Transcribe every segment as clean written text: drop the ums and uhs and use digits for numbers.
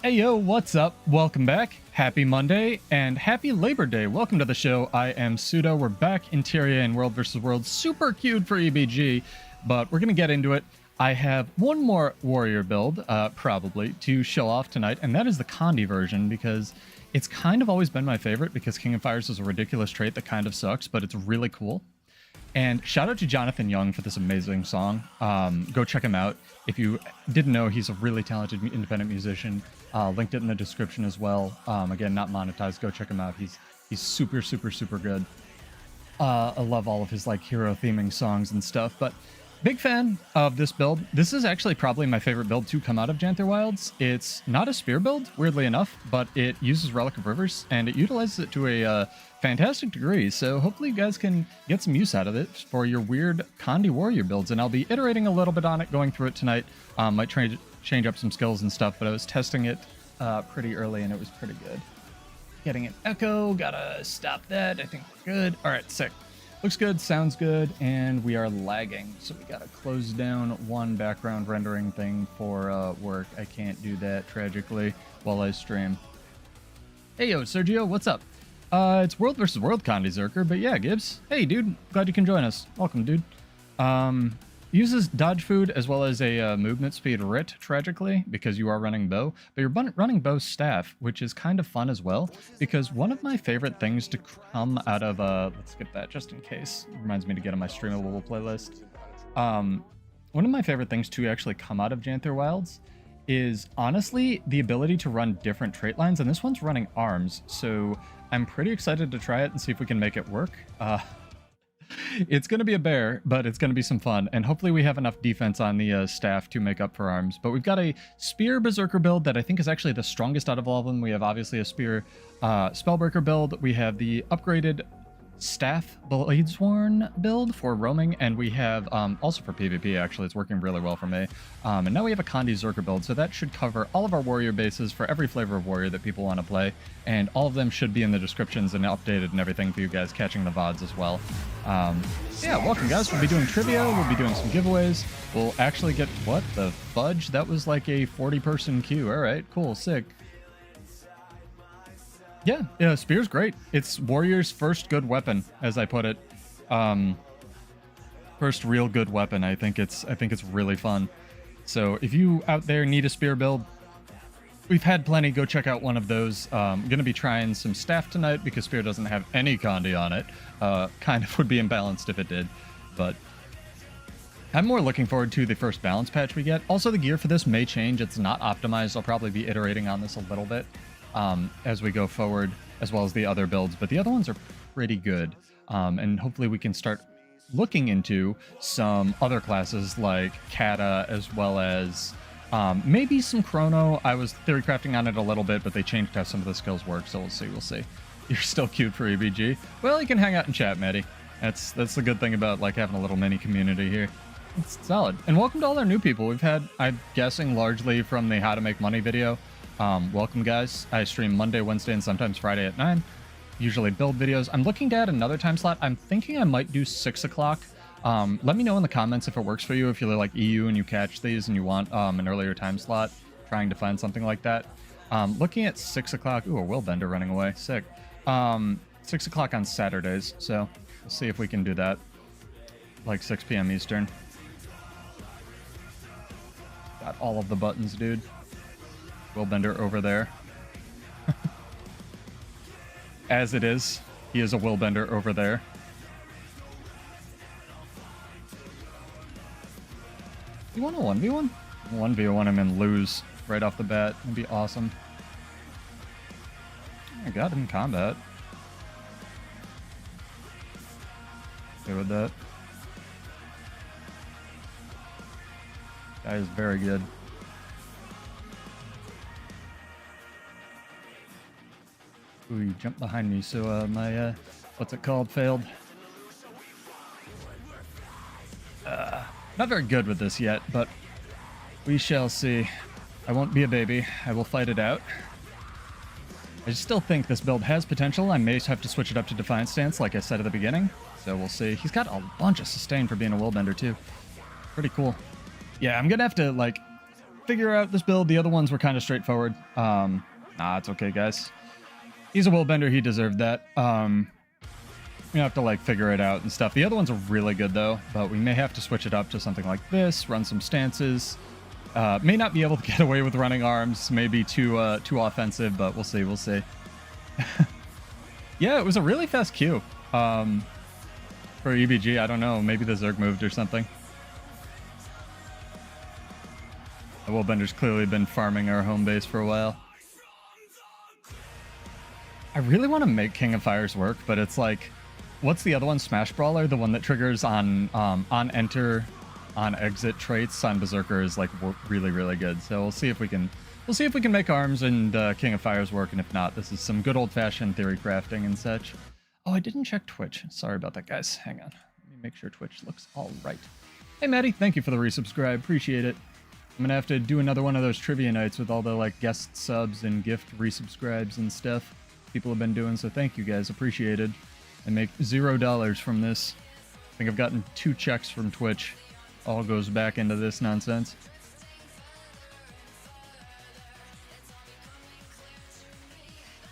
Hey yo, what's up? Welcome back. Happy Monday and happy Labor Day. Welcome to the show. I am Pseudo. We're back in Tyria in World vs. World. Super cute for EBG, but we're going to get into it. I have one more warrior build, probably, to show off tonight, and that is the Condi version, because it's kind of always been my favorite, because King of Fires is a ridiculous trait that kind of sucks, but it's really cool. And shout out to Jonathan Young for this amazing song. Go check him out. If you didn't know, he's a really talented independent musician. Linked it in the description as well. Again, not monetized. Go check him out. He's super, super, super good. I love all of his like hero theming songs and stuff, but big fan of this build. This is actually probably my favorite build to come out of Janther Wilds. It's not a spear build, weirdly enough, but it uses Relic of Rivers, and it utilizes it to a fantastic degree, so hopefully you guys can get some use out of it for your weird Condi warrior builds, and I'll be iterating a little bit on it, going through it tonight. Might change up some skills and stuff, but I was testing it pretty early, and it was pretty good. Getting an echo, gotta stop that. I think we're good. All right, sick. Looks good, sounds good, and we are lagging, so we gotta close down one background rendering thing for work. I can't do that, tragically, while I stream. Hey yo, Sergio, what's up? It's World vs. World Condi Berserker, but yeah, Gibbs. Hey dude, glad you can join us. Welcome, dude. Uses dodge food as well as a movement speed writ, tragically, because you are running bow, but you're running bow staff, which is kind of fun as well, because one of my favorite things to come out of, let's get that just in case, it reminds me to get on my streamable playlist. One of my favorite things to actually come out of Janther Wilds is honestly the ability to run different trait lines, and this one's running arms, so I'm pretty excited to try it and see if we can make it work. It's going to be a bear, but it's going to be some fun, and hopefully we have enough defense on the staff to make up for arms. But we've got a spear berserker build that I think is actually the strongest out of all of them. We have obviously a spear spellbreaker build. We have the upgraded staff bladesworn build for roaming, and we have also for PvP, actually it's working really well for me. And now we have a Condi Berserker build, so that should cover all of our warrior bases for every flavor of warrior that people want to play, and all of them should be in the descriptions and updated and everything for you guys catching the VODs as well. Yeah, welcome guys. We'll be doing trivia, we'll be doing some giveaways, we'll actually get, what the fudge, that was like a 40-person queue. All right, cool, sick. Yeah, spear's great. It's warrior's first good weapon, as I put it. First real good weapon. I think it's really fun. So if you out there need a spear build, we've had plenty. Go check out one of those. I'm gonna be trying some staff tonight because spear doesn't have any Condi on it. Kind of would be imbalanced if it did, but I'm more looking forward to the first balance patch we get. Also, the gear for this may change. It's not optimized. I'll probably be iterating on this a little bit as we go forward, as well as the other builds, but the other ones are pretty good. And hopefully we can start looking into some other classes like Kata, as well as maybe some Chrono. I was theory crafting on it a little bit, but they changed how some of the skills work, so we'll see. You're still cute for EBG. Well, you can hang out and chat, Maddie. That's the good thing about like having a little mini community here. It's solid. And welcome to all our new people. We've had, I'm guessing, largely from the How to Make Money video. Welcome guys. I stream Monday, Wednesday, and sometimes Friday at 9. Usually build videos. I'm looking to add another time slot. I'm thinking I might do 6 o'clock. Let me know in the comments if it works for you, if you're like EU and you catch these and you want an earlier time slot, trying to find something like that. Looking at 6 o'clock. Ooh, a Willbender running away. Sick. 6 o'clock on Saturdays, so we'll see if we can do that. Like 6 p.m. Eastern. Got all of the buttons, dude. Willbender over there. As it is, he is a Willbender over there. You want a 1v1? 1v1 him and lose right off the bat. That'd be awesome. I got him in combat. Okay with that. Guy is very good. Ooh, you jumped behind me, so my, what's it called, failed. Not very good with this yet, but we shall see. I won't be a baby. I will fight it out. I still think this build has potential. I may have to switch it up to Defiant Stance, like I said at the beginning. So we'll see. He's got a bunch of sustain for being a Willbender, too. Pretty cool. Yeah, I'm gonna have to, like, figure out this build. The other ones were kind of straightforward. Nah, it's okay, guys. He's a willbender. He deserved that. We have to like figure it out and stuff. The other ones are really good though, but we may have to switch it up to something like this, run some stances. May not be able to get away with running arms, maybe too offensive, but we'll see, we'll see. Yeah, it was a really fast queue for EBG. I don't know, maybe the Zerg moved or something. The willbender's clearly been farming our home base for a while. I really want to make King of Fires work, but it's like, what's the other one? Smash Brawler, the one that triggers on enter, on exit traits on Berserker is like really, really good. So we'll see if we can make arms and King of Fires work, and if not, this is some good old-fashioned theory crafting and such. Oh, I didn't check Twitch. Sorry about that, guys. Hang on. Let me make sure Twitch looks all right. Hey, Maddie, thank you for the resubscribe. Appreciate it. I'm gonna have to do another one of those trivia nights with all the like guest subs and gift resubscribes and stuff people have been doing, so thank you guys, appreciated. I make $0 from this. I think I've gotten 2 checks from Twitch. All goes back into this nonsense.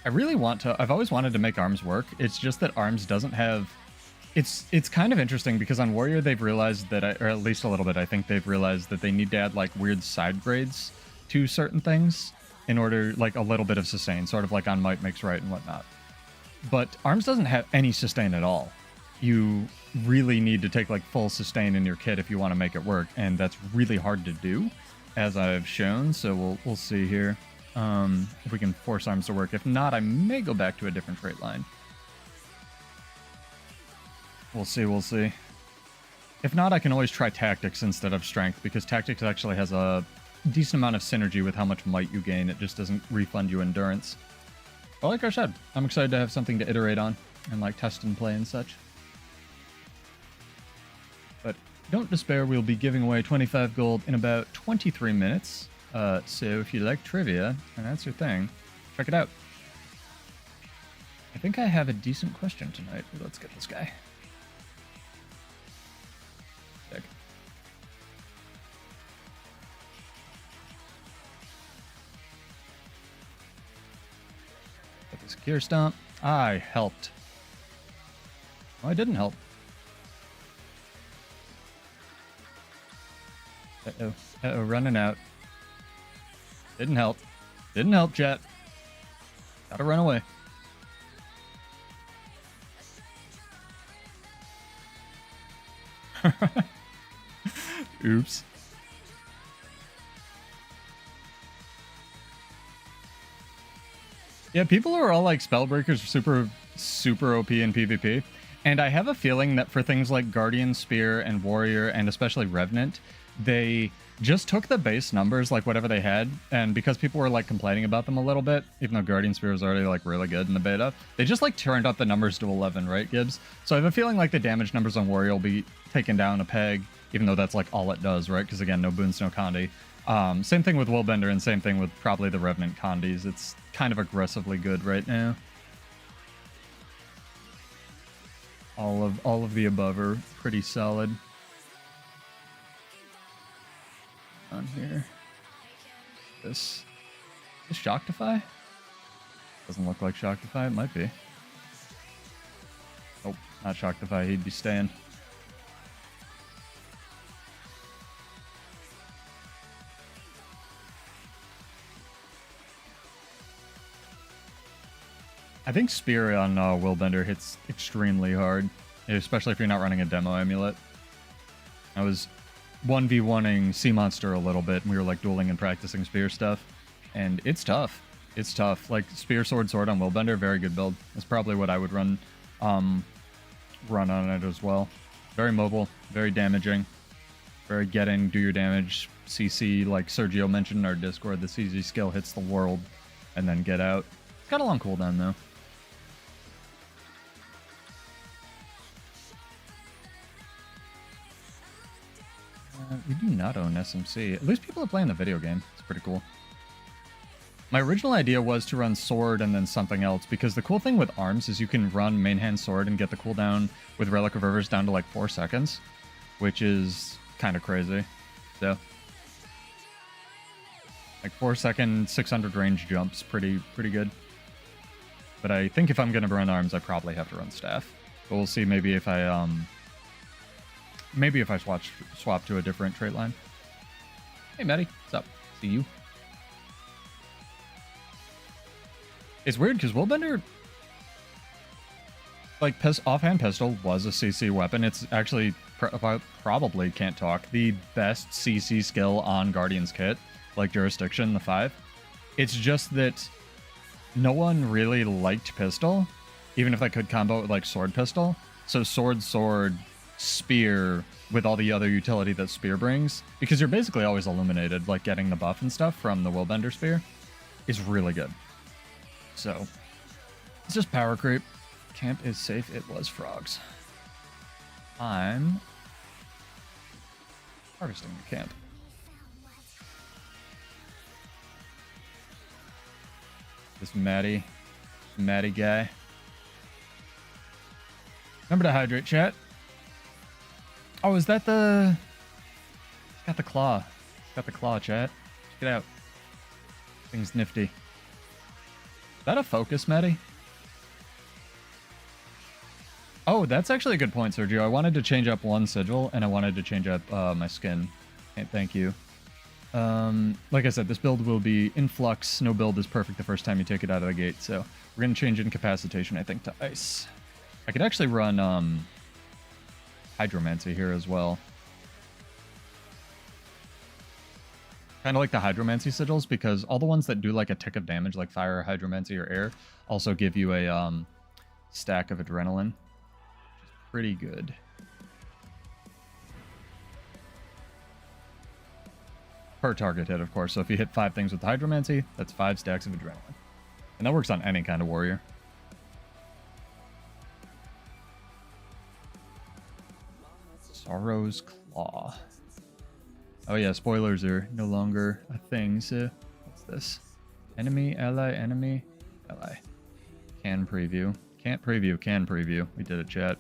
I really want to, I've always wanted to make arms work. It's just that arms doesn't have, it's kind of interesting because on Warrior they've realized that, or at least a little bit, I think they've realized that they need to add like weird side grades to certain things in order, like a little bit of sustain, sort of like on Might Makes Right and whatnot. But arms doesn't have any sustain at all. You really need to take like full sustain in your kit if you want to make it work, and that's really hard to do, as I've shown. So we'll see here if we can force arms to work. If not, I may go back to a different trait line. We'll see, we'll see. If not, I can always try tactics instead of strength, because tactics actually has a decent amount of synergy with how much might you gain. It just doesn't refund you endurance. But like I said, I'm excited to have something to iterate on and like test and play and such. But don't despair, we'll be giving away 25 gold in about 23 minutes. So if you like trivia, and that's your thing, check it out. I think I have a decent question tonight. Let's get this guy. Sick. Get the secure stomp. I helped. Oh, I didn't help. Uh-oh. Uh-oh, running out. Didn't help. Didn't help, chat. Gotta run away. Oops. Yeah, people are all like Spellbreakers are super OP in PvP. And I have a feeling that for things like Guardian, Spear, and Warrior, and especially Revenant, they just took the base numbers, like whatever they had, and because people were like complaining about them a little bit, even though Guardian Spear was already like really good in the beta, they just like turned up the numbers to 11, right, Gibbs? So I have a feeling like the damage numbers on Warrior will be taken down a peg, even though that's like all it does, right? Because again, no boons, no Condi. Same thing with Willbender, and same thing with probably the Revenant Condis. It's kind of aggressively good right now. All of the above are pretty solid. On here. This Shocktify? Doesn't look like Shocktify. It might be. Oh, not Shocktify. He'd be staying. I think Spear on Willbender hits extremely hard, especially if you're not running a demo amulet. I was 1v1ing Sea Monster a little bit, and we were like dueling and practicing Spear stuff, and it's tough. It's tough. Like Spear, Sword on Willbender, very good build. That's probably what I would run on it as well. Very mobile, very damaging, very get in, do your damage, CC, like Sergio mentioned in our Discord, the CC skill hits the world, and then get out. It's got a long cooldown though. We do not own SMC. At least people are playing the video game. It's pretty cool. My original idea was to run Sword and then something else, because the cool thing with arms is you can run main hand Sword and get the cooldown with Relic of Rivers down to like 4 seconds, which is kind of crazy. So Like 4-second, 600 range jumps, pretty good. But I think if I'm gonna run arms, I probably have to run staff. But we'll see. Maybe if I swap to a different trait line. Hey, Maddie, what's up? See you. It's weird because Willbender, like, offhand pistol was a CC weapon. It's actually probably can't talk the best CC skill on Guardian's kit, like Jurisdiction, the 5. It's just that no one really liked pistol, even if they could combo it with like sword pistol. So sword, spear with all the other utility that spear brings, because you're basically always illuminated, like getting the buff and stuff from the Willbender spear is really good. So it's just power creep. Camp is safe. It was frogs. I'm harvesting the camp. This Maddie guy. Remember to hydrate, chat. Oh, is that the... It's got the claw. It's got the claw, chat. Check it out. Thing's nifty. Is that a focus, Maddie? Oh, that's actually a good point, Sergio. I wanted to change up one sigil, and I wanted to change up my skin. Okay, thank you. Like I said, this build will be in flux. No build is perfect the first time you take it out of the gate, so we're going to change incapacitation, I think, to ice. I could actually run hydromancy here as well. Kind of like the hydromancy sigils, because all the ones that do like a tick of damage, like fire, hydromancy, or air, also give you a stack of adrenaline, which is pretty good. Per target hit, of course. So if you hit 5 things with hydromancy, that's 5 stacks of adrenaline. And that works on any kind of warrior. Sorrow's Claw. Oh yeah, spoilers are no longer a thing, so what's this? Enemy, ally, enemy, ally. Can preview. Can't preview, can preview. We did it, chat.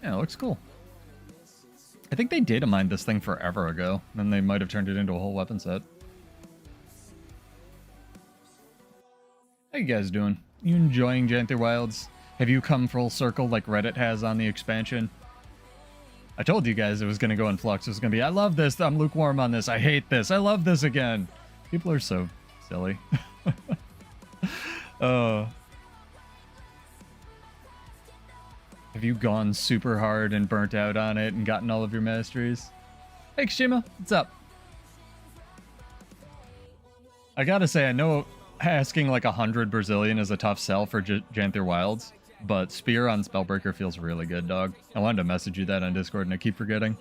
Yeah, it looks cool. I think they data mined this thing forever ago, and they might have turned it into a whole weapon set. How you guys doing? You enjoying Janther Wilds? Have you come full circle like Reddit has on the expansion? I told you guys it was going to go in flux. It was going to be, I love this, I'm lukewarm on this, I hate this, I love this again. People are so silly. Have you gone super hard and burnt out on it and gotten all of your masteries? Hey, Kshima, what's up? I gotta say, I know asking like 100 Brazilian is a tough sell for Janther Wilds, but Spear on Spellbreaker feels really good, dog. I wanted to message you that on Discord and I keep forgetting.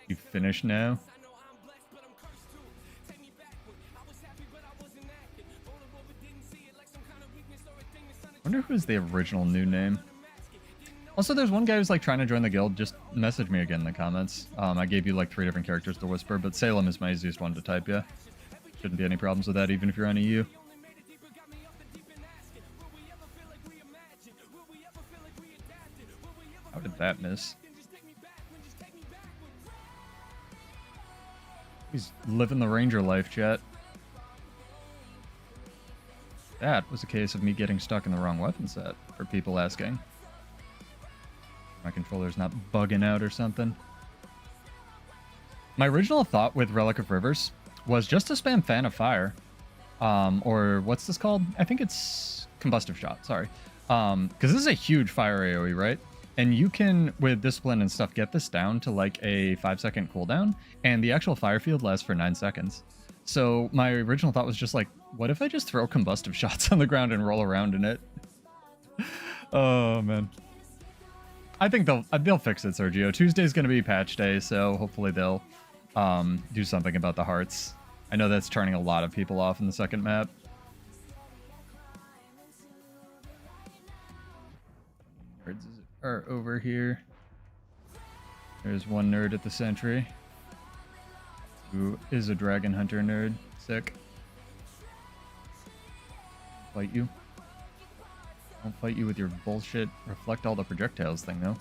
You finished now? I wonder who's the original new name. Also, there's one guy who's like trying to join the guild. Just message me again in the comments. I gave you like 3 different characters to whisper, but Salem is my easiest one to type, yeah. Shouldn't be any problems with that, even if you're on EU. How did that miss? He's living the ranger life, chat. That was a case of me getting stuck in the wrong weapon set, for people asking. My controller's not bugging out or something. My original thought with Relic of Rivers was just to spam Fan of Fire. Or what's this called? I think it's Combustive Shot, sorry. Because this is a huge fire AoE, right? And you can, with Discipline and stuff, get this down to like a 5-second cooldown, and the actual fire field lasts for 9 seconds. So my original thought was just like, what if I just throw Combustive Shots on the ground and roll around in it? Oh, man. I think they'll fix it, Sergio. Tuesday's going to be patch day, so hopefully they'll do something about the hearts. I know that's turning a lot of people off in the second map. Nerds are over here. There's one nerd at the sentry, who is a dragon hunter nerd. Sick. Fight you. Don't fight you with your bullshit reflect all the projectiles thing, though.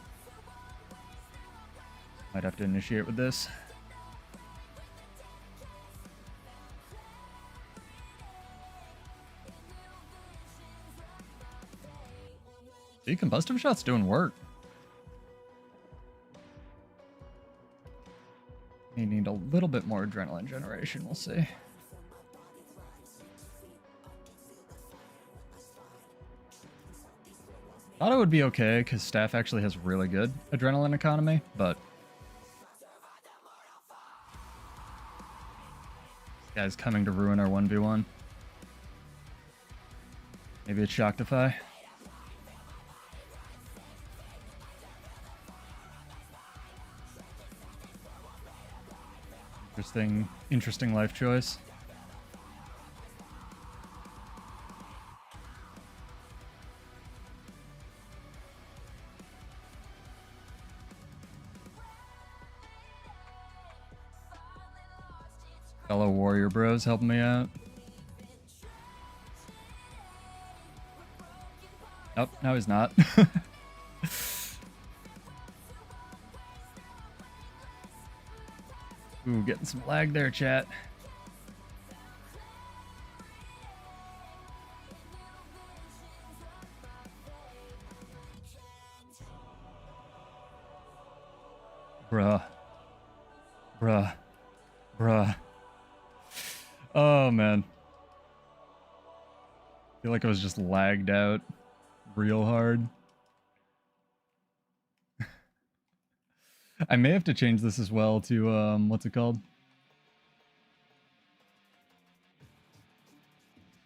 Might have to initiate with this. See, combustive shot's doing work. You need a little bit more adrenaline generation, we'll see. Thought it would be okay, because staff actually has really good adrenaline economy, but... This guy's coming to ruin our 1v1. Maybe it's Shocktify. Interesting life choice. Fellow warrior bros helping me out. Oh, no he's not. Ooh, getting some lag there, chat. Bruh. Oh, man. I feel like I was just lagged out real hard. I may have to change this as well to, what's it called?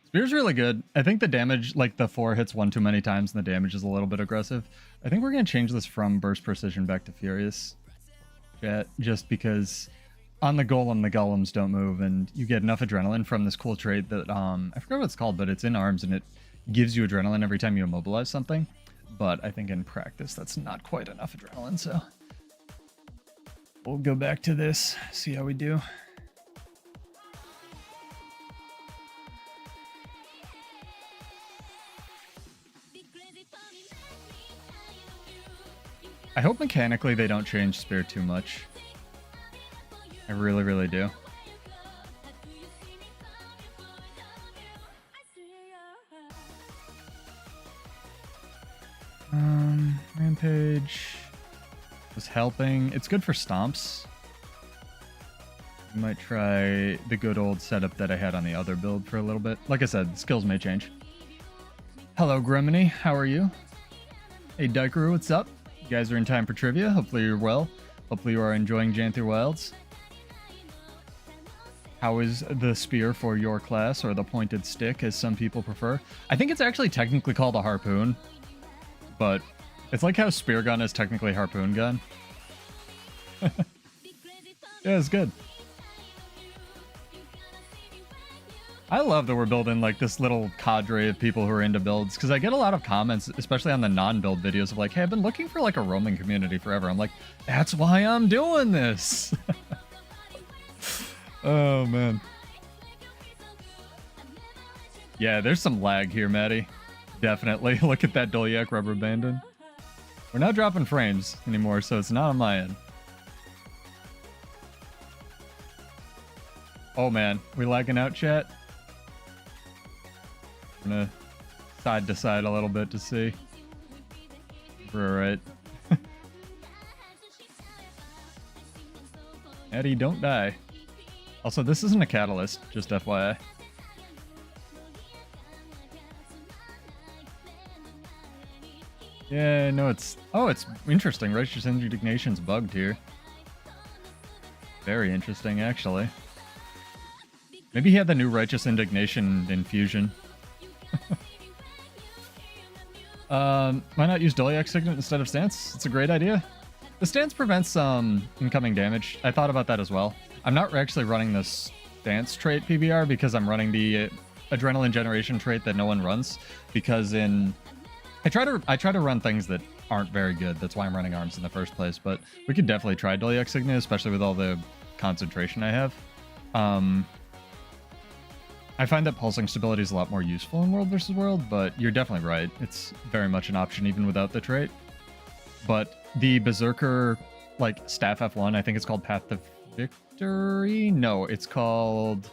Spear's really good. I think the damage, like the 4 hits 1 too many times and the damage is a little bit aggressive. I think we're going to change this from Burst Precision back to Furious. Chat, just because on the golem, the golems don't move and you get enough adrenaline from this cool trait that, I forgot what it's called, but it's in arms and it gives you adrenaline every time you immobilize something. But I think in practice, that's not quite enough adrenaline, so... We'll go back to this, see how we do. I hope mechanically they don't change Spear too much. I really, really do. Rampage... was helping. It's good for stomps. I might try the good old setup that I had on the other build for a little bit. Like I said, skills may change. Hello, Griminy. How are you? Hey, Dikeru, what's up? You guys are in time for trivia. Hopefully you're well. Hopefully you are enjoying Janther Wilds. How is the spear for your class, or the pointed stick, as some people prefer? I think it's actually technically called a harpoon, but... it's like how spear gun is technically harpoon gun. Yeah, it's good. I love that we're building like this little cadre of people who are into builds, because I get a lot of comments, especially on the non-build videos, of like, hey, I've been looking for like a roaming community forever. I'm like, that's why I'm doing this. Oh, man. Yeah, there's some lag here, Maddie. Definitely. Look at that Dolyak rubber banding. We're not dropping frames anymore, so it's not on my end. Oh man, we lagging out, chat? I'm gonna side to side a little bit to see. We're alright. Eddie, don't die. Also, this isn't a catalyst, just FYI. Yeah, no, it's... oh, it's interesting. Righteous Indignation's bugged here. Very interesting, actually. Maybe he had the new Righteous Indignation infusion. Why not use Dolyak Signet instead of Stance? It's a great idea. The Stance prevents incoming damage. I thought about that as well. I'm not actually running this Stance trait PBR because I'm running the Adrenaline Generation trait that no one runs. Because in... I try to run things that aren't very good. That's why I'm running arms in the first place. But we could definitely try Dolyak Signet, especially with all the concentration I have. I find that pulsing stability is a lot more useful in World vs. World, but you're definitely right. It's very much an option even without the trait. But the Berserker like staff F1. I think it's called Path to Victory. No, it's called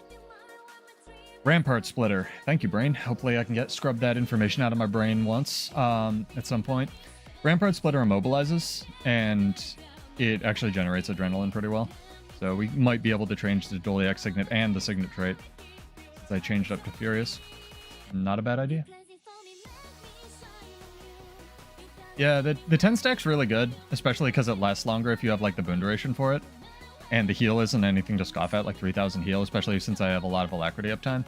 Rampart Splitter. Thank you, brain. Hopefully I can scrub that information out of my brain once at some point. Rampart Splitter immobilizes, and it actually generates adrenaline pretty well. So we might be able to change the Doliac Signet and the Signet trait, since I changed up to Furious. Not a bad idea. Yeah, the 10 stack's really good, especially because it lasts longer if you have like the boon duration for it. And the heal isn't anything to scoff at, like 3000 heal, especially since I have a lot of alacrity uptime.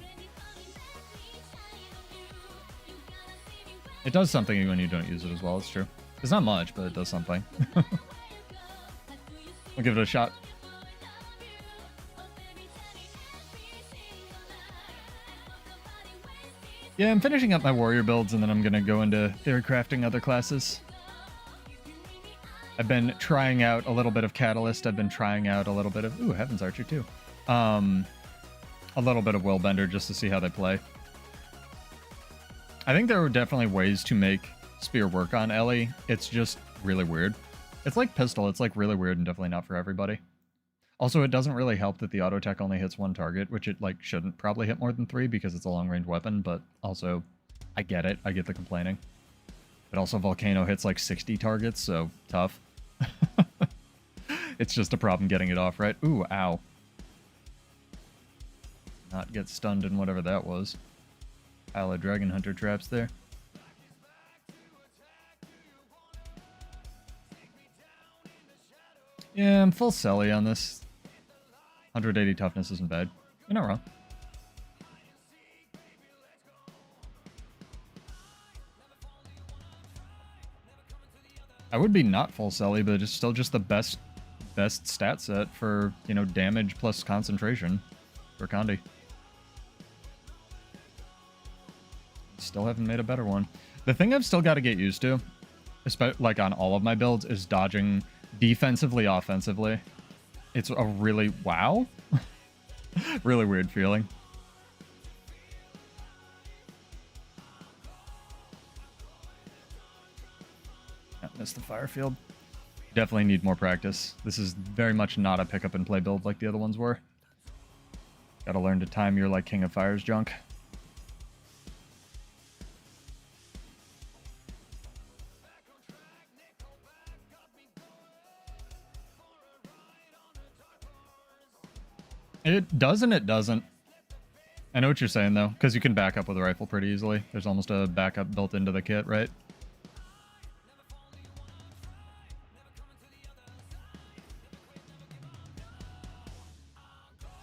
It does something when you don't use it as well, it's true. It's not much, but it does something. I'll give it a shot. Yeah, I'm finishing up my warrior builds, and then I'm going to go into theory crafting other classes. I've been trying out a little bit of Catalyst. I've been trying out a little bit of... Ooh, Heaven's Archer, too. A little bit of Willbender, just to see how they play. I think there are definitely ways to make Spear work on Ellie. It's just really weird. It's like Pistol. It's like really weird and definitely not for everybody. Also, it doesn't really help that the auto tech only hits one target, which it like shouldn't probably hit more than 3 because it's a long-range weapon, but also, I get it. I get the complaining. But also, Volcano hits like 60 targets, so tough. It's just a problem getting it off, right? Ooh, ow. Not get stunned in whatever that was. Pile of Dragon Hunter traps there. Yeah, I'm full Selly on this. 180 toughness isn't bad. You're not wrong. I would be not full Selly, but it's still just the best stat set for, you know, damage plus concentration for Condi. Still haven't made a better one. The thing I've still got to get used to, like on all of my builds, is dodging defensively, offensively. It's a really, wow, really weird feeling. Missed the fire field. Definitely need more practice. This is very much not a pick up and play build like the other ones were. Gotta learn to time your like King of Fires junk. It does and it doesn't. I know what you're saying though, because you can back up with a rifle pretty easily. There's almost a backup built into the kit, right?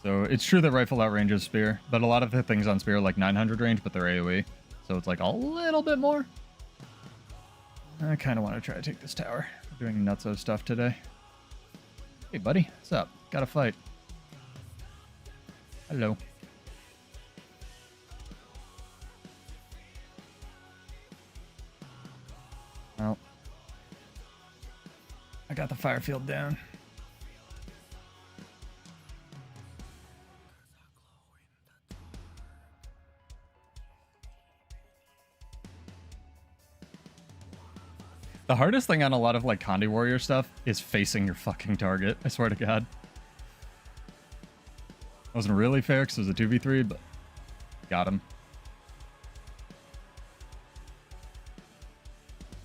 So it's true that rifle outranges spear, but a lot of the things on spear are like 900 range, but they're AoE. So it's like a little bit more. I kind of want to try to take this tower. We're doing nutso stuff today. Hey buddy, what's up? Got a fight. Hello. Well, I got the fire field down. The hardest thing on a lot of like Condi Warrior stuff is facing your fucking target. I swear to God. Wasn't really fair because it was a 2v3, but got him.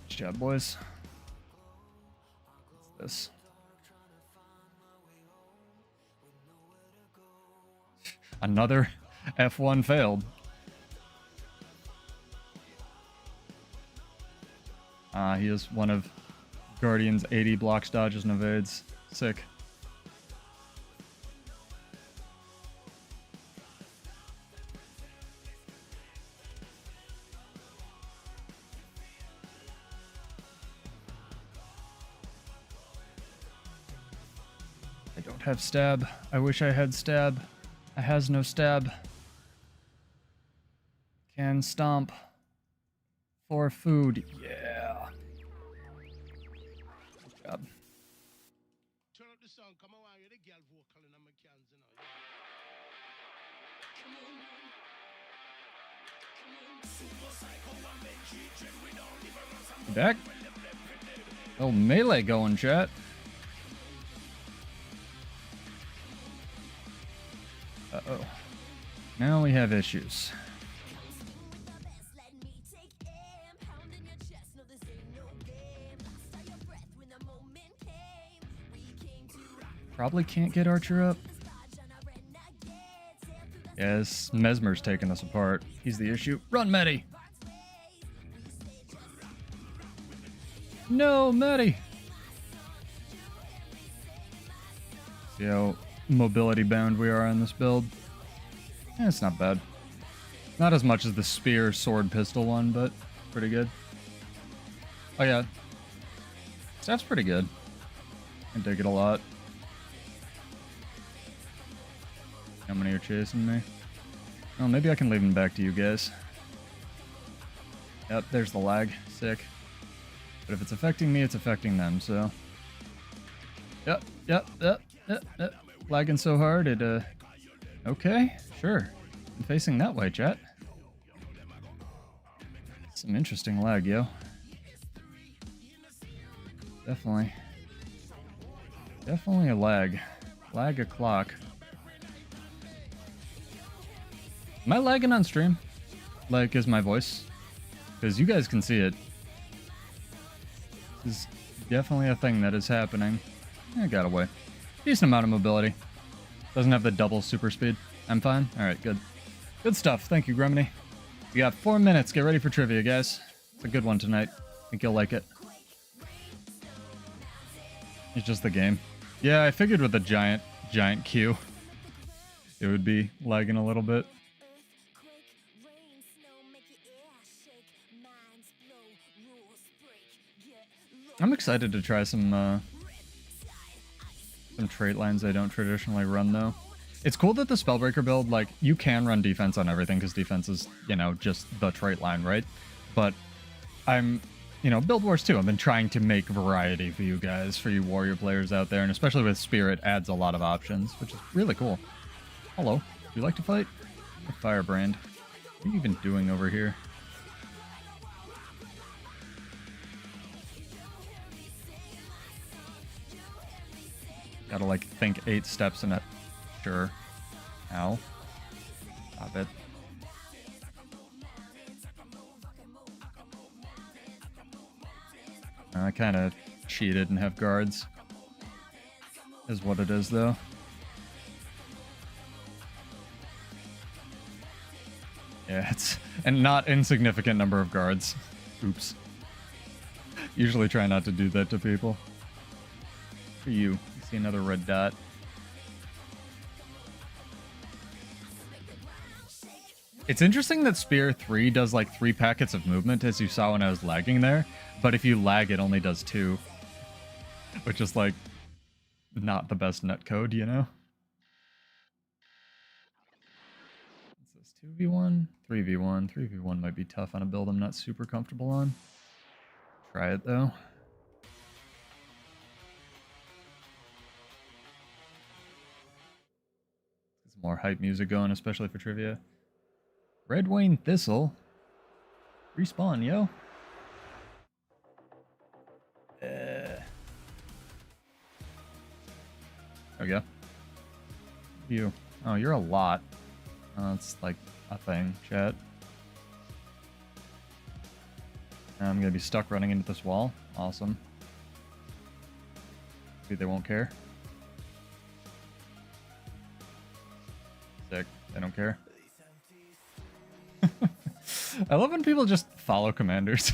Good job, boys. What's this? Another F1 failed. He is one of Guardian's 80 blocks, dodges, and evades. Sick. I don't have stab. I wish I had stab. I has no stab. Can stomp. For food. Yeah. Good job. Turn up the song, come on, you're the girl vocal in my cans, You back? Oh, melee going, chat. Now we have issues. Probably can't get Archer up. Yes, Mesmer's taking us apart. He's the issue. Run, Medi! No, Medi! See how mobility bound we are on this build? It's not bad. Not as much as the spear, sword, pistol one, but pretty good. Oh yeah. Staff's pretty good. I dig it a lot. How many are chasing me? Oh, maybe I can leave them back to you guys. Yep, there's the lag. Sick. But if it's affecting me, it's affecting them, so... Yep. Lagging so hard, it, Okay, sure. I'm facing that way, chat. Some interesting lag, yo. Definitely a lag. Lag o'clock. Am I lagging on stream? Like, is my voice? Because you guys can see it. This is definitely a thing that is happening. I got away. Decent amount of mobility. Doesn't have the double super speed. I'm fine? Alright, good. Good stuff. Thank you, Gremini. We got 4 minutes. Get ready for trivia, guys. It's a good one tonight. I think you'll like it. It's just the game. Yeah, I figured with a giant queue, it would be lagging a little bit. I'm excited to try some trait lines I don't traditionally run, though. It's cool that the Spellbreaker build, like, you can run defense on everything, because defense is, you know, just the trait line, right? But I'm, you know, Build Wars 2, I've been trying to make variety for you guys, for you warrior players out there, and especially with Spirit, adds a lot of options, which is really cool. Hello, would you like to fight? Firebrand. What are you even doing over here? Gotta, like, think 8 steps in it. Sure. Ow. Stop it. I kind of cheated and have guards. Is what it is, though. Yeah, it's a not insignificant number of guards. Oops. Usually try not to do that to people. For you. See another red dot. It's interesting that Spear 3 does like 3 packets of movement, as you saw when I was lagging there, but if you lag, it only does 2. Which is like not the best netcode, you know? Is this 2v1? 3v1. 3v1 might be tough on a build I'm not super comfortable on. Try it though. Some more hype music going, especially for trivia. Red Wayne Thistle. Respawn, yo. There we go. You. Oh, you're a lot. It's like a thing, chat. I'm gonna be stuck running into this wall. Awesome. Maybe they won't care. Sick. They don't care. I love when people just follow commanders.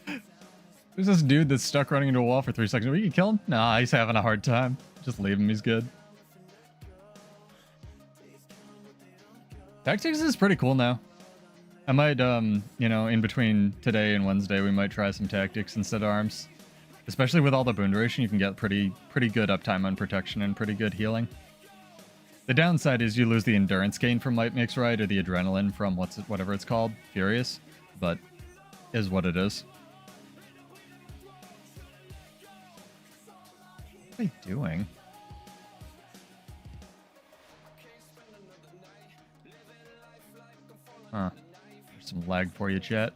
There's this dude that's stuck running into a wall for 3 seconds. We can kill him? Nah, he's having a hard time. Just leave him, he's good. Tactics is pretty cool now. I might, you know, in between today and Wednesday, we might try some tactics instead of arms. Especially with all the boon duration, you can get pretty good uptime on protection and pretty good healing. The downside is you lose the endurance gain from Might Makes Right, or the adrenaline from whatever it's called, Furious, but is what it is. What are they doing? Huh. There's some lag for you, chat.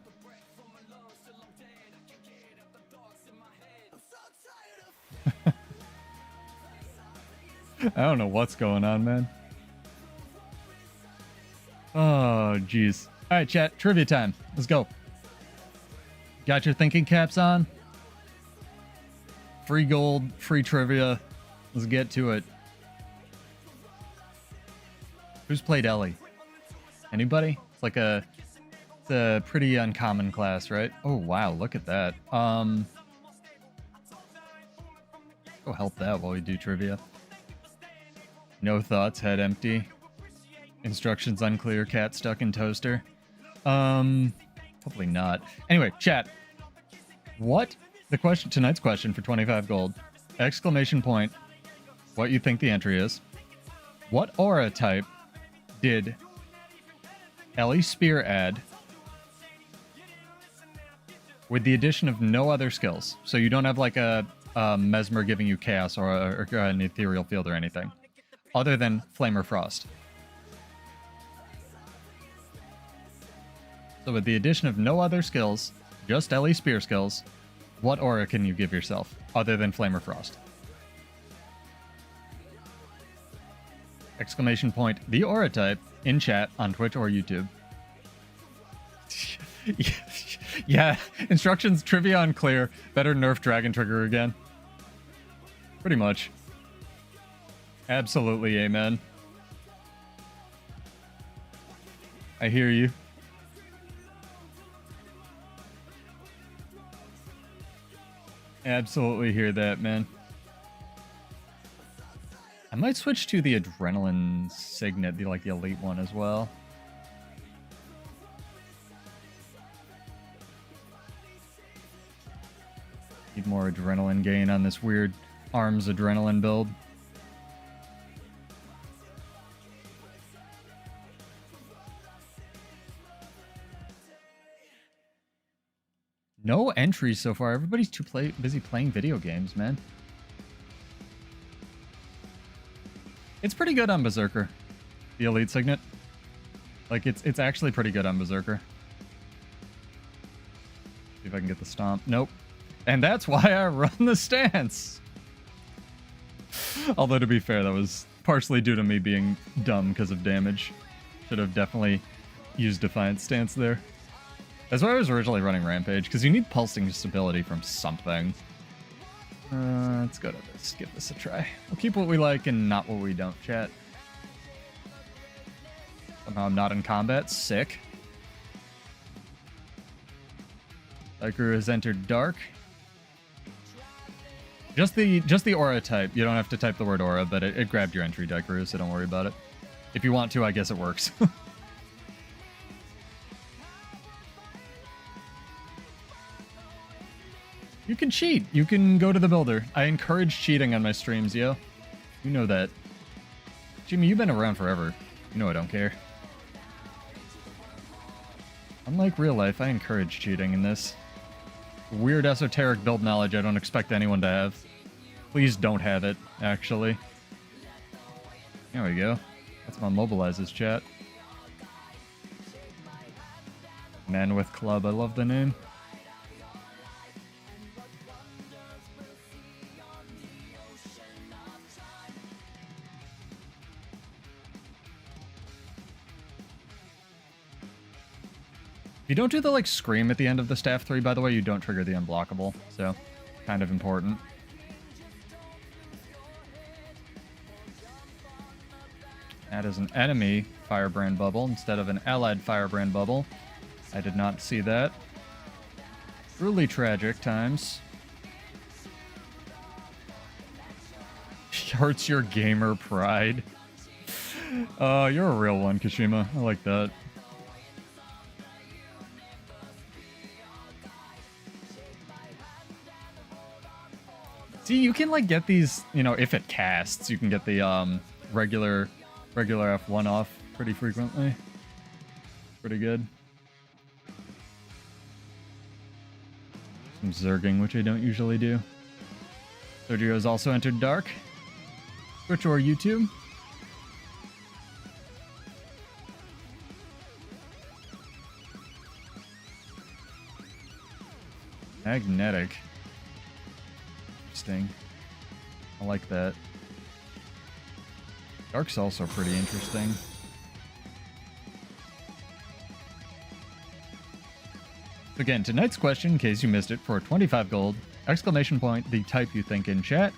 I don't know what's going on, man. Oh, jeez. All right, chat. Trivia time. Let's go. Got your thinking caps on? Free gold, free trivia. Let's get to it. Who's played Ellie? Anybody? It's a pretty uncommon class, right? Oh, wow. Look at that. Go help that while we do trivia. No thoughts, head empty. Instructions unclear, cat stuck in toaster. Probably not. Anyway, chat. What? Tonight's question for 25 gold. Exclamation point. What you think the entry is. What aura type did Ellie Spear add with the addition of no other skills? So you don't have like a mesmer giving you chaos or an ethereal field or anything other than flame or frost. So with the addition of no other skills, just Ellie Spear skills, what aura can you give yourself other than flame or frost? Exclamation point, the aura type, in chat on Twitch or YouTube. Yeah, instructions, trivia unclear. Better nerf Dragon Trigger again. Pretty much. Absolutely, amen. I hear you. Absolutely hear that, man. I might switch to the Adrenaline Signet, the elite one as well. Need more adrenaline gain on this weird arms adrenaline build. No entries so far. Everybody's too busy playing video games, man. It's pretty good on Berserker, the Elite Signet. Like, it's actually pretty good on Berserker. See if I can get the stomp. Nope. And that's why I run the stance. Although, to be fair, that was partially due to me being dumb because of damage. Should have definitely used Defiant Stance there. That's why I was originally running Rampage, because you need pulsing stability from something. Let's go to this. Give this a try. We'll keep what we like and not what we don't, chat. Somehow I'm not in combat. Sick. Daikuru has entered Dark. Just the aura type. You don't have to type the word aura, but it grabbed your entry, Daikuru, so don't worry about it. If you want to, I guess it works. You can cheat. You can go to the builder. I encourage cheating on my streams, yo. You know that. Jimmy, you've been around forever. You know I don't care. Unlike real life, I encourage cheating in this. Weird esoteric build knowledge I don't expect anyone to have. Please don't have it, actually. There we go. That's my mobilizes, chat. Man with Club, I love the name. If you don't do the, scream at the end of the Staff 3, by the way, you don't trigger the unblockable. So, kind of important. That is an enemy Firebrand Bubble instead of an allied Firebrand Bubble. I did not see that. Truly tragic times. Hurts your gamer pride. You're a real one, Kashima. I like that. See, you can get these, if it casts, you can get the regular F1 off pretty frequently. Pretty good. Some zerging, which I don't usually do. Sergio has also entered Dark. Twitch or YouTube. Magnetic. Interesting. I like that. Dark's also pretty interesting. Again, tonight's question, in case you missed it, for 25 gold, exclamation point, the type you think in chat.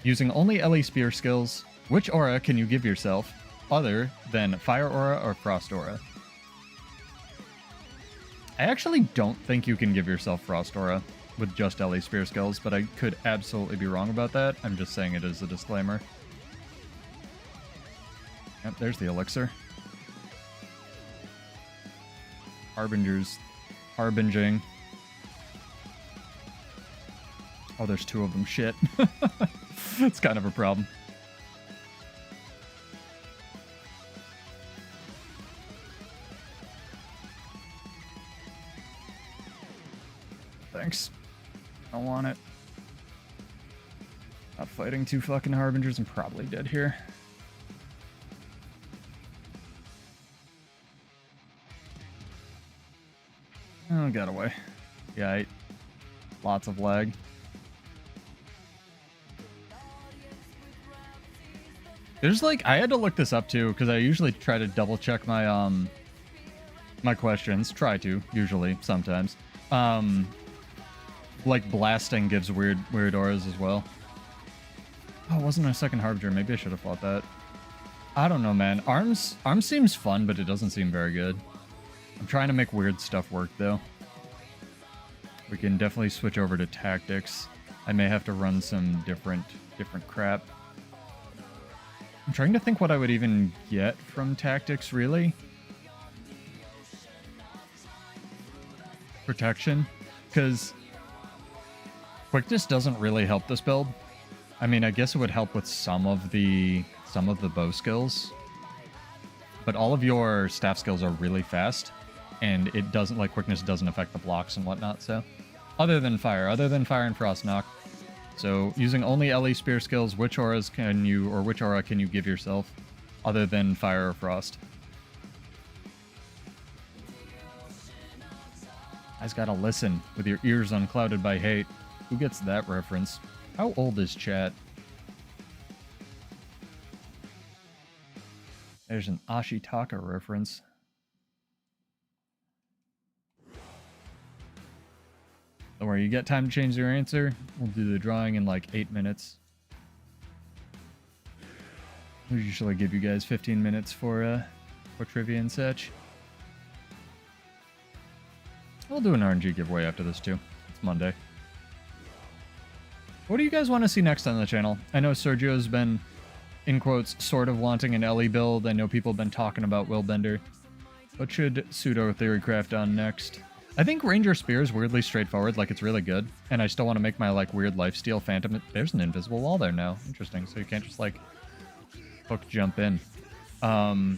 Using only LE spear skills, which aura can you give yourself other than fire aura or frost aura? I actually don't think you can give yourself frost aura with just LE spear skills, but I could absolutely be wrong about that. I'm just saying it as a disclaimer. Yep, there's the elixir. Harbingers. Harbinging. Oh, there's two of them. Shit. It's kind of a problem. Thanks. I want it. Not fighting two fucking harbingers. I'm probably dead here. Oh, got away. Yeah, lots of lag. There's like, I had to look this up too, because I usually try to double check my, my questions. Try to, usually, sometimes. Like blasting gives weird auras as well. Oh, it wasn't a second harbinger. Maybe I should have fought that. I don't know, man. Arms seems fun, but it doesn't seem very good. I'm trying to make weird stuff work, though. We can definitely switch over to tactics. I may have to run some different crap. I'm trying to think what I would even get from tactics, really. Protection, because quickness doesn't really help this build. I mean, I guess it would help with some of the bow skills, but all of your staff skills are really fast. And it doesn't, like, quickness doesn't affect the blocks and whatnot, so. Other than fire and frost knock. So, using only LE spear skills, which auras can you, or which aura can you give yourself, other than fire or frost? I just gotta listen with your ears unclouded by hate. Who gets that reference? How old is chat? There's an Ashitaka reference. Don't worry, you get time to change your answer. We'll do the drawing in like 8 minutes. We usually give you guys 15 minutes for trivia and such. We'll do an RNG giveaway after this too. It's Monday. What do you guys want to see next on the channel? I know Sergio's been, in quotes, sort of wanting an LE build. I know people have been talking about Willbender. What should Pseudo Theorycraft on next? I think Ranger Spear is weirdly straightforward, like it's really good, and I still want to make my like weird lifesteal phantom. There's an invisible wall there now. Interesting. So you can't just like hook jump in. I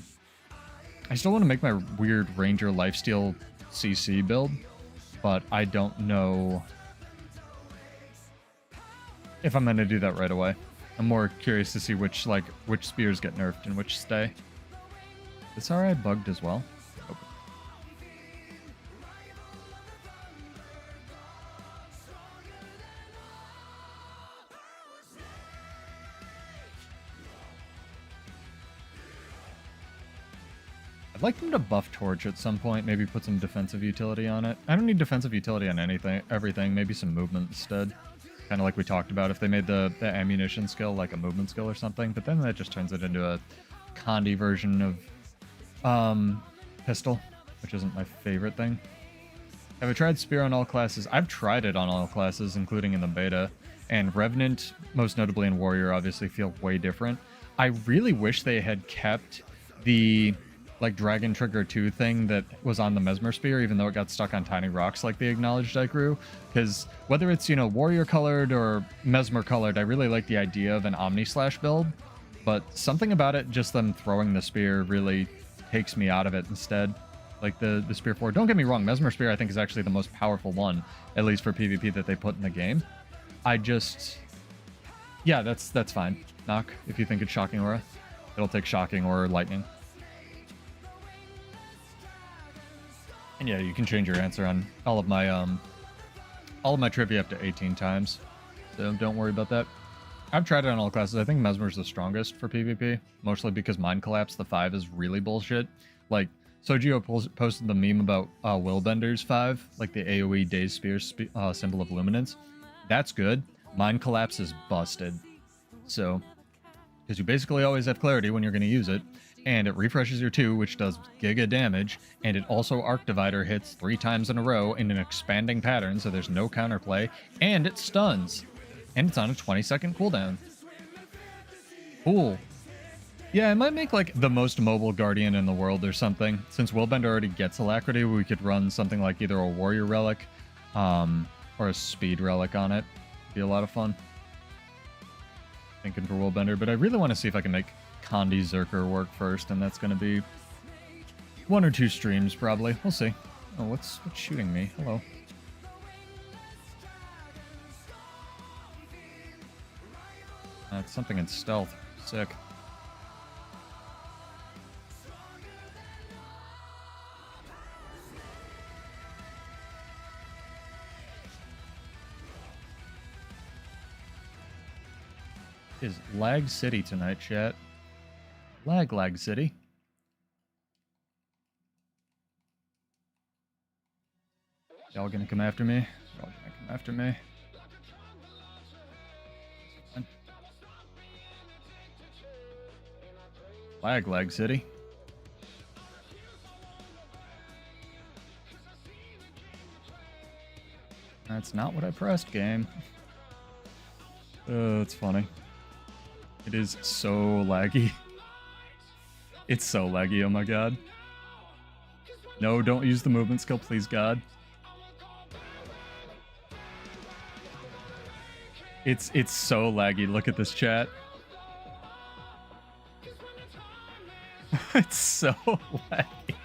still want to make my weird Ranger lifesteal CC build, but I don't know if I'm going to do that right away. I'm more curious to see which spears get nerfed and which stay. This RI bugged as well. Nope. I'd like them to buff Torch at some point, maybe put some defensive utility on it. I don't need defensive utility on everything, maybe some movement instead. Kind of like we talked about, if they made the ammunition skill like a movement skill or something, but then that just turns it into a Condi version of pistol, which isn't my favorite thing. Have I tried Spear on all classes? I've tried it on all classes, including in the beta, and Revenant, most notably in Warrior, obviously feel way different. I really wish they had kept the like Dragon Trigger 2 thing that was on the Mesmer Spear, even though it got stuck on tiny rocks like the Acknowledged I grew. Because whether it's, you know, Warrior colored or Mesmer colored, I really like the idea of an Omni Slash build. But something about it, just them throwing the spear, really takes me out of it instead. Like the Spear 4. Don't get me wrong, Mesmer Spear I think is actually the most powerful one, at least for PvP that they put in the game. I just... yeah, that's fine. Knock, if you think it's Shocking Aura. It'll take Shocking or Lightning. And yeah, you can change your answer on all of my trivia up to 18 times. So don't worry about that. I've tried it on all classes. I think Mesmer's the strongest for PvP, mostly because Mind Collapse, the 5, is really bullshit. Like, Sojio posted the meme about Willbender's 5, like the AoE Daze Spear symbol of Luminance. That's good. Mind Collapse is busted. So, because you basically always have clarity when you're going to use it, and it refreshes your 2, which does giga damage, and it also Arc Divider hits 3 times in a row in an expanding pattern, so there's no counterplay, and it stuns. And it's on a 20-second cooldown. Cool. Yeah, it might make like the most mobile Guardian in the world or something. Since Willbender already gets Alacrity, we could run something like either a Warrior Relic or a Speed Relic on it. Be a lot of fun. Thinking for Willbender, but I really want to see if I can make Condi Berserker work first, and that's going to be 1 or 2 streams probably. We'll see. Oh, what's shooting me? Hello. That's something in stealth. Sick. Is Lag City tonight, chat? Lag City. Y'all gonna come after me? Y'all gonna come after me? Lag City. That's not what I pressed, game. It's funny. It is so laggy. It's so laggy, oh my god. No, don't use the movement skill, please god. It's so laggy, look at this chat. It's so laggy.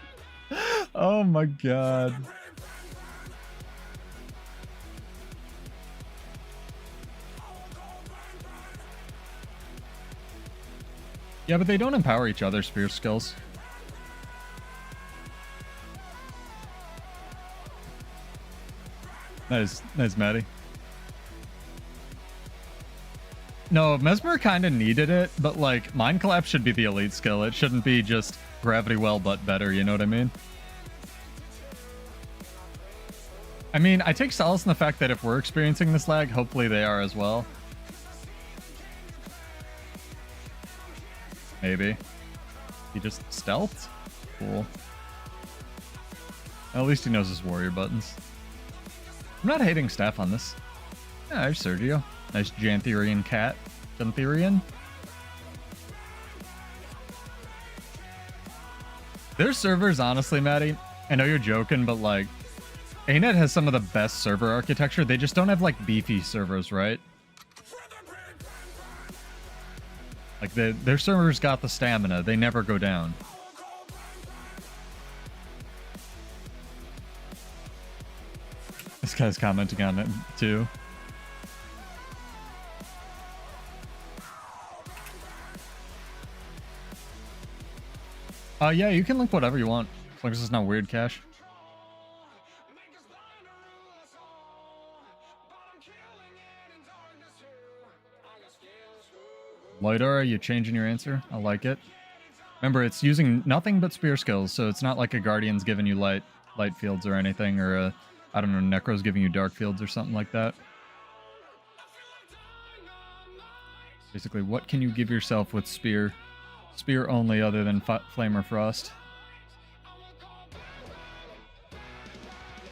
Oh my god. Yeah, but they don't empower each other's spear skills. Nice, Maddie. No, Mesmer kind of needed it, but like, Mind Collapse should be the elite skill. It shouldn't be just Gravity Well, but better, you know what I mean? I mean, I take solace in the fact that if we're experiencing this lag, hopefully they are as well. Maybe. He just stealthed? Cool. At least he knows his warrior buttons. I'm not hating staff on this. Yeah, there's Sergio. Nice Jantherian cat. Jantherian? Their servers, honestly, Maddie, I know you're joking, but like, ANET has some of the best server architecture. They just don't have like beefy servers, right? Like their servers got the stamina. They never go down. This guy's commenting on it too. Yeah, you can link whatever you want. As long as it's not weird, Cash. Lidar, you changing your answer? I like it. Remember, it's using nothing but spear skills, so it's not like a Guardian's giving you light fields or anything, or I don't know, Necro's giving you dark fields or something like that. Basically, what can you give yourself with spear? Spear only other than Flame or Frost.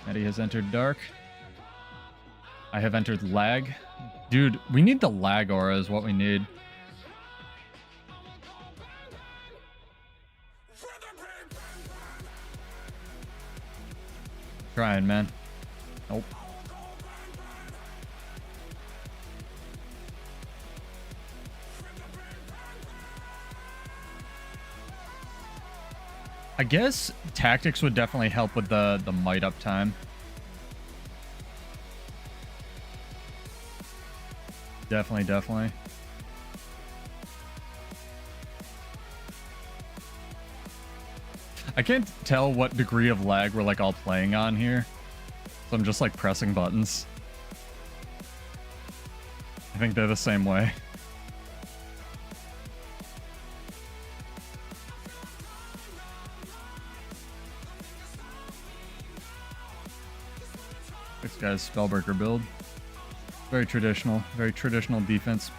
Eddie has entered Dark. I have entered Lag. Dude, we need the Lag aura is what we need. Trying, man. Nope. I guess tactics would definitely help with the might up time. Definitely. I can't tell what degree of lag we're like all playing on here. So I'm just like pressing buttons. I think they're the same way. This guy's spellbreaker build. Very traditional defense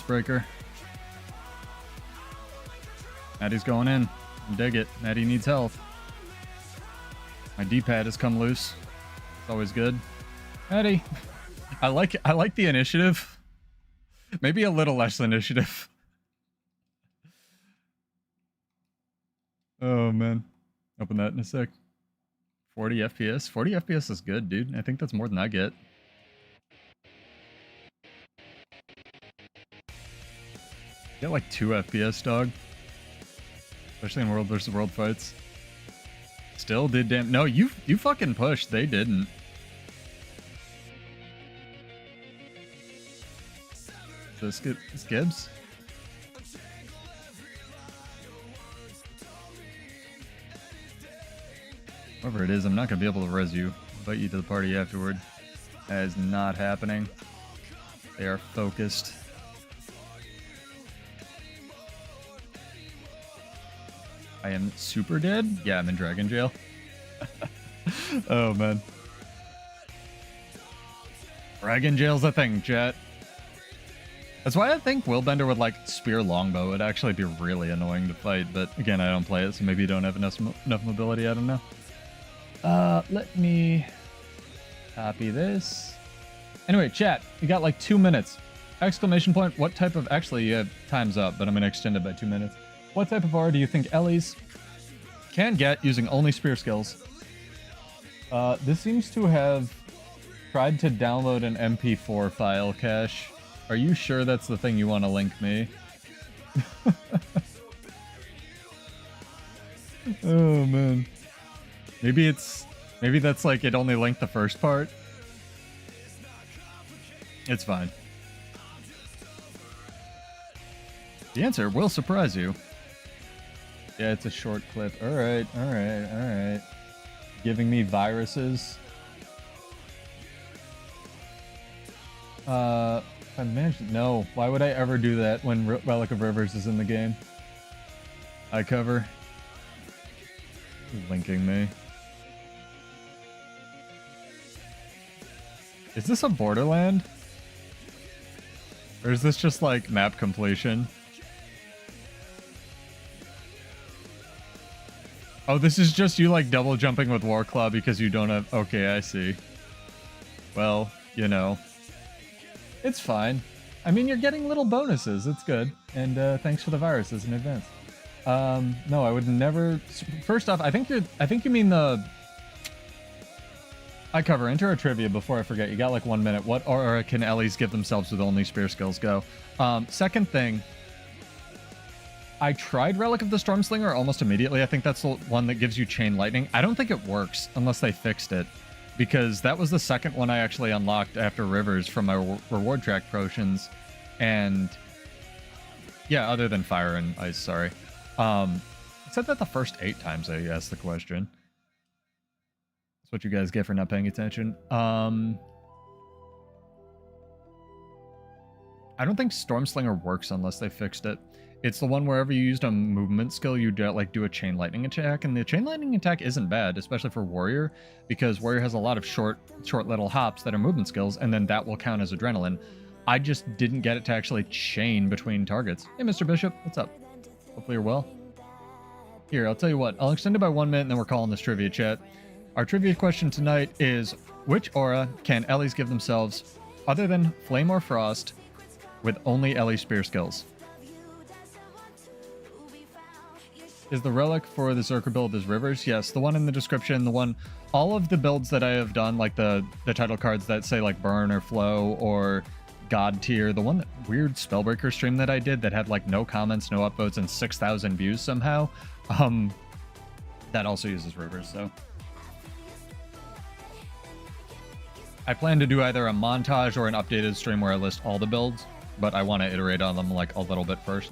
breaker. Maddie's going in. Dig it. Maddie needs health. My D-pad has come loose. It's always good. Maddie, I like the initiative. Maybe a little less initiative. Oh man. Open that in a sec. 40 FPS. 40 FPS is good, dude. I think that's more than I get. Get like 2 FPS, dog. Especially in World versus World fights. Still did damn. No, you fucking pushed. They didn't. This Gibbs. Whoever it is, I'm not gonna be able to res you. Invite you to the party afterward. That is not happening. They are focused. I am super dead? Yeah, I'm in dragon jail. Oh, man. Dragon jail's a thing, chat. That's why I think Willbender with, like, spear longbow would actually be really annoying to fight. But, again, I don't play it, so maybe you don't have enough mobility. I don't know. Let me copy this. Anyway, chat, you got, like, 2 minutes. Exclamation point, what type of... Actually, yeah, time's up, but I'm going to extend it by 2 minutes. What type of aura do you think Ellie's can get using only spear skills? This seems to have tried to download an MP4 file cache. Are you sure that's the thing you want to link me? Oh man. Maybe that's like it only linked the first part. It's fine. The answer will surprise you. Yeah, it's a short clip. Alright. Giving me viruses. I managed. No, why would I ever do that when Relic of Rivers is in the game? I cover. Linking me. Is this a Borderland? Or is this just like map completion? Oh, this is just you like double jumping with Warclaw because you don't have... Okay, I see. Well, you know. It's fine. I mean, you're getting little bonuses. It's good. And thanks for the viruses in advance. No, I would never... First off, I think you mean the... I cover. Enter a trivia before I forget. You got like 1 minute. What aura can Ellies give themselves with only spear skills? Go. Second thing... I tried Relic of the Stormslinger almost immediately. I think that's the one that gives you Chain Lightning. I don't think it works unless they fixed it, because that was the second one I actually unlocked after Rivers from my reward track potions. And yeah, other than Fire and Ice, sorry. I said that the first 8 times I asked the question. That's what you guys get for not paying attention. I don't think Stormslinger works unless they fixed it. It's the one wherever you used a movement skill, you like do a chain lightning attack, and the chain lightning attack isn't bad, especially for Warrior, because Warrior has a lot of short little hops that are movement skills, and then that will count as adrenaline. I just didn't get it to actually chain between targets. Hey, Mr. Bishop, what's up? Hopefully you're well. Here, I'll tell you what, I'll extend it by 1 minute, and then we're calling this trivia chat. Our trivia question tonight is, which aura can Ellies give themselves other than Flame or Frost with only Ellie spear skills? Is the relic for the Berserker build is Rivers? Yes, the one in the description, the one, all of the builds that I have done, like the title cards that say like Burn or Flow or God tier, the one that weird Spellbreaker stream that I did that had like no comments, no upvotes, and 6,000 views somehow, that also uses Rivers, so. I plan to do either a montage or an updated stream where I list all the builds, but I want to iterate on them like a little bit first,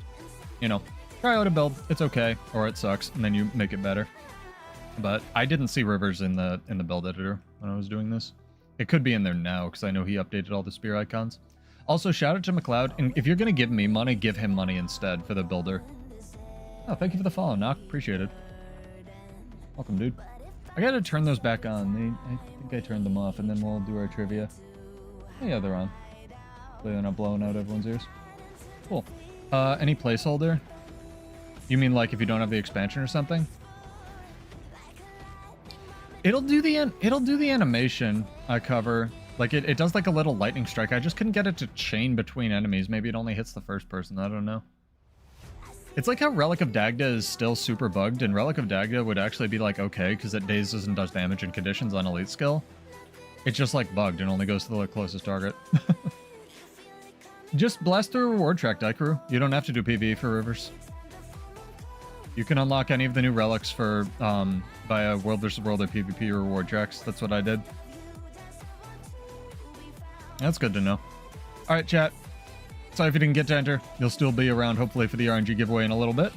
you know. Try out a build, it's okay, or it sucks, and then you make it better. But I didn't see Rivers in the build editor when I was doing this. It could be in there now, because I know he updated all the spear icons. Also, shout out to McLeod, and if you're going to give me money, give him money instead for the builder. Oh, thank you for the follow, Knock. Appreciate it. Welcome, dude. I gotta turn those back on. I think I turned them off, and then we'll do our trivia. Oh, yeah, they're on. Hopefully they're not blowing out everyone's ears. Cool. Any placeholder? You mean like if you don't have the expansion or something? It'll do the animation I cover. Like it does like a little lightning strike. I just couldn't get it to chain between enemies. Maybe it only hits the first person. I don't know. It's like how Relic of Dagda is still super bugged, and Relic of Dagda would actually be like okay because it dazes and does damage in conditions on elite skill. It's just like bugged and only goes to the closest target. Just blast through a reward track, Daikuru. You don't have to do PvE for rivers. You can unlock any of the new relics for via World vs. World or PvP reward tracks. That's what I did. That's good to know. All right, chat. Sorry if you didn't get to enter. You'll still be around, hopefully, for the RNG giveaway in a little bit.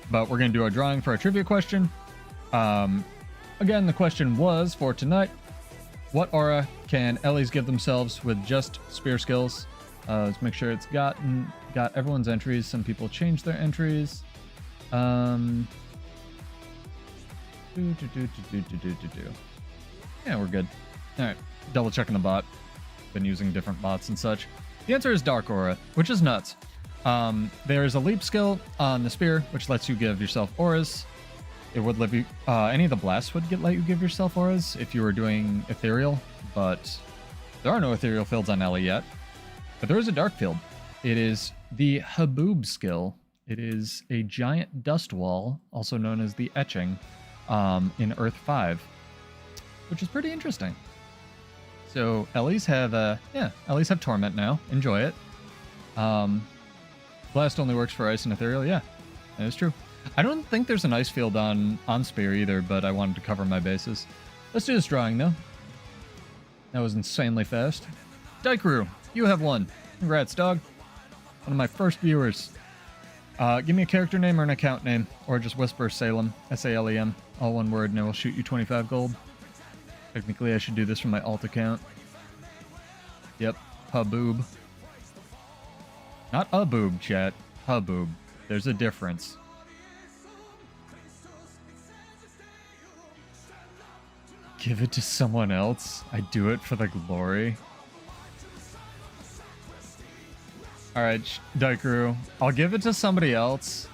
But we're going to do our drawing for our trivia question. Again, the question was for tonight. What aura can Ellies give themselves with just spear skills? Let's make sure it's got everyone's entries. Some people changed their entries. Yeah, we're good. All right, double checking the bot. Been using different bots and such. The answer is Dark Aura, which is nuts. There's a leap skill on the spear, which lets you give yourself auras. It would let you, any of the blasts would let you give yourself auras if you were doing ethereal, but there are no ethereal fields on Ellie yet. But there is a dark field. It is the Haboob skill. It is a giant dust wall, also known as the Etching, in Earth 5, which is pretty interesting. So Ellies have Ellies have Torment now. Enjoy it. Blast only works for ice and ethereal. Yeah, that is true. I don't think there's an ice field on Spear either, but I wanted to cover my bases. Let's do this drawing though. That was insanely fast. Daikuru, you have won. Congrats, dog. One of my first viewers. Give me a character name or an account name, or just whisper Salem, S-A-L-E-M, all one word, and I will shoot you 25 gold. Technically, I should do this from my alt account. Yep, Haboob. Not a boob, chat. Haboob. There's a difference. Give it to someone else. I do it for the glory. Alright, Daikuru. I'll give it to somebody else.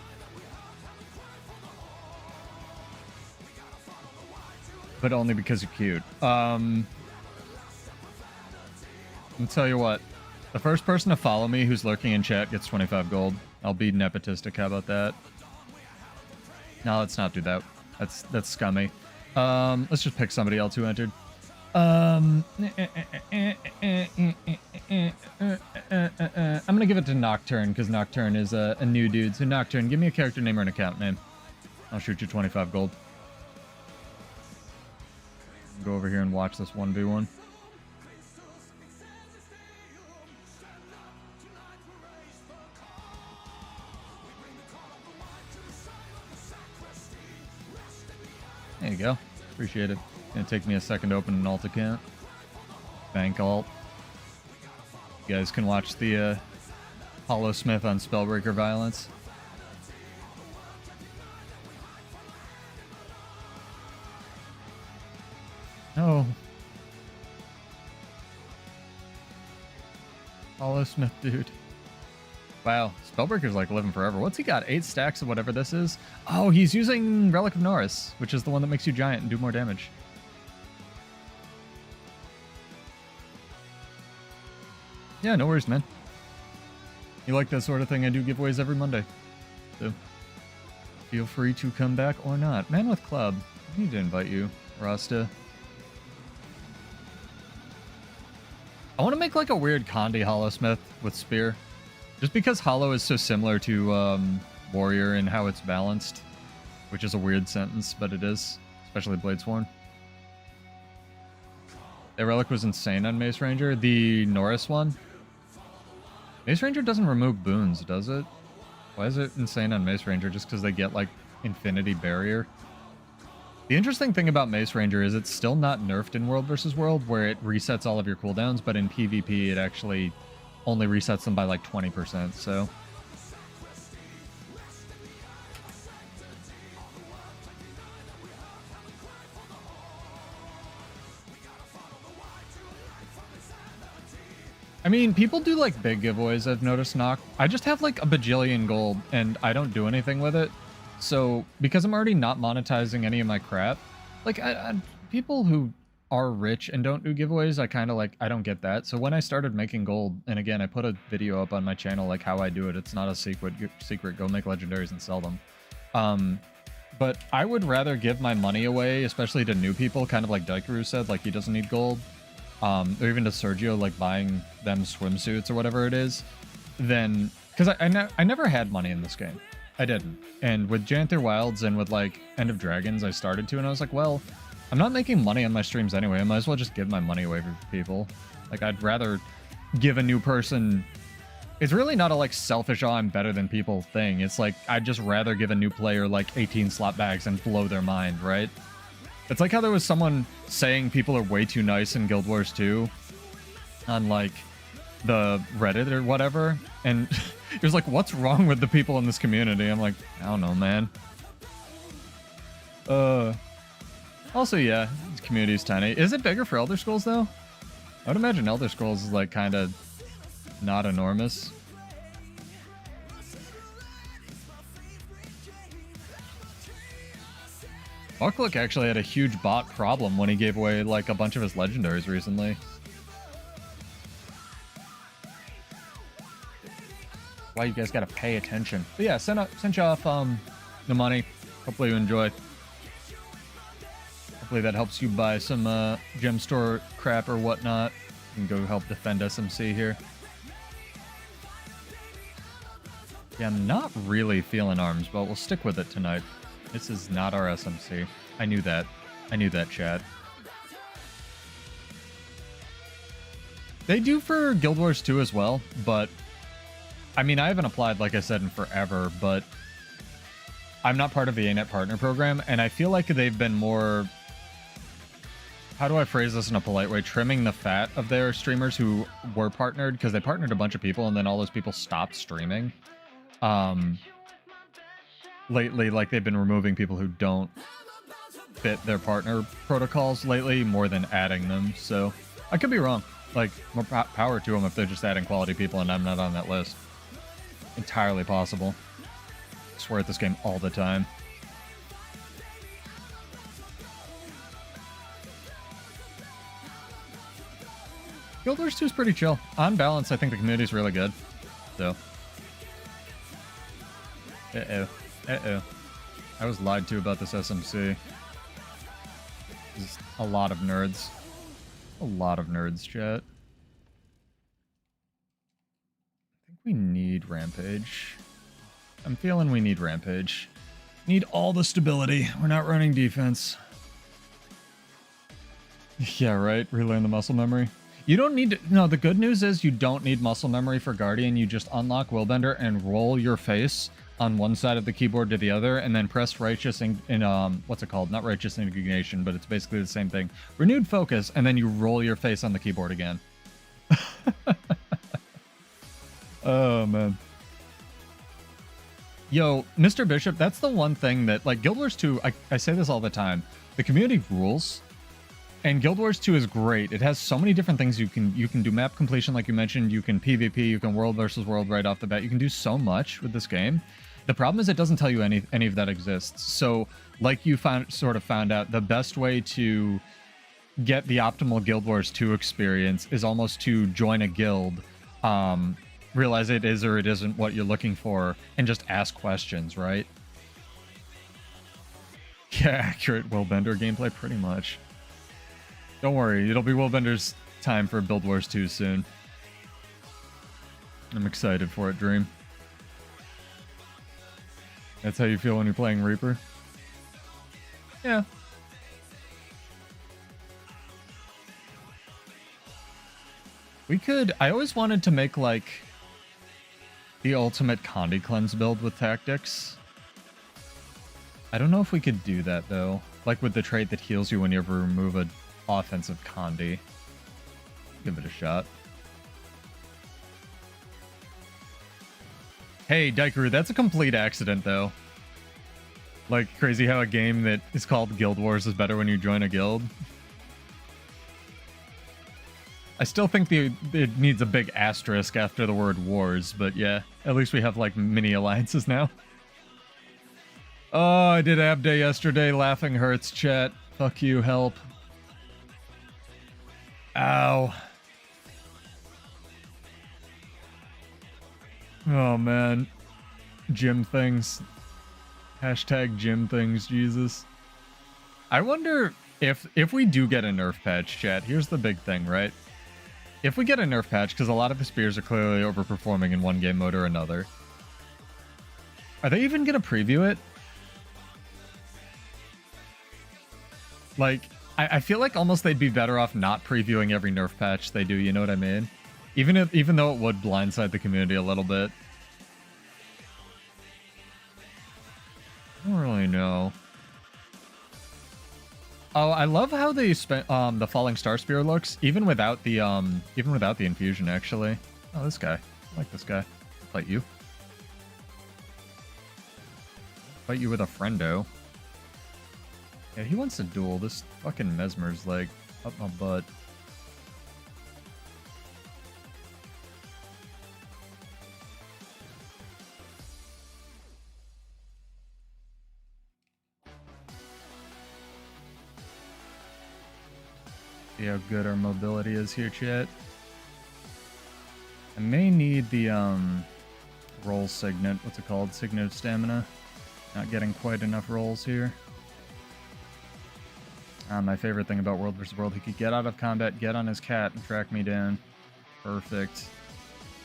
But only because you're cute. I'll tell you what. The first person to follow me who's lurking in chat gets 25 gold. I'll be nepotistic. How about that? No, let's not do that. That's scummy. Let's just pick somebody else who entered. I'm gonna give it to Nocturne because Nocturne is a new dude. So Nocturne, give me a character name or an account name. I'll shoot you 25 gold. Go over here and watch this 1v1. There you go. Appreciate it. Gonna take me a second to open an alt account. Bank alt. You guys can watch the Hollow Smith on Spellbreaker Violence. Oh. Hollow Smith, dude. Wow, Spellbreaker's like living forever. What's he got? 8 stacks of whatever this is? Oh, he's using Relic of Norris, which is the one that makes you giant and do more damage. Yeah, no worries, man. You like that sort of thing? I do giveaways every Monday. So, feel free to come back or not. Man with Club. I need to invite you, Rasta. I want to make like a weird Condi Hollowsmith with Spear. Just because Hollow is so similar to Warrior and how it's balanced. Which is a weird sentence, but it is. Especially Bladesworn. That relic was insane on Mace Ranger. The Norris one. Mace Ranger doesn't remove boons, does it? Why is it insane on Mace Ranger? Just because they get like Infinity Barrier? The interesting thing about Mace Ranger is it's still not nerfed in World vs. World, where it resets all of your cooldowns, but in PvP it actually only resets them by like 20%, so... I mean, people do like big giveaways, I've noticed, Knock. I just have like a bajillion gold and I don't do anything with it. So because I'm already not monetizing any of my crap, like people who are rich and don't do giveaways, I kind of like, I don't get that. So when I started making gold, and again, I put a video up on my channel like how I do it. It's not a secret. Go make legendaries and sell them. But I would rather give my money away, especially to new people, kind of like Daikaru said, like he doesn't need gold. Or even to Sergio, like buying them swimsuits or whatever it is, than, because I never had money in this game. I didn't. And with Janther Wilds and with like End of Dragons, I started to, and I was like, well, I'm not making money on my streams anyway. I might as well just give my money away for people. Like, I'd rather give a new person... It's really not a, like, selfish, oh, I'm better than people thing. It's like, I'd just rather give a new player, like, 18 slot bags and blow their mind, right? It's like how there was someone saying people are way too nice in Guild Wars 2 on, like, the Reddit or whatever. And he was like, what's wrong with the people in this community? I'm like, I don't know, man. Also, yeah, this community's tiny. Is it bigger for Elder Scrolls, though? I would imagine Elder Scrolls is, like, kind of not enormous. Bucklick actually had a huge bot problem when he gave away, like, a bunch of his legendaries recently. Why you guys gotta pay attention. But yeah, send you off the money. Hopefully you enjoy. Hopefully that helps you buy some gem store crap or whatnot. You can go help defend SMC here. Yeah, I'm not really feeling arms, but we'll stick with it tonight. This is not our SMC. I knew that. I knew that, chat. They do for Guild Wars 2 as well, but... I mean, I haven't applied, like I said, in forever, but... I'm not part of the ANET partner program, and I feel like they've been more... How do I phrase this in a polite way? Trimming the fat of their streamers who were partnered, because they partnered a bunch of people, and then all those people stopped streaming. Lately, like, they've been removing people who don't fit their partner protocols lately more than adding them, so I could be wrong. Like, more power to them if they're just adding quality people and I'm not on that list. Entirely possible. I swear at this game all the time. Guild Wars 2 is pretty chill. On balance, I think the community's really good, so... Uh-oh. I was lied to about this SMC. There's a lot of nerds. A lot of nerds, chat. I think we need Rampage. I'm feeling we need Rampage. Need all the stability. We're not running defense. Yeah, right? Relearn the muscle memory. You don't need to... No, the good news is you don't need muscle memory for Guardian. You just unlock Willbender and roll your face on one side of the keyboard to the other, and then press righteous in what's it called? Not righteous indignation, but it's basically the same thing. Renewed focus, and then you roll your face on the keyboard again. Oh, man. Yo, Mr. Bishop, that's the one thing that, like, Guild Wars 2, I say this all the time. The community rules, and Guild Wars 2 is great. It has so many different things you can do. Map completion, like you mentioned. You can PvP. You can world versus world right off the bat. You can do so much with this game. The problem is it doesn't tell you any of that exists. So, like you sort of found out, the best way to get the optimal Guild Wars 2 experience is almost to join a guild, realize it is or it isn't what you're looking for, and just ask questions, right? Yeah, accurate Willbender gameplay, pretty much. Don't worry, it'll be Willbender's time for Build Wars 2 soon. I'm excited for it, Dream. That's how you feel when you're playing Reaper? Yeah. We could... I always wanted to make, like, the ultimate Condi Cleanse build with tactics. I don't know if we could do that, though. Like, with the trait that heals you when you ever remove an offensive Condi. Give it a shot. Hey, Daikaru, that's a complete accident, though. Like, crazy how a game that is called Guild Wars is better when you join a guild. I still think it needs a big asterisk after the word wars, but yeah, at least we have like mini alliances now. Oh, I did ab day yesterday. Laughing hurts, chat. Fuck you, help. Ow. Oh man. Gym things. Hashtag gym things, Jesus. I wonder if we do get a nerf patch, chat. Here's the big thing, right? If we get a nerf patch, because a lot of the spears are clearly overperforming in one game mode or another, are they even going to preview it? Like, I feel like almost they'd be better off not previewing every nerf patch they do, you know what I mean? Even though it would blindside the community a little bit. I don't really know. Oh, I love how they spent the falling star spear looks, even without the infusion actually. Oh, this guy. I like this guy. I'll fight you. Fight you with a friendo. Yeah, he wants to duel. This fucking mesmer's like up my butt. See how good our mobility is here, chat. I may need the roll signet. What's it called? Signet of stamina. Not getting quite enough rolls here. My favorite thing about World vs. World, he could get out of combat, get on his cat, and track me down. Perfect.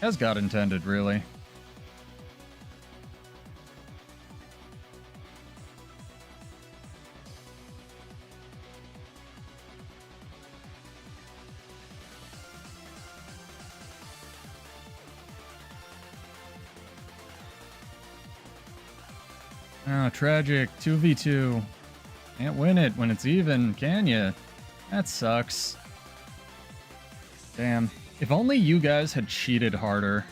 As God intended, really. Oh, tragic. 2v2. Can't win it when it's even, can ya? That sucks. Damn. If only you guys had cheated harder.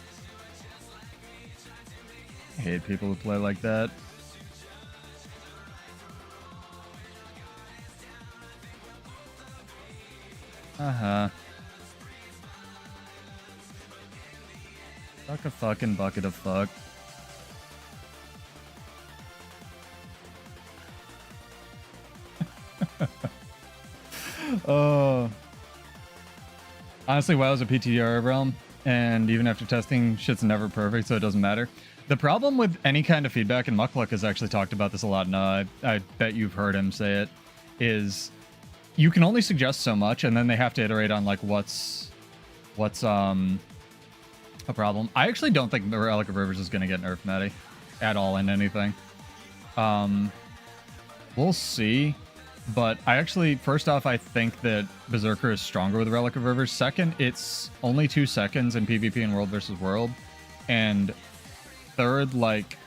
I hate people who play like that. Uh-huh. Fuck a fucking bucket of fuck. Honestly, WoW's a PTR realm, and even after testing, shit's never perfect, so it doesn't matter. The problem with any kind of feedback, and Muckluck has actually talked about this a lot, and I bet you've heard him say it, is you can only suggest so much, and then they have to iterate on like what's a problem. I actually don't think the Relic of Rivers is going to get nerfed, Maddie, at all in anything. We'll see. But I actually, first off, I think that Berserker is stronger with Relic of Rivers. Second, it's only 2 seconds in PvP in World vs. World. And third, like,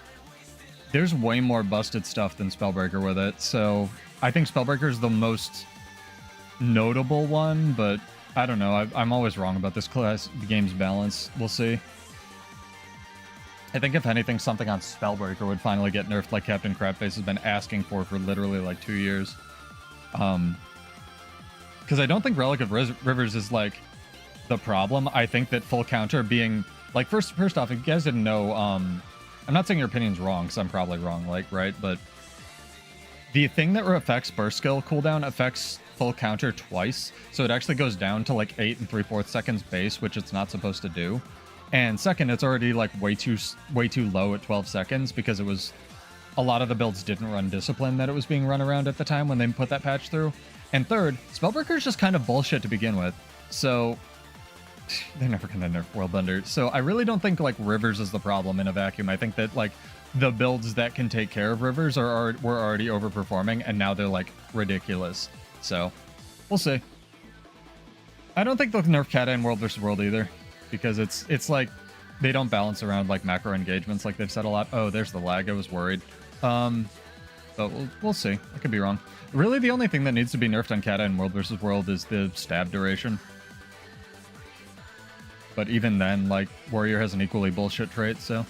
there's way more busted stuff than Spellbreaker with it. So I think Spellbreaker is the most notable one, but I don't know. I'm always wrong about this class, the game's balance. We'll see. I think if anything, something on Spellbreaker would finally get nerfed like Captain Crabface has been asking for literally like 2 years. Because I don't think Relic of Rivers is like the problem. I think that full counter being like first off, if you guys didn't know, I'm not saying your opinion's wrong, because I'm probably wrong, like, right? But the thing that affects burst skill cooldown affects full counter twice, so it actually goes down to like 8 3/4 seconds base, which it's not supposed to do. And second, it's already like way too low at 12 seconds because it was a lot of the builds didn't run discipline that it was being run around at the time when they put that patch through. And third, Spellbreaker is just kind of bullshit to begin with. So they're never going to nerf Worldbender. So I really don't think like Rivers is the problem in a vacuum. I think that like the builds that can take care of Rivers were already overperforming, and now they're like ridiculous. So we'll see. I don't think they'll nerf Kata in World vs. World either, because it's like they don't balance around like macro engagements like they've said a lot. Oh, there's the lag. I was worried. But we'll see. I could be wrong. Really, the only thing that needs to be nerfed on Kata in World vs. World is the stab duration. But even then, like, Warrior has an equally bullshit trait, so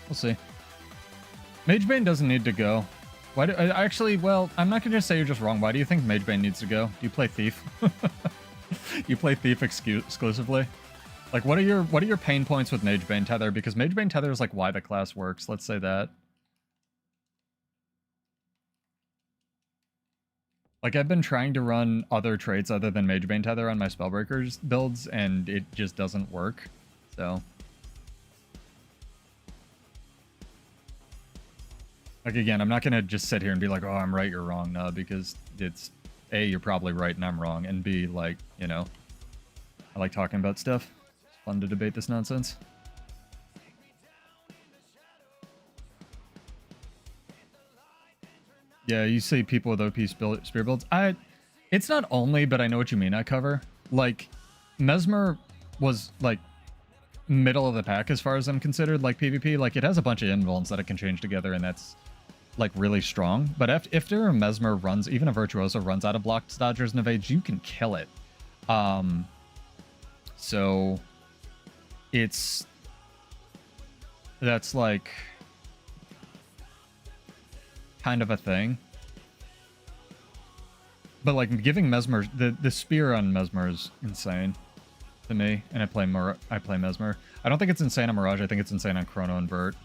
we'll see. Magebane doesn't need to go. Why do I actually? Well, I'm not gonna say you're just wrong. Why do you think Magebane needs to go? Do you play Thief? You play Thief exclusively? Like, what are your pain points with Magebane Tether? Because Magebane Tether is like why the class works. Let's say that. Like, I've been trying to run other traits other than Magebane Tether on my Spellbreakers builds, and it just doesn't work. So, like, again, I'm not gonna just sit here and be like, oh, I'm right, you're wrong. No, because it's A, you're probably right and I'm wrong, and B, like, you know, I like talking about stuff. It's fun to debate this nonsense. Yeah, you see people with OP spear builds. It's not only, but I know what you mean. I cover. Like, Mesmer was, like, middle of the pack as far as I'm considered, like, PvP. Like, it has a bunch of invulns that it can change together, and that's, like, really strong. But if there a Mesmer runs, even a Virtuoso runs out of blocked dodgers and evades, you can kill it. So, that's, like, kind of a thing. But like giving Mesmer the spear on Mesmer is insane to me, and I play Mesmer. I don't think it's insane on Mirage. I think it's insane on Chrono and Vert.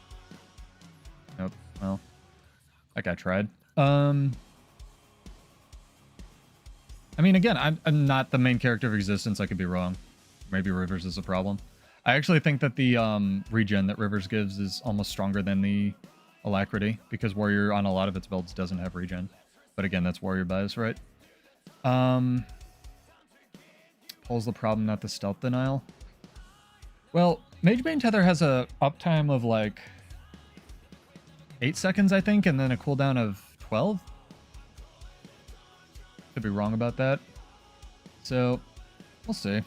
Nope. Well, that guy tried. I mean, again, I'm not the main character of Existence. I could be wrong. Maybe Rivers is a problem. I actually think that the regen that Rivers gives is almost stronger than the Alacrity, because Warrior on a lot of its builds doesn't have regen. But again, that's Warrior bias, right? Pull's the problem, not the stealth denial. Well, Magebane Tether has a uptime of like 8 seconds, I think, and then a cooldown of 12. Could be wrong about that. So, we'll see.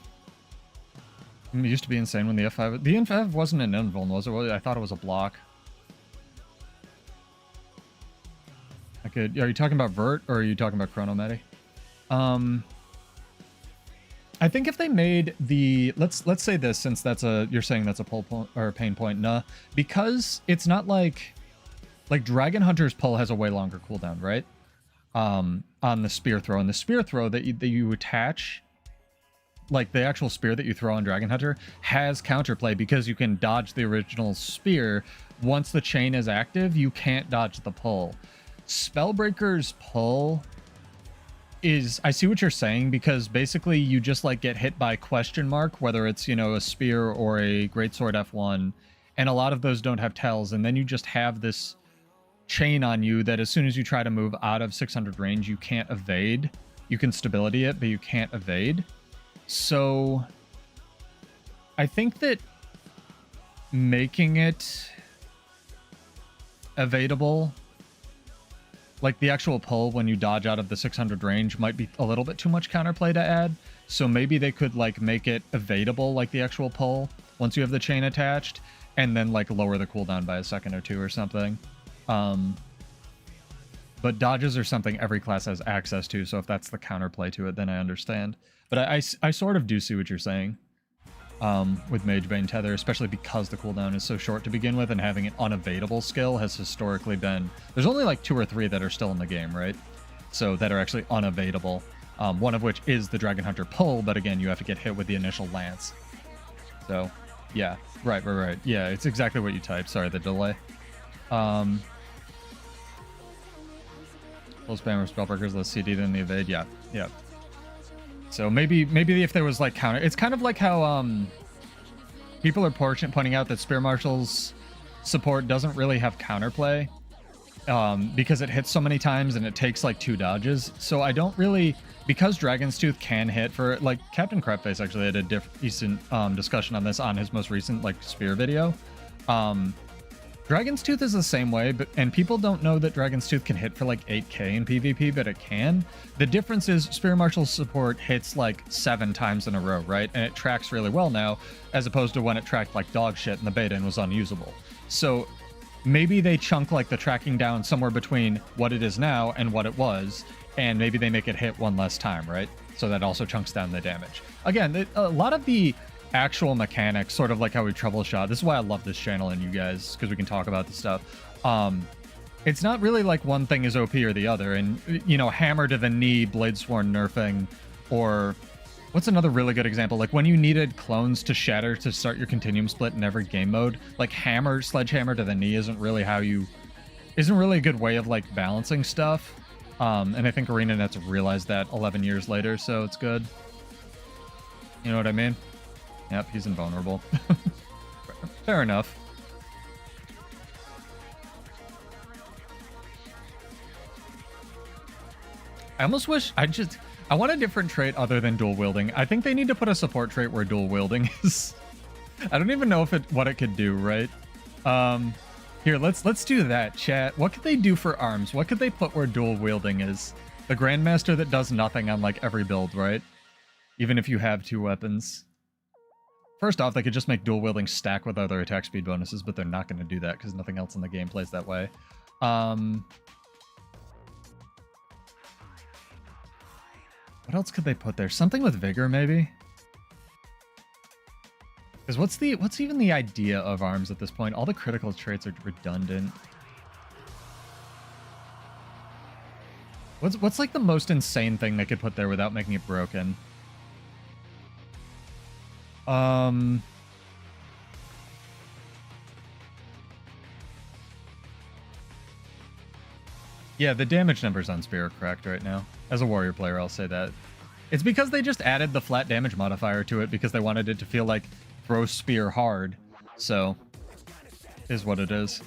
It used to be insane when the F5... The F5 wasn't an invuln, was it? I thought it was a block. Are you talking about Vert, or are you talking about Chronomancer? I think if they made the... Let's say this, since that's a... You're saying that's a pull point, or a pain point. Nah. Because it's not like... Like, Dragon Hunter's pull has a way longer cooldown, right? On the spear throw. And the spear throw that you attach... Like, the actual spear that you throw on Dragon Hunter has counterplay, because you can dodge the original spear. Once the chain is active, you can't dodge the pull. Spellbreaker's pull is... I see what you're saying, because basically you just, like, get hit by question mark, whether it's, you know, a spear or a greatsword F1, and a lot of those don't have tells, and then you just have this chain on you that as soon as you try to move out of 600 range, you can't evade. You can stability it, but you can't evade. So I think that making it evadable, like the actual pull when you dodge out of the 600 range, might be a little bit too much counterplay to add. So maybe they could like make it evadable like the actual pull once you have the chain attached, and then like lower the cooldown by a second or two or something. But dodges are something every class has access to, so if that's the counterplay to it, then I understand. But I sort of do see what you're saying with Magebane Tether, especially because the cooldown is so short to begin with, and having an unevadable skill has historically been... There's only like 2 or 3 that are still in the game, right? So that are actually unevadable. One of which is the Dragon Hunter pull, but again, you have to get hit with the initial lance. So, yeah. Right. Yeah, it's exactly what you typed. Sorry, the delay. Full spam of Spellbreakers, less CD than the evade. Yeah. So maybe if there was like counter, it's kind of like how people are pointing out that Spear Marshal's support doesn't really have counterplay because it hits so many times and it takes like 2 dodges. So I don't really, because Dragon's Tooth can hit for like Captain Crapface actually had a decent discussion on this on his most recent like spear video. Dragon's Tooth is the same way, and people don't know that Dragon's Tooth can hit for like 8k in PvP, but it can. The difference is Spear Marshal's support hits like 7 times in a row, right? And it tracks really well now, as opposed to when it tracked like dog shit in the beta and was unusable. So maybe they chunk like the tracking down somewhere between what it is now and what it was, and maybe they make it hit 1 less time, right? So that also chunks down the damage. Again, a lot of the actual mechanics, sort of like how we troubleshot. This is why I love this channel and you guys, because we can talk about this stuff. It's not really like one thing is OP or the other, and you know, hammer to the knee, Bladesworn nerfing, or What's another really good example? Like when you needed clones to shatter to start your continuum split in every game mode, like hammer, sledgehammer to the knee isn't really a good way of like balancing stuff. And I think ArenaNet's realized that 11 years later, so it's good. You know what I mean? Yep, he's invulnerable. Fair enough. I almost wish I want a different trait other than dual wielding. I think they need to put a support trait where dual wielding is. I don't even know what it could do, right? Here, let's do that, chat. What could they do for arms? What could they put where dual wielding is? The Grandmaster that does nothing on like every build, right? Even if you have 2 weapons. First off, they could just make dual wielding stack with other attack speed bonuses, but they're not going to do that because nothing else in the game plays that way. What else could they put there? Something with vigor, maybe? Because what's even the idea of arms at this point? All the critical traits are redundant. What's like the most insane thing they could put there without making it broken? Yeah, the damage numbers on Spear are correct right now. As a warrior player, I'll say that. It's because they just added the flat damage modifier to it because they wanted it to feel like throw spear hard. So, is what it is.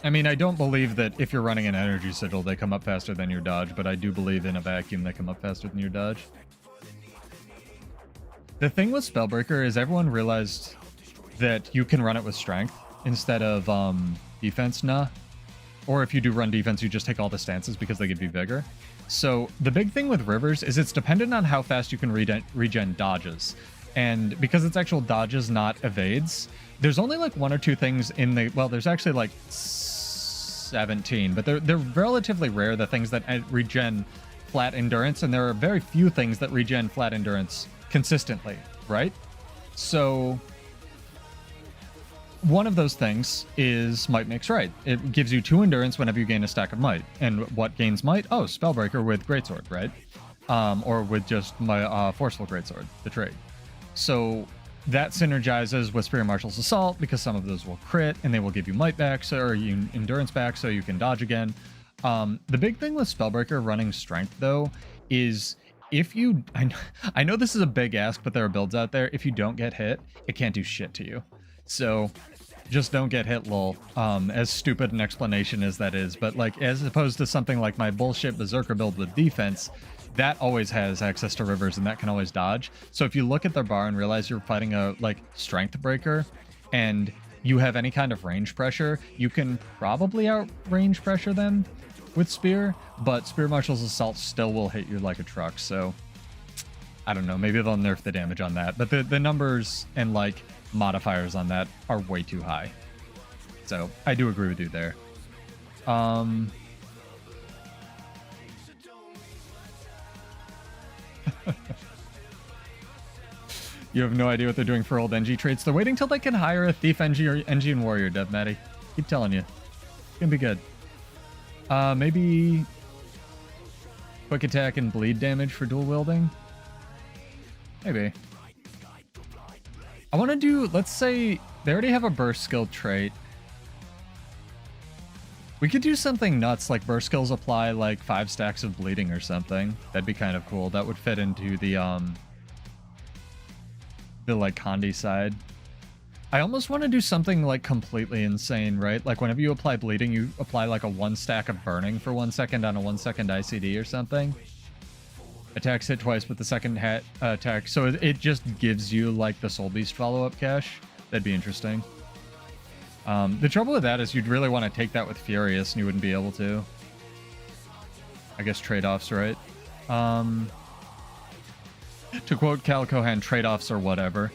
I mean, I don't believe that if you're running an energy sigil, they come up faster than your dodge, but I do believe in a vacuum they come up faster than your dodge. The thing with Spellbreaker is everyone realized that you can run it with strength instead of defense, or if you do run defense, you just take all the stances because they give you vigor. So the big thing with Rivers is it's dependent on how fast you can regen dodges. And because it's actual dodges, not evades, there's only like 1 or 2 things in the... Well, there's actually like 17, but they're relatively rare, the things that regen flat endurance, and there are very few things that regen flat endurance consistently, right? So... one of those things is Might Makes Right. It gives you 2 endurance whenever you gain a stack of might. And what gains might? Oh, Spellbreaker with Greatsword, right? Or with just my Forceful Greatsword, the trait. So that synergizes with Spear Marshal's Assault because some of those will crit and they will give you might back, or endurance back, so you can dodge again. The big thing with Spellbreaker running strength, though, is if you... I know this is a big ask, but there are builds out there. If you don't get hit, it can't do shit to you. So just don't get hit, lol. As stupid an explanation as that is, but like as opposed to something like my bullshit Berserker build with defense, that always has access to Rivers and that can always dodge. So if you look at their bar and realize you're fighting a like strength breaker and you have any kind of range pressure, you can probably out range pressure them with Spear, but Spear Marshal's Assault still will hit you like a truck. So I don't know, maybe they'll nerf the damage on that, but the numbers and like modifiers on that are way too high. So I do agree with you there. You have no idea what they're doing for old NG traits. They're waiting till they can hire a thief NG or NG and warrior, Dev Matty. Keep telling you. It's gonna be good. Maybe quick attack and bleed damage for dual wielding? Maybe. I want to do, let's say, they already have a burst skill trait. We could do something nuts, like burst skills apply like 5 stacks of bleeding or something. That'd be kind of cool. That would fit into the like Condi side. I almost want to do something like completely insane, right? Like whenever you apply bleeding, you apply like a 1 stack of burning for 1 second on a 1 second ICD or something. Attacks hit twice with the second attack, so it just gives you like the Soul Beast follow-up cache. That'd be interesting. The trouble with that is you'd really want to take that with Furious, and you wouldn't be able to. I guess trade-offs, right? To quote Cal Cohan, trade-offs or whatever.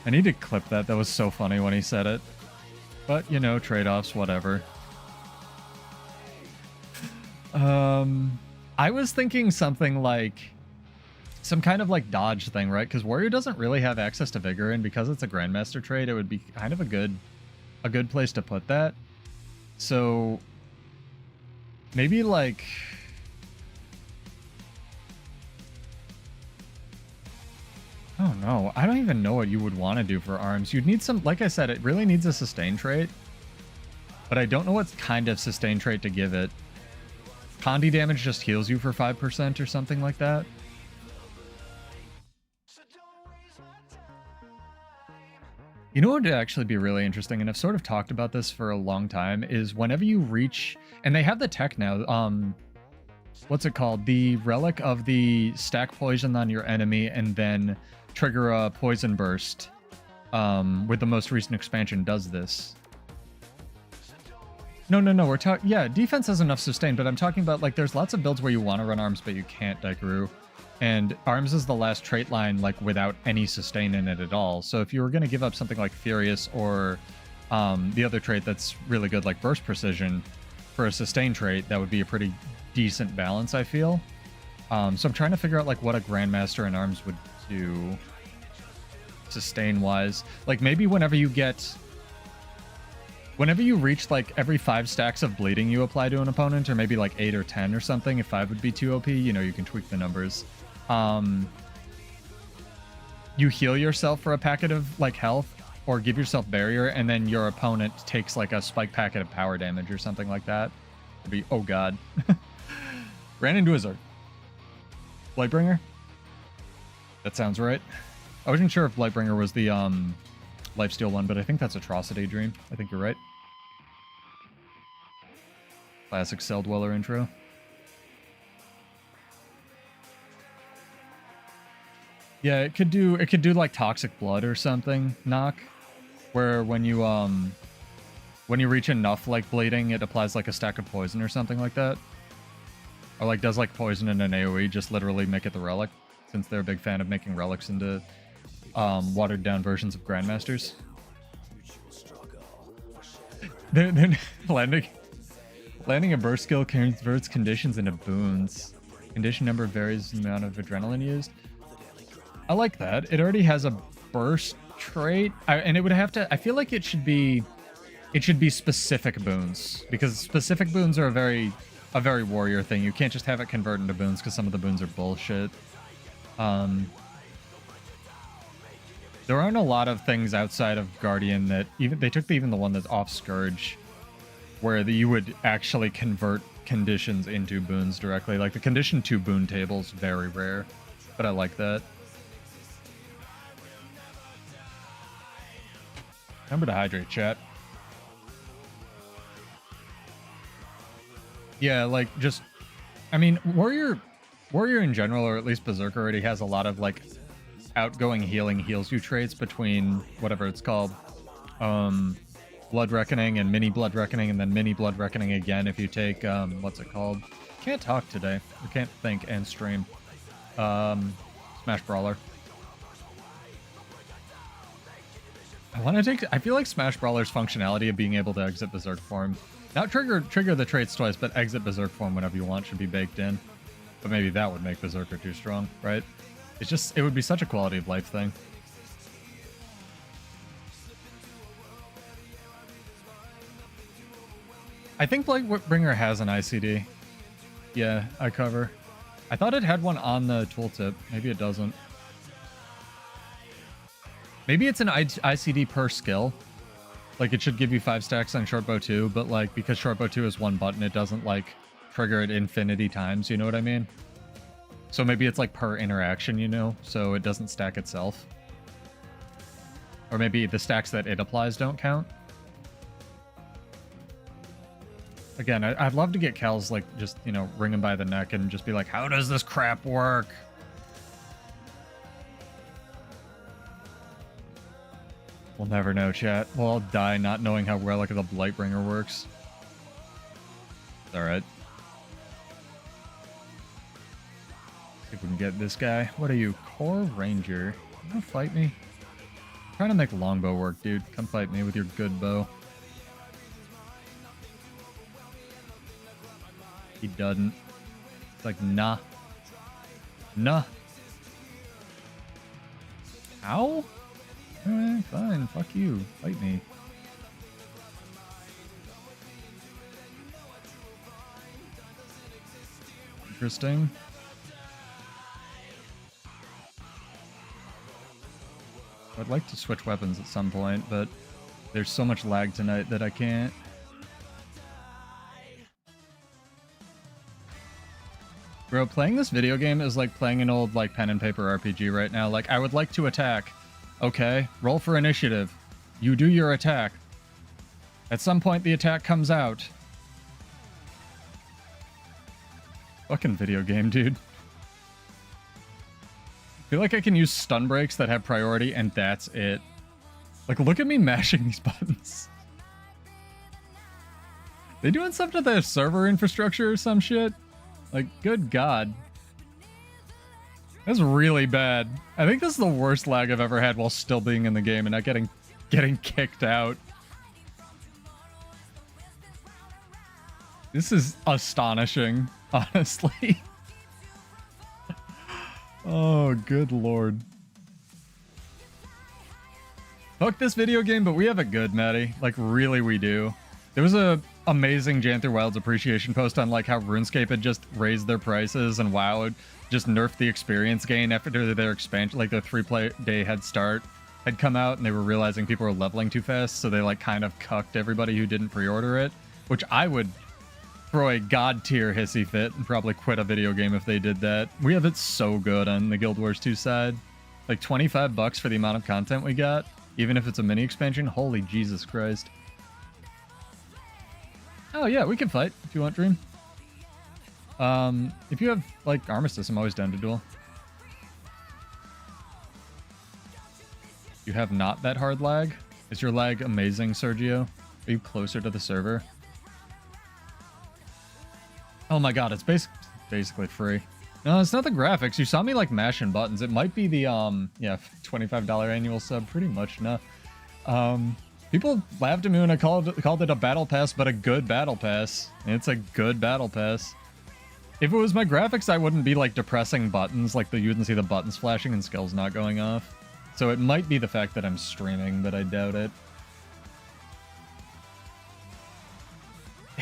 I need to clip that. That was so funny when he said it. But, you know, trade-offs, whatever. I was thinking something like some kind of like dodge thing, right? Because Warrior doesn't really have access to Vigor, and because it's a Grandmaster trait, it would be kind of a good place to put that. So Maybe like... Oh no, I don't even know what you would want to do for arms. You'd need some, like I said, it really needs a sustain trait. But I don't know what kind of sustain trait to give it. Condi damage just heals you for 5% or something like that. You know what would actually be really interesting, and I've sort of talked about this for a long time, is whenever you reach, and they have the tech now, what's it called? The relic of the stack poison on your enemy and then trigger a poison burst, with the most recent expansion does this. No, we're talking, yeah, defense has enough sustain, but I'm talking about, like, there's lots of builds where you want to run arms, but you can't, Daikaru. And arms is the last trait line, like, without any sustain in it at all. So if you were going to give up something like Furious or the other trait that's really good, like Burst Precision, for a sustain trait, that would be a pretty decent balance, I feel. So I'm trying to figure out, like, what a Grandmaster in arms would do sustain-wise. Like, maybe whenever you reach, like, every 5 stacks of bleeding you apply to an opponent, or maybe, like, 8 or 10 or something, if 5 would be too OP, you know, you can tweak the numbers. You heal yourself for a packet of, like, health, or give yourself barrier, and then your opponent takes, like, a spike packet of power damage or something like that. It'd be, oh god. Ran into a Zerg. Blightbringer? That sounds right. I wasn't sure if Blightbringer was the, Lifesteal one, but I think that's Atrocity Dream. I think you're right. Classic Cell Dweller intro. Yeah, it could do like Toxic Blood or something, knock, where when you reach enough, like, bleeding, it applies, like, a stack of poison or something like that. Or, like, does, like, poison in an AoE, just literally make it the relic, since they're a big fan of making relics into watered down versions of Grandmasters. They're landing a burst skill converts conditions into boons. Condition number varies the amount of adrenaline used. I like that. It already has a burst trait, and it would have to. I feel like it should be specific boons, because specific boons are a very warrior thing. You can't just have it convert into boons because some of the boons are bullshit. There aren't a lot of things outside of Guardian that they took even the one that's off Scourge, where you would actually convert conditions into boons directly. Like the condition 2 boon table's very rare, but I like that. Remember to hydrate, chat. Yeah, like, just, I mean, Warrior in general, or at least Berserker, already has a lot of, like, outgoing healing heals you traits between whatever it's called, Blood Reckoning and Mini Blood Reckoning, and then Mini Blood Reckoning again if you take, what's it called? Can't talk today. I can't think and stream. Smash Brawler. I feel like Smash Brawler's functionality of being able to exit Berserk form, not trigger the traits twice, but exit Berserk form whenever you want, should be baked in. But maybe that would make Berserker too strong, right? It's just, it would be such a quality of life thing. I think Blightbringer has an ICD. Yeah, I cover. I thought it had one on the tooltip. Maybe it doesn't. Maybe it's an ICD per skill. Like, it should give you 5 stacks on Shortbow 2, but, like, because Shortbow 2 is one button, it doesn't, like, trigger it infinity times, you know what I mean? So maybe it's, like, per interaction, you know? So it doesn't stack itself. Or maybe the stacks that it applies don't count. Again, I'd love to get Kel's, like, just, you know, ring him by the neck and just be like, how does this crap work? We'll never know, chat. We'll all die not knowing how Relic of the Blightbringer works. Alright. See if we can get this guy. What are you? Core Ranger. You wanna fight me? I'm trying to make longbow work, dude. Come fight me with your good bow. He doesn't. It's like, nah. Nah. Ow? Alright, fine. Fuck you. Fight me. Interesting. I'd like to switch weapons at some point, but there's so much lag tonight that I can't. Bro, playing this video game is like playing an old like pen and paper RPG right now. Like, I would like to attack. Okay, roll for initiative. You do your attack. At some point, the attack comes out. Fucking video game, dude. I feel like I can use stun breaks that have priority, and that's it. Like, look at me mashing these buttons. They doing something to the server infrastructure or some shit? Like, good God. That's really bad. I think this is the worst lag I've ever had while still being in the game and not getting kicked out. This is astonishing, honestly. Oh, good Lord. Fuck this video game, but we have it good, Maddie. Like, really, we do. There was a amazing Janther Wilds appreciation post on like how RuneScape had just raised their prices and WoW had just nerfed the experience gain after their expansion, like their 3-day head start had come out, and they were realizing people were leveling too fast, so they like kind of cucked everybody who didn't pre-order it, which I would throw a god tier hissy fit and probably quit a video game if they did that. We have it so good on the Guild Wars 2 side. Like $25 for the amount of content we got, even if it's a mini expansion. Holy Jesus Christ. Oh yeah, we can fight if you want, Dream. If you have like Armistice, I'm always down to duel. You have not that hard lag? Is your lag amazing, Sergio? Are you closer to the server? Oh my god, it's basically free. No, it's not the graphics. You saw me like mashing buttons. It might be the yeah, $25 annual sub, pretty much. No. People laughed at me when I called it a battle pass, but a good battle pass. It's a good battle pass. If it was my graphics, I wouldn't be like depressing buttons, like you wouldn't see the buttons flashing and skills not going off. So it might be the fact that I'm streaming, but I doubt it.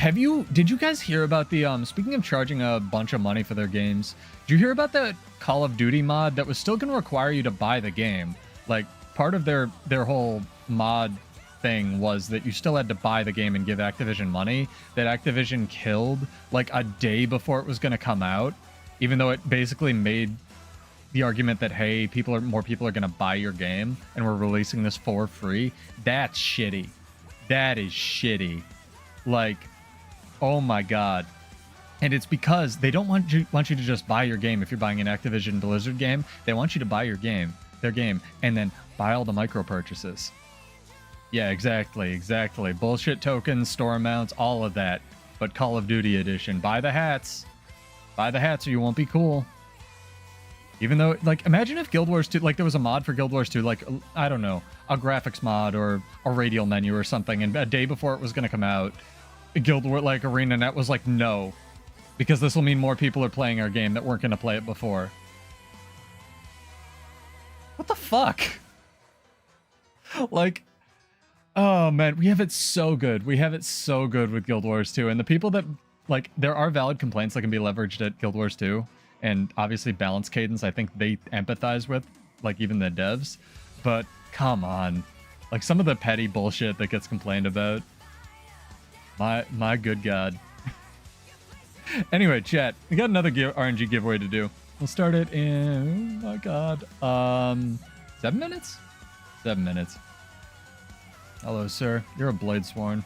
Did you guys hear about the, speaking of charging a bunch of money for their games, did you hear about that Call of Duty mod that was still going to require you to buy the game? Like, part of their whole mod thing was that you still had to buy the game and give Activision money, that Activision killed like a day before it was going to come out, even though it basically made the argument that, hey, more people are going to buy your game and we're releasing this for free. That's shitty. That is shitty. Like, oh my god. And it's because they don't want you to just buy your game if you're buying an Activision Blizzard game. They want you to buy their game, and then buy all the micro purchases. Yeah, exactly. Bullshit tokens, store amounts, all of that. But Call of Duty edition. Buy the hats. Buy the hats or you won't be cool. Even though, like, imagine if Guild Wars 2, like, there was a mod for Guild Wars 2, like, I don't know, a graphics mod or a radial menu or something, and a day before it was going to come out, Guild Wars, like, ArenaNet was like, no, because this will mean more people are playing our game that weren't going to play it before. What the fuck? Like, oh man, we have it so good. We have it so good with Guild Wars 2, and the people that, like, there are valid complaints that can be leveraged at Guild Wars 2, and obviously balance cadence, I think they empathize with, like, even the devs, but come on. Like, some of the petty bullshit that gets complained about. My good god. Anyway, chat, we got another RNG giveaway to do. We'll start it in, oh my god, 7 minutes? 7 minutes. Hello, sir. You're a blade sworn.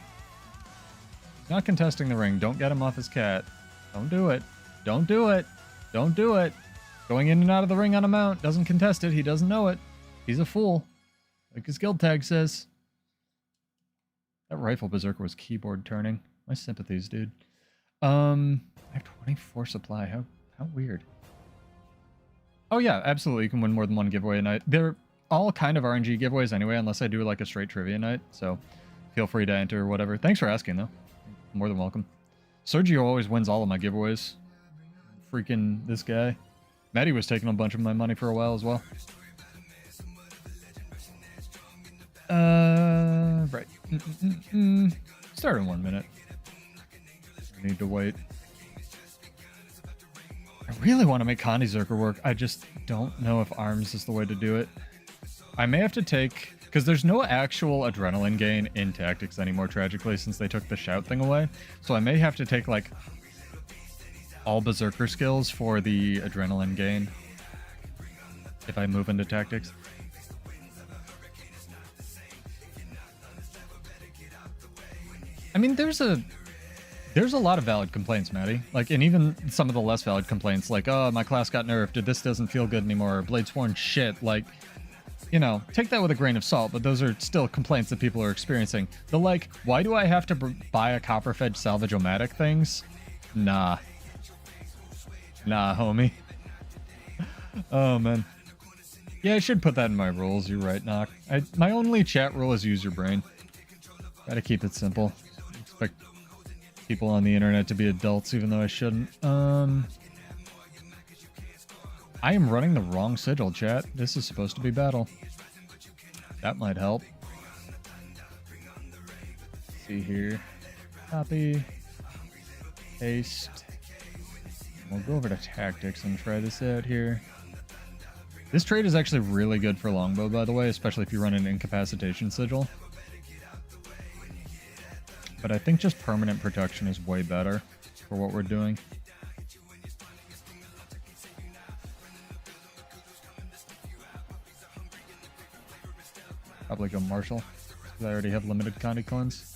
Not contesting the ring. Don't get him off his cat. Don't do it. Don't do it. Don't do it. Going in and out of the ring on a mount. Doesn't contest it. He doesn't know it. He's a fool. Like his guild tag says. That rifle berserker was keyboard turning. My sympathies, dude. I have 24 supply. How weird. Oh yeah, absolutely. You can win more than one giveaway a night. They're all kind of RNG giveaways anyway, unless I do like a straight trivia night. So feel free to enter or whatever. Thanks for asking though. More than welcome. Sergio always wins all of my giveaways. Freaking this guy. Maddie was taking a bunch of my money for a while as well. Right. Start in 1 minute. I need to wait. I really want to make Connie Zerker work. I just don't know if arms is the way to do it. I may have to take... Because there's no actual adrenaline gain in tactics anymore, tragically, since they took the shout thing away. So I may have to take, like, all berserker skills for the adrenaline gain if I move into tactics. I mean, there's a lot of valid complaints, Maddie. Like, and even some of the less valid complaints, like, oh, my class got nerfed, or this doesn't feel good anymore, or Bladesworn shit, like... You know, take that with a grain of salt, but those are still complaints that people are experiencing. The like, why do I have to buy a copper-fed salvage-o-matic things? Nah. Nah, homie. Oh, man. Yeah, I should put that in my rules. You're right, Nock. My only chat rule is use your brain. Gotta keep it simple. Expect people on the internet to be adults, even though I shouldn't. I am running the wrong sigil, chat. This is supposed to be battle. That might help. Let's see here. Copy. Paste. We'll go over to tactics and try this out here. This trait is actually really good for longbow, by the way, especially if you run an incapacitation sigil. But I think just permanent protection is way better for what we're doing. Probably go Marshall, because I already have limited Condi cleanse.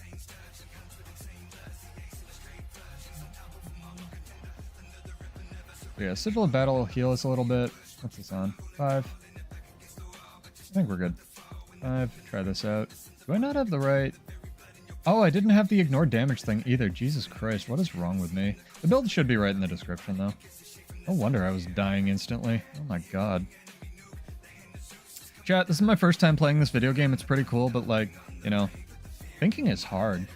So yeah, Sigil of Battle will heal us a little bit. What's this on? 5. I think we're good. 5. Try this out. Do I not have the right... Oh, I didn't have the ignore damage thing either. Jesus Christ, what is wrong with me? The build should be right in the description, though. No wonder I was dying instantly. Oh my god. Chat, this is my first time playing this video game. It's pretty cool, but like, you know, thinking is hard.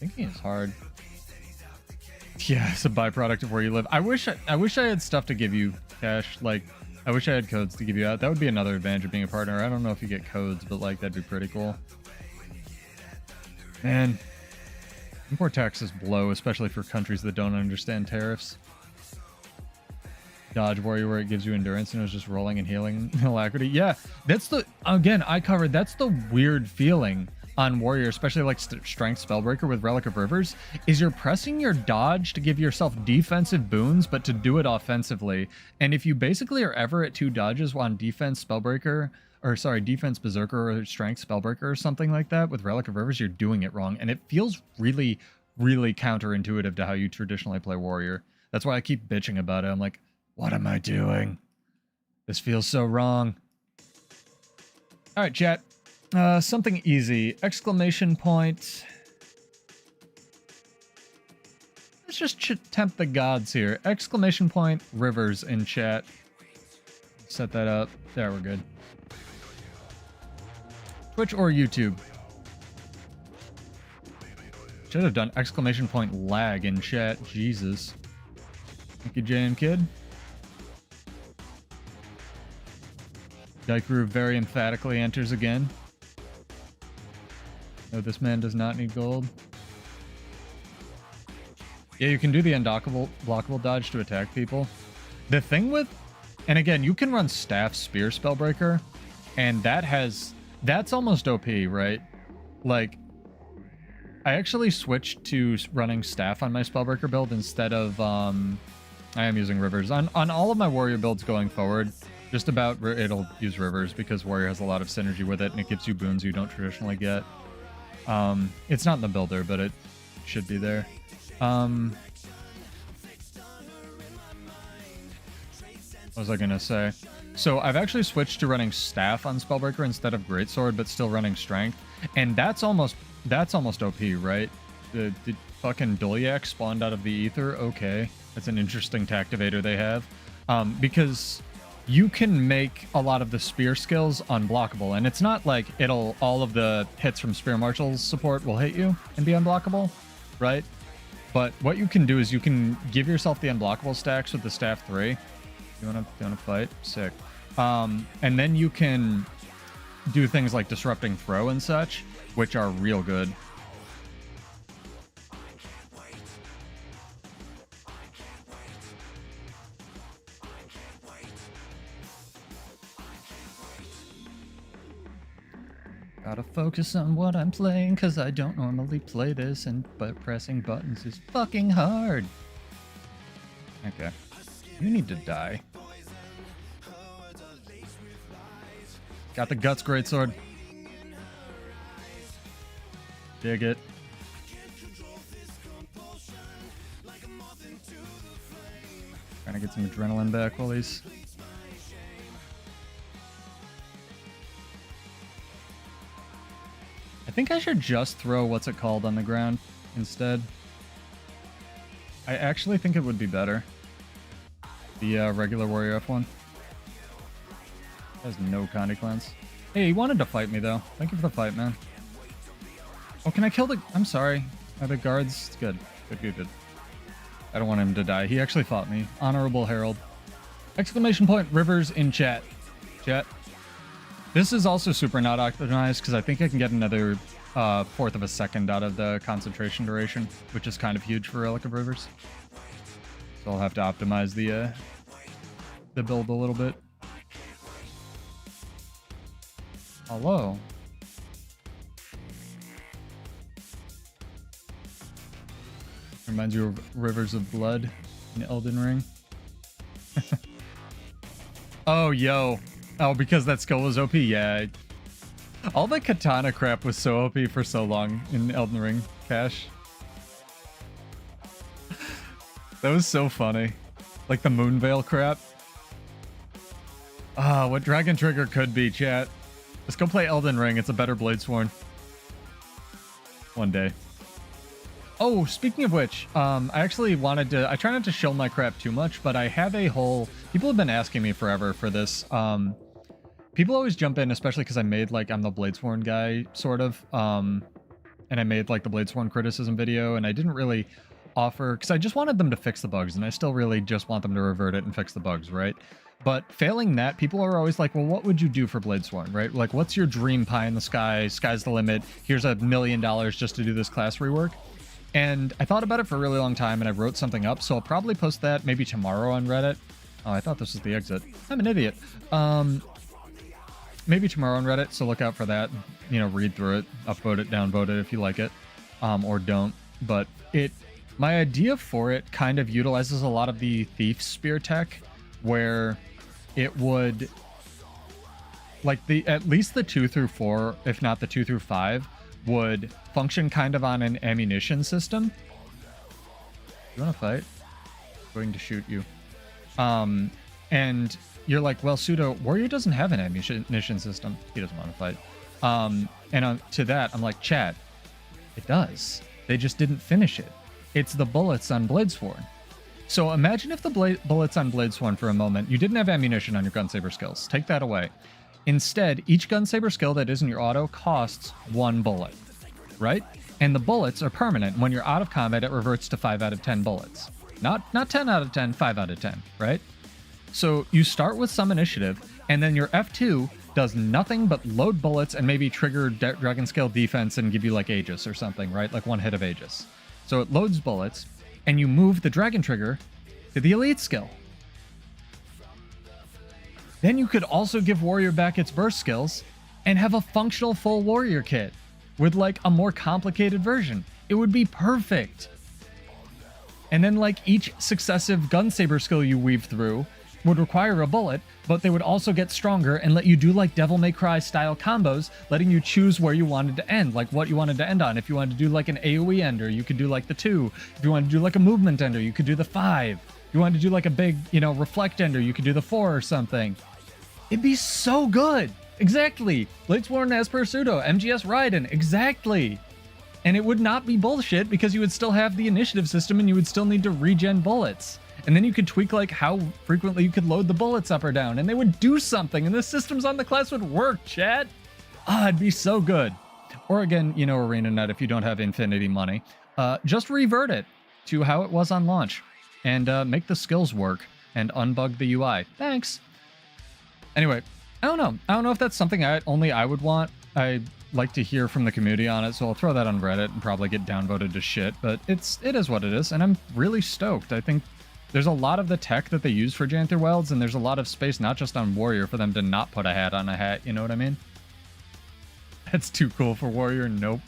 Thinking is hard. Yeah, it's a byproduct of where you live. I wish I had stuff to give you, Cash. Like, I wish I had codes to give you out. That would be another advantage of being a partner. I don't know if you get codes, but like, that'd be pretty cool. Man, import taxes blow, especially for countries that don't understand tariffs. Dodge Warrior where it gives you endurance and it was just rolling and healing alacrity. Yeah, that's the, again, I covered, that's the weird feeling on Warrior, especially like Strength Spellbreaker with Relic of Rivers, is you're pressing your dodge to give yourself defensive boons, but to do it offensively. And if you basically are ever at 2 dodges on defense Spellbreaker, or sorry, defense Berserker or Strength Spellbreaker or something like that with Relic of Rivers, you're doing it wrong. And it feels really, really counterintuitive to how you traditionally play Warrior. That's why I keep bitching about it. I'm like, what am I doing? This feels so wrong. All right, chat. Something easy. Exclamation point. Let's just tempt the gods here. Exclamation point rivers in chat. Set that up. There, we're good. Twitch or YouTube. Should have done exclamation point lag in chat. Jesus. Thank you, JM Kid. Daikru very emphatically enters again. No, this man does not need gold. Yeah, you can do the unblockable dodge to attack people. The thing with... And again, you can run Staff Spear Spellbreaker, and that's almost OP, right? Like, I actually switched to running Staff on my Spellbreaker build instead of... I am using Rivers. On all of my Warrior builds going forward, just about it'll use Rivers because Warrior has a lot of synergy with it and it gives you boons you don't traditionally get. It's not in the builder, but it should be there. What was I gonna say? So I've actually switched to running Staff on Spellbreaker instead of Greatsword, but still running Strength, and that's almost OP, right? The fucking Dolyak spawned out of the ether. Okay, that's an interesting tactivator they have, because you can make a lot of the spear skills unblockable, and it's not like all of the hits from Spear Marshal's support will hit you and be unblockable, right? But what you can do is you can give yourself the unblockable stacks with the Staff 3. You wanna fight? Sick. And then you can do things like Disrupting Throw and such, which are real good. Gotta focus on what I'm playing, cause I don't normally play this, but pressing buttons is fucking hard. Okay. You need to die. Got the guts greatsword. Dig it. Trying to get some adrenaline back while he's... I think I should just throw what's it called on the ground instead. I actually think it would be better. The regular warrior F1. Has no Condi cleanse. Hey, he wanted to fight me though. Thank you for the fight, man. Oh, can I kill the... I'm sorry. Are the guards... Good. Good. I don't want him to die. He actually fought me. Honorable Herald. Exclamation point Rivers in chat. Chat. This is also super not optimized because I think I can get another fourth of a second out of the concentration duration, which is kind of huge for Relic of Rivers. So I'll have to optimize the build a little bit. Hello. Reminds you of Rivers of Blood in Elden Ring. Oh, yo. Oh, because that skill was OP? Yeah. All the katana crap was so OP for so long in Elden Ring, Cash. That was so funny. Like the Moonveil crap. Ah, what Dragon Trigger could be, chat. Let's go play Elden Ring. It's a better Bladesworn. One day. Oh, speaking of which, I actually wanted to... I try not to shill my crap too much, but I have a whole... People have been asking me forever for this. People always jump in, especially because I made, like, I'm the Bladesworn guy, sort of. And I made, like, the Bladesworn criticism video, and I didn't really offer... Because I just wanted them to fix the bugs, and I still really just want them to revert it and fix the bugs, right? But failing that, people are always like, well, what would you do for Bladesworn, right? Like, what's your dream pie in the sky? Sky's the limit. Here's $1 million just to do this class rework. And I thought about it for a really long time, and I wrote something up, so I'll probably post that maybe tomorrow on Reddit. Oh, I thought this was the exit. I'm an idiot. Maybe tomorrow on Reddit, so look out for that. You know, read through it, upvote it, downvote it if you like it, or don't. But my idea for it kind of utilizes a lot of the Thief Spear tech, where it would, like, at least the 2 through 4, if not the 2 through 5, would function kind of on an ammunition system. You want to fight? I'm going to shoot you. And you're like, well, Pseudo, Warrior doesn't have an ammunition system. He doesn't want to fight. And to that, I'm like, chat, it does. They just didn't finish it. It's the bullets on Bladesworn. So imagine if the bullets on Bladesworn for a moment, you didn't have ammunition on your gunsaber skills. Take that away. Instead, each gunsaber skill that isn't your auto costs 1 bullet, right? And the bullets are permanent. When you're out of combat, it reverts to 5 out of 10 bullets. Not 10 out of 10, 5 out of 10, right? So you start with some initiative, and then your F2 does nothing but load bullets and maybe trigger Dragon Scale defense and give you like Aegis or something, right? Like 1 hit of Aegis. So it loads bullets, and you move the Dragon Trigger to the Elite skill. Then you could also give Warrior back its burst skills and have a functional full Warrior kit with like a more complicated version. It would be perfect. And then like each successive gunsaber skill you weave through would require a bullet, but they would also get stronger and let you do like Devil May Cry style combos, letting you choose where you wanted to end, like what you wanted to end on. If you wanted to do like an AoE ender, you could do like the 2. If you wanted to do like a movement ender, you could do the 5. If you wanted to do like a big, reflect ender, you could do the 4 or something. It'd be so good. Exactly. Bladesworn as per Pseudo, MGS Raiden, exactly. And it would not be bullshit because you would still have the initiative system and you would still need to regen bullets. And then you could tweak like how frequently you could load the bullets up or down and they would do something and the systems on the class would work, chat. It'd be so good. Or again, ArenaNet, if you don't have infinity money, just revert it to how it was on launch and make the skills work and unbug the UI. Thanks. Anyway, I don't know. I don't know if that's something only I would want. I like to hear from the community on it, so I'll throw that on Reddit and probably get downvoted to shit, but it is what it is, and I'm really stoked. I think there's a lot of the tech that they use for Janther Welds, and there's a lot of space not just on Warrior for them to not put a hat on a hat, you know what I mean? That's too cool for warrior. Nope.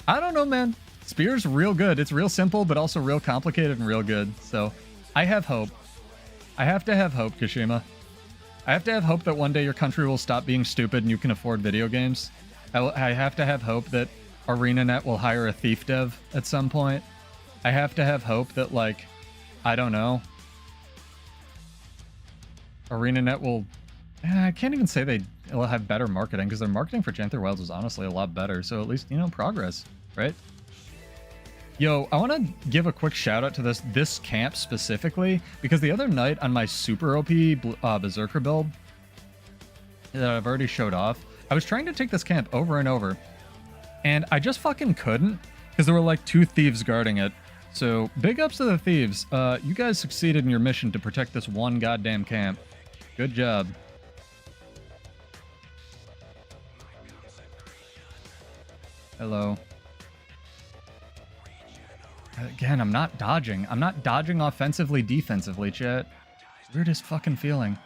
I don't know, man. Spear's real good. It's real simple, but also real complicated and real good. So I have hope. I have to have hope, Kashima. I have to have hope that one day your country will stop being stupid and you can afford video games. I have to have hope that ArenaNet will hire a thief dev at some point. I have to have hope that, like, I don't know. ArenaNet will... I can't even say they'll have better marketing, because their marketing for Janther Wilds was honestly a lot better. So at least, you know, progress, right? Yo, I want to give a quick shout out to this camp specifically, because the other night on my super OP Berserker build that I've already showed off, I was trying to take this camp over and over, and I just fucking couldn't, because there were like 2 thieves guarding it. So big ups to the thieves. You guys succeeded in your mission to protect this one goddamn camp. Good job. Hello. Again, I'm not dodging. I'm not dodging offensively, defensively, chat. Weirdest fucking feeling.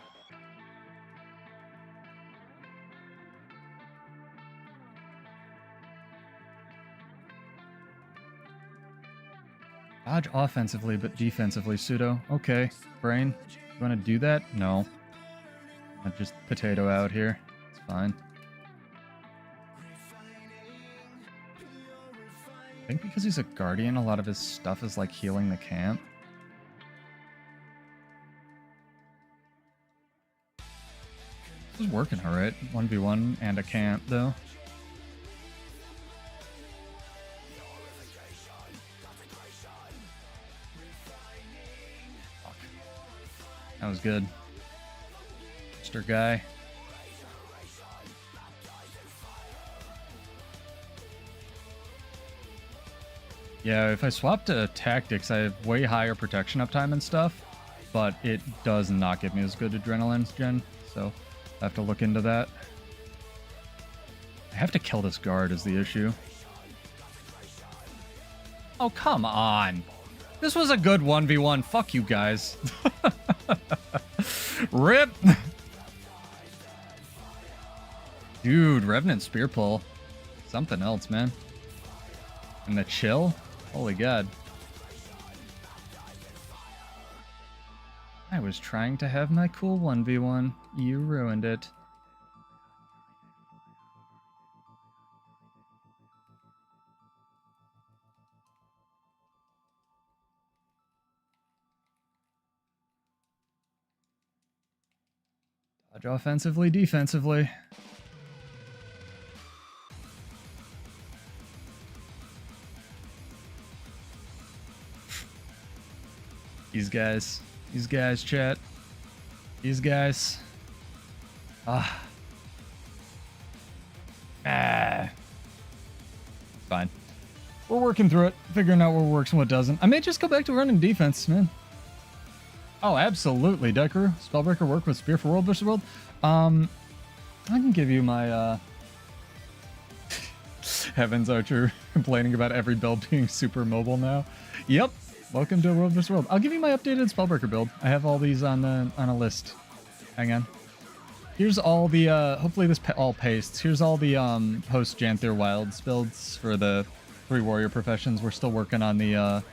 Dodge offensively, but defensively, pseudo. Okay, brain. You want to do that? No. I'll just potato out here. It's fine. I think because he's a guardian, a lot of his stuff is like healing the camp. This is working alright. 1v1 and a camp, though. Fuck. That was good. Mr. Guy. Yeah, if I swap to tactics, I have way higher protection uptime and stuff, but it does not give me as good adrenaline gen, so I have to look into that. I have to kill this guard is the issue. Oh, come on. This was a good 1v1. Fuck you guys. RIP! Dude, Revenant Spear Pull. Something else, man. And the chill? Holy god. I was trying to have my cool 1v1. You ruined it. Dodge offensively, defensively. These guys, chat. These guys. Fine. We're working through it, figuring out what works and what doesn't. I may just go back to running defense, man. Oh, absolutely, Decker. Spellbreaker work with Spear for World vs. World. I can give you my Heavens Archer complaining about every build being super mobile now. Yep. Welcome to World vs. World. I'll give you my updated Spellbreaker build. I have all these on a list. Hang on. Here's all the, hopefully this all pastes. Here's all the post Janther Wilds builds for the 3 warrior professions. We're still working on the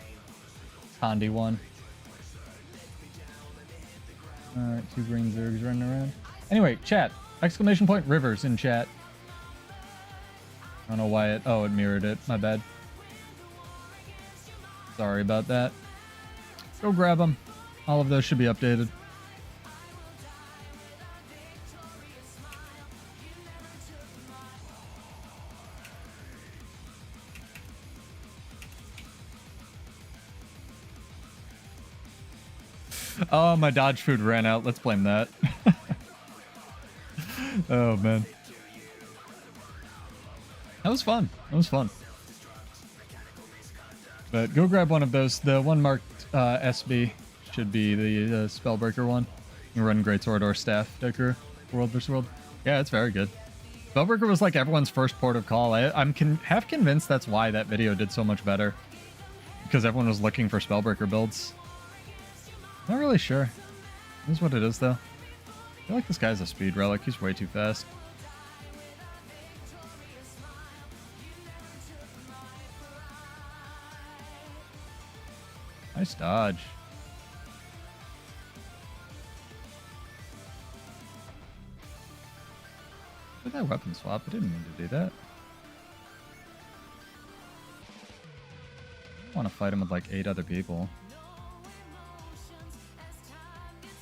Tandi one. Alright, 2 green zergs running around. Anyway, chat. Exclamation point rivers in chat. I don't know why it... Oh, it mirrored it. My bad. Sorry about that. Go grab them. All of those should be updated. Oh, my dodge food ran out. Let's blame that. Oh, man. That was fun. That was fun. But go grab one of those. The one marked SB should be the Spellbreaker one. You can run Greatsword or Staff, Decker, World vs. World. Yeah, it's very good. Spellbreaker was like everyone's first port of call. I'm half convinced that's why that video did so much better. Because everyone was looking for Spellbreaker builds. Not really sure. This is what it is, though. I feel like this guy's a speed relic. He's way too fast. Nice dodge. Look at that weapon swap. I didn't mean to do that. I want to fight him with like 8 other people.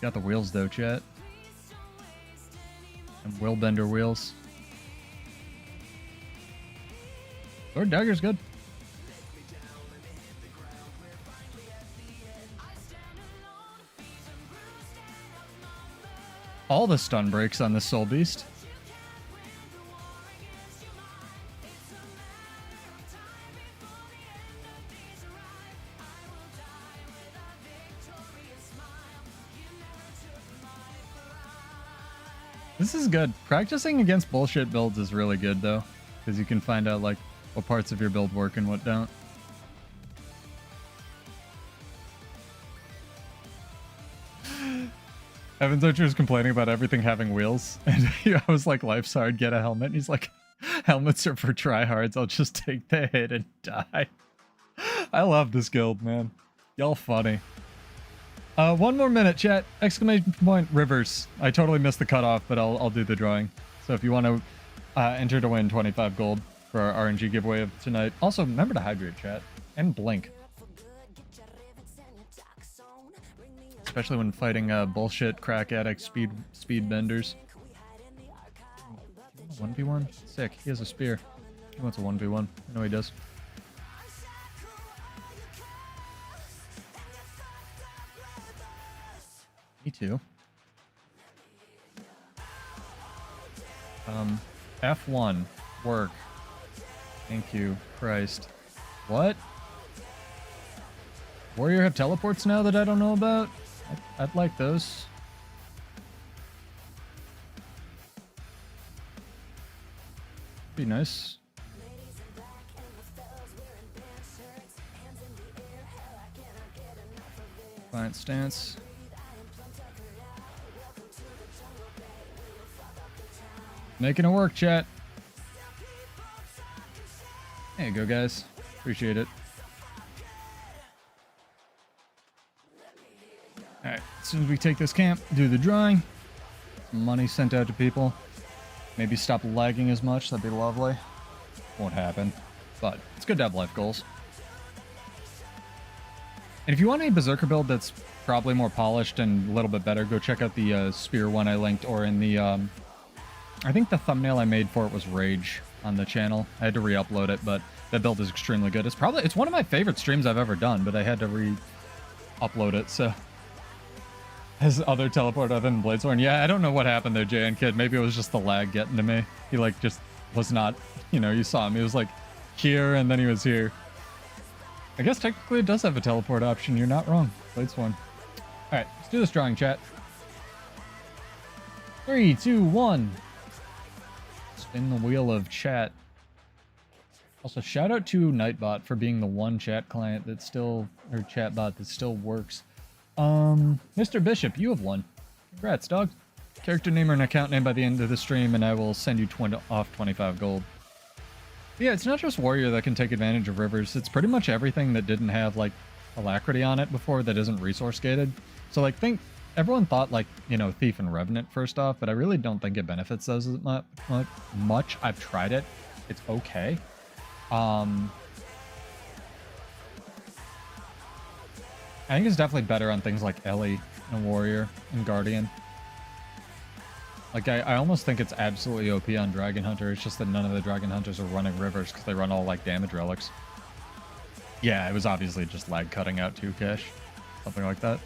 Got the wheels though, chat. And wheel bender wheels. Sword dagger's good. All the stun breaks on this soul beast. This is good. Practicing against bullshit builds is really good though, because you can find out like what parts of your build work and what don't. Evan's Archer is complaining about everything having wheels, and I was like, life's hard, get a helmet. And he's like, helmets are for tryhards, I'll just take the hit and die. I love this guild, man. Y'all funny. 1 more minute, chat. Exclamation point rivers. I totally missed the cutoff, but I'll do the drawing. So if you want to enter to win 25 gold for our RNG giveaway of tonight. Also, remember to hydrate, chat, and blink. Especially when fighting bullshit crack addict speed benders. 1v1? Sick. He has a spear. He wants a 1v1. I know he does. Me too. F1. Work. Thank you, Christ. What? Warrior have teleports now that I don't know about? I'd like those. Be nice. Client stance. Making it work, chat. There you go, guys. Appreciate it. Alright, as soon as we take this camp, do the drawing. Some money sent out to people. Maybe stop lagging as much, that'd be lovely. Won't happen, but it's good to have life goals. And if you want a Berserker build that's probably more polished and a little bit better, go check out the spear one I linked, or in the, I think the thumbnail I made for it was Rage on the channel. I had to re-upload it, but that build is extremely good. It's one of my favorite streams I've ever done, but I had to re-upload it, so. His other teleport other than Bladesworn. Yeah, I don't know what happened there, JN Kid. Maybe it was just the lag getting to me. He like just was not, you know, you saw him. He was like here and then he was here. I guess technically it does have a teleport option. You're not wrong, Bladesworn. Alright, let's do this drawing, chat. 3, 2, 1. Spin the wheel of chat. Also, shout out to Nightbot for being the one chat client that still, or chatbot that still works. Mr. Bishop, you have won. Congrats, dog. Character name or an account name by the end of the stream, and I will send you off 25 gold. But yeah, it's not just Warrior that can take advantage of rivers. It's pretty much everything that didn't have, like, alacrity on it before that isn't resource gated. So, like, everyone thought, like, you know, Thief and Revenant first off, but I really don't think it benefits those as much. I've tried it. It's okay. I think it's definitely better on things like Ellie and Warrior and Guardian. Like, I almost think it's absolutely OP on Dragon Hunter. It's just that none of the Dragon Hunters are running rivers because they run all, like, damage relics. Yeah, it was obviously just lag cutting out 2 cash. Something like that.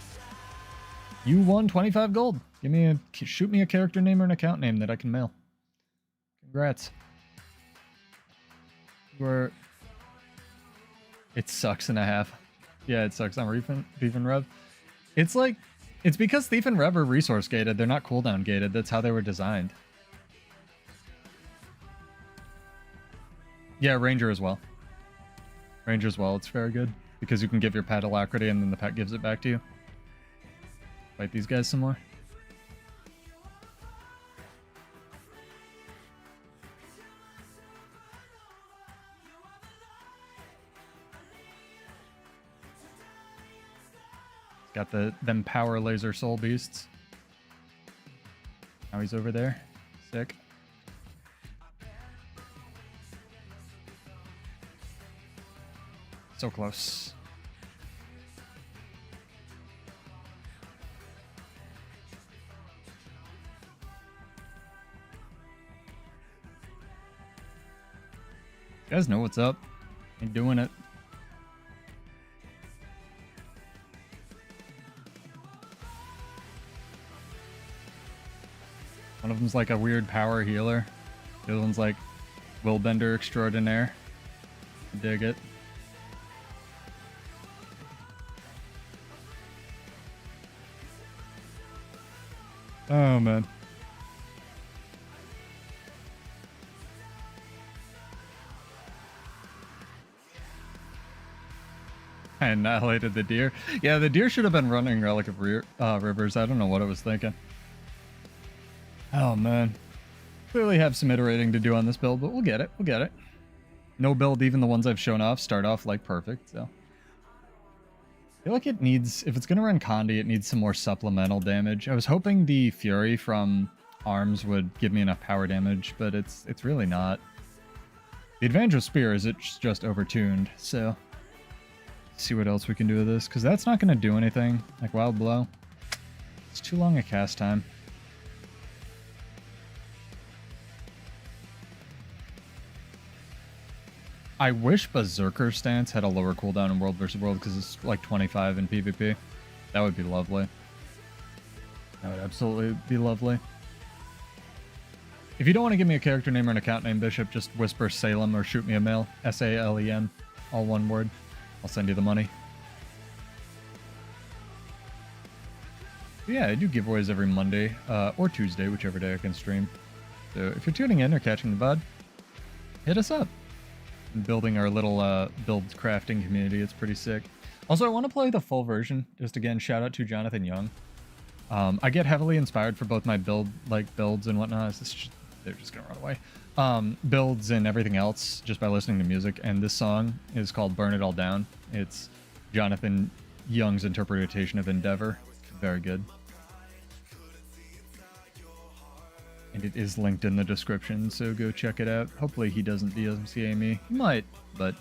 You won 25 gold. Shoot me a character name or an account name that I can mail. Congrats. It sucks and a half. Yeah, it sucks on Thief and Rev. It's like, it's because Thief and Rev are resource gated. They're not cooldown gated. That's how they were designed. Yeah, Ranger as well. Ranger as well. It's very good because you can give your pet alacrity and then the pet gives it back to you. Fight these guys some more. Got them power laser soul beasts. Now he's over there. Sick. So close. You guys know what's up. Ain't doing it. One of them's like a weird power healer. The other one's like willbender extraordinaire. Dig it. Oh man. I annihilated the deer. Yeah, the deer should have been running Relic of Rivers. I don't know what I was thinking. Oh man. Clearly have some iterating to do on this build, but we'll get it. We'll get it. No build, even the ones I've shown off, start off like perfect, so. I feel like it needs, if it's going to run Condi, it needs some more supplemental damage. I was hoping the Fury from Arms would give me enough power damage, but it's really not. The advantage of Spear is it's just overtuned, so. Let's see what else we can do with this, because that's not going to do anything, like Wild Blow. It's too long a cast time. I wish Berserker stance had a lower cooldown in World vs. World because it's like 25 in PvP. That would be lovely. That would absolutely be lovely. If you don't want to give me a character name or an account name, Bishop, just whisper Salem or shoot me a mail. S-A-L-E-M. All one word. I'll send you the money. But yeah, I do giveaways every Monday or Tuesday, whichever day I can stream. So if you're tuning in or catching the VOD, hit us up. Building our little build crafting community. It's pretty sick. Also, I want to play the full version. Just again, shout out to Jonathan Young. I get heavily inspired for both my builds and whatnot. They're just gonna run away. Builds and everything else just by listening to music. And this song is called "Burn It All Down." It's Jonathan Young's interpretation of Endeavor. Very good. And it is linked in the description, so go check it out. Hopefully he doesn't DMCA me. He might, but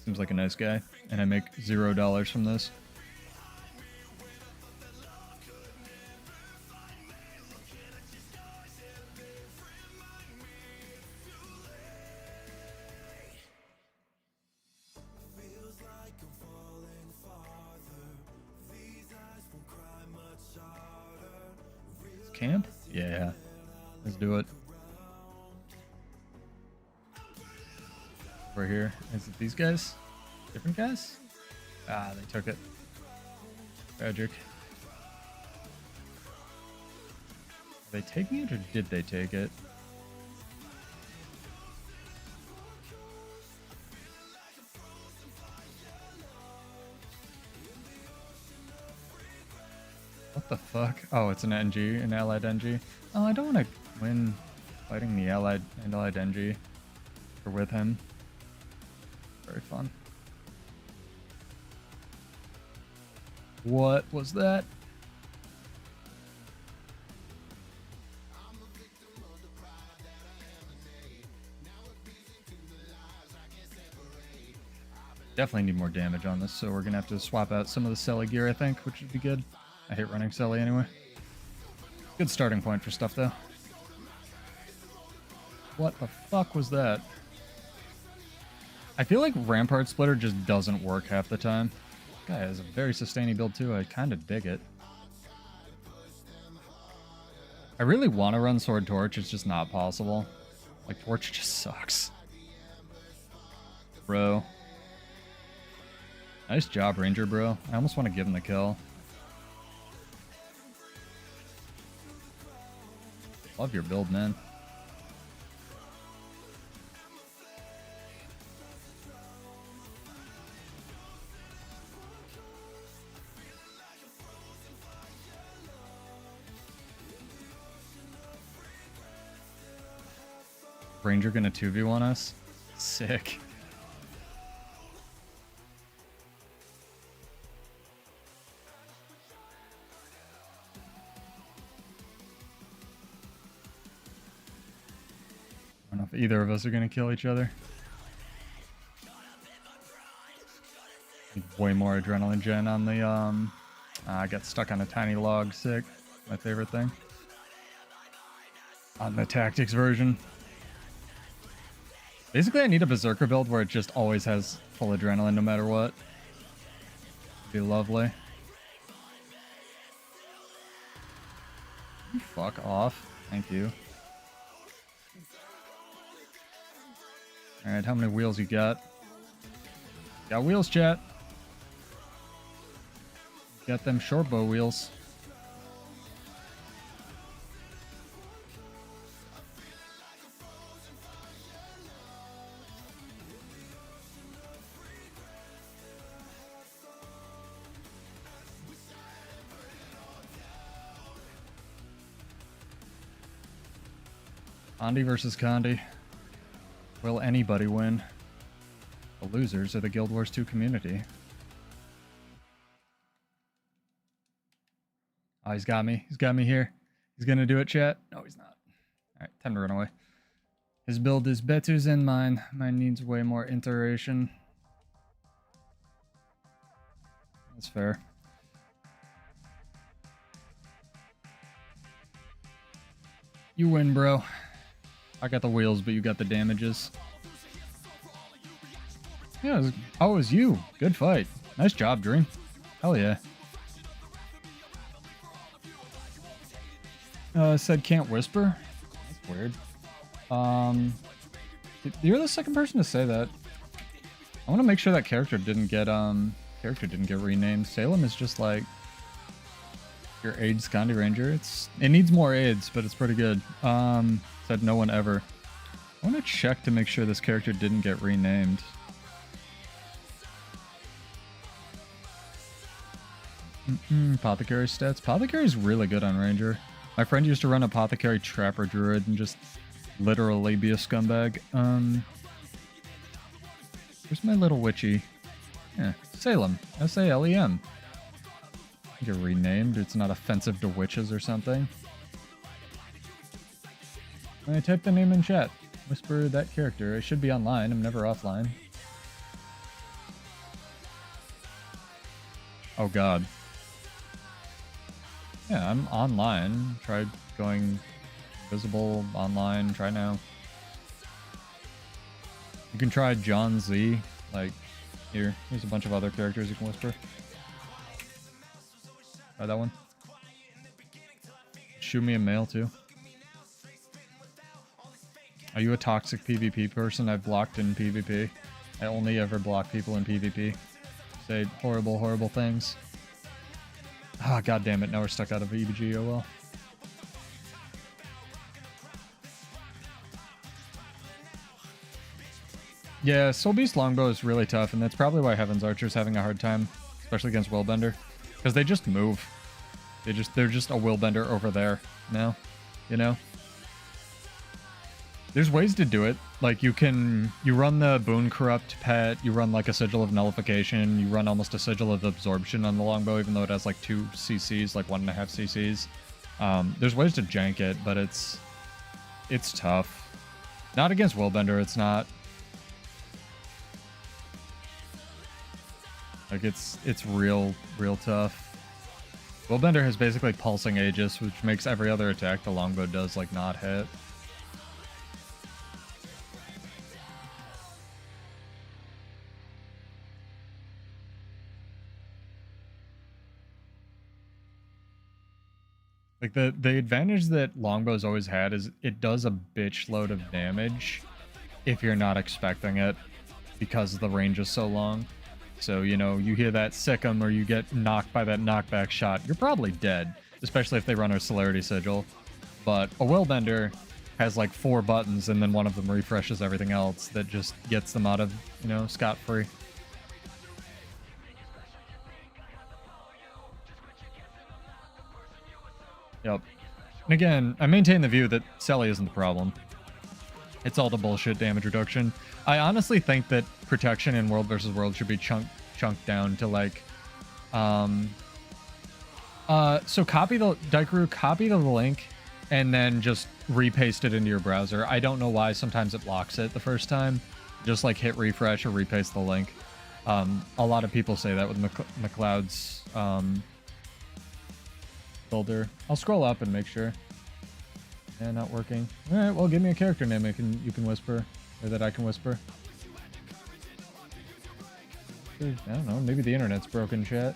seems like a nice guy. And I make $0 from this. Camp? Yeah. Let's do it. Over here. Is it these guys? Different guys? Ah, they took it. Tragic. Are they taking it or did they take it? What the fuck? Oh, it's an NG, an allied NG. Oh, I don't want to win fighting the allied NG or with him. Very fun. What was that? Definitely need more damage on this, so we're gonna have to swap out some of the Selly gear, I think, which would be good. I hate running Selly anyway. Good starting point for stuff, though. What the fuck was that? I feel like Rampart Splitter just doesn't work half the time. Guy has a very sustaining build, too. I kind of dig it. I really want to run Sword Torch. It's just not possible. Like, Torch just sucks. Bro. Nice job, Ranger, bro. I almost want to give him the kill. Love your build, man. Ranger gonna 2v1 us? Sick. if either of us are gonna kill each other. Way more adrenaline gen on the I got stuck on a tiny log. Sick. My favorite thing. On the tactics version. Basically, I need a berserker build where it just always has full adrenaline no matter what. Be lovely. Fuck off. Thank you. Alright, how many wheels you got? Got wheels, chat. Got them short bow wheels. Condi versus Condi. Will anybody win? The losers are the Guild Wars 2 community. Oh, he's got me. He's got me here. He's gonna do it, chat. No, he's not. Alright, time to run away. His build is better than mine. Mine needs way more iteration. That's fair. You win, bro. I got the wheels, but you got the damages. Yeah, it was you. Good fight. Nice job, Dream. Hell yeah. Said can't whisper. That's weird. You're the second person to say that. I want to make sure that character didn't get renamed. Salem is just like your AIDS Condi Ranger. It needs more AIDS, but it's pretty good. Said no one ever. I want to check to make sure this character didn't get renamed. Apothecary stats. Apothecary is really good on Ranger. My friend used to run Apothecary Trapper Druid and just literally be a scumbag. Where's my little witchy? Yeah, Salem. S-A-L-E-M. Get renamed. It's not offensive to witches or something. I typed the name in chat. Whisper that character. I should be online. I'm never offline. Oh god. Yeah, I'm online. Tried going visible online. Try now. You can try John Z. Like, here's a bunch of other characters you can whisper. Try that one. Shoot me a mail too. Are you a toxic PvP person? I've blocked in PvP. I only ever block people in PvP. Say horrible, horrible things. Ah, god damn it, now we're stuck out of EBG, oh well. Yeah, Soul Beast Longbow is really tough, and that's probably why Heaven's Archer's having a hard time, especially against Willbender. Because they just move. They're just a Willbender over there now, you know? There's ways to do it. Like, you run the Boon Corrupt pet, you run like a Sigil of Nullification, you run almost a Sigil of Absorption on the Longbow, even though it has like 2 CCs, like 1.5 CCs. There's ways to jank it, but it's tough. Not against Willbender, it's not. Like, it's real tough. Willbender has basically Pulsing Aegis, which makes every other attack the Longbow does, like, not hit. Like, the advantage that Longbow's always had is it does a bitch load of damage if you're not expecting it, because the range is so long. So, you know, you hear that sick 'em or you get knocked by that knockback shot, you're probably dead, especially if they run a Celerity Sigil. But a Willbender has like 4 buttons and then one of them refreshes everything else that just gets them out of, you know, scot-free. Yep. And again, I maintain the view that Selly isn't the problem. It's all the bullshit damage reduction. I honestly think that protection in World vs. World should be chunked down to like... so copy the... Daikaru, copy the link and then just repaste it into your browser. I don't know why. Sometimes it blocks it the first time. Just like hit refresh or repaste the link. A lot of people say that with McLeod's builder. I'll scroll up and make sure. Yeah, not working. All right, well, give me a character name you can whisper, or that I can whisper. I don't know. Maybe the internet's broken, chat.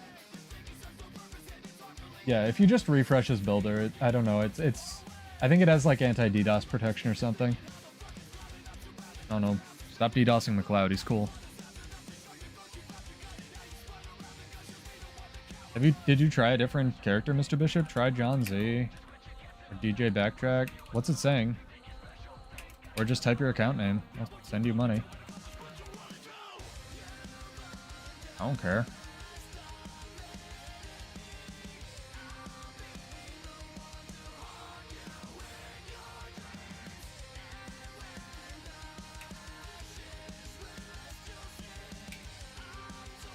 Yeah, if you just refresh his builder, I don't know. It's. I think it has like anti-DDoS protection or something. I don't know. Stop DDoSing McLeod. He's cool. Did you try a different character, Mr. Bishop? Try John Z. Or DJ Backtrack. What's it saying? Or just type your account name. I'll send you money. I don't care.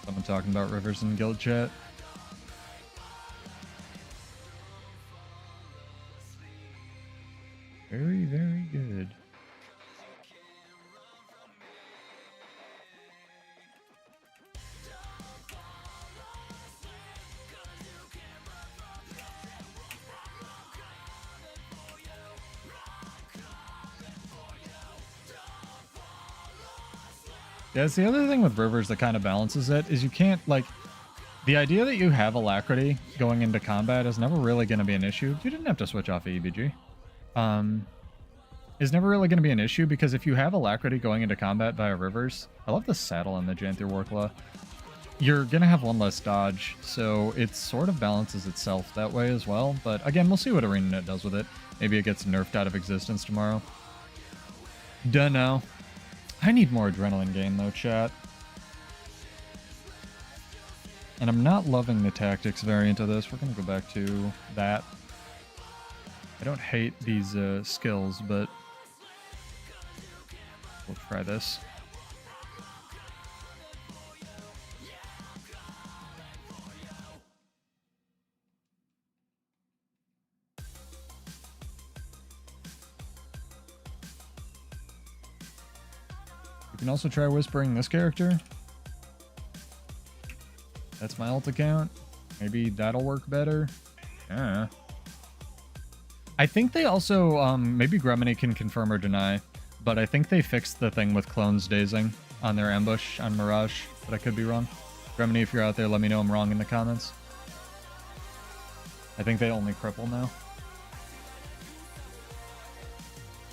Someone talking about rivers in guild chat. Very, very good. Yeah, it's the other thing with rivers that kind of balances it is you can't, like, the idea that you have alacrity going into combat is never really going to be an issue. You didn't have to switch off EBG. Is never really going to be an issue because if you have alacrity going into combat via rivers, I love the saddle and the Janther Warclaw, you're going to have one less dodge, so it sort of balances itself that way as well. But again, we'll see what ArenaNet does with it. Maybe it gets nerfed out of existence tomorrow. Dunno. I need more adrenaline gain though, chat. And I'm not loving the tactics variant of this. We're going to go back to that. I don't hate these skills, but we'll try this. You can also try whispering this character. That's my alt account. Maybe that'll work better. Yeah. I think they also, maybe Gremini can confirm or deny, but I think they fixed the thing with clones dazing on their ambush on Mirage, but I could be wrong. Gremini, if you're out there, let me know I'm wrong in the comments. I think they only cripple now.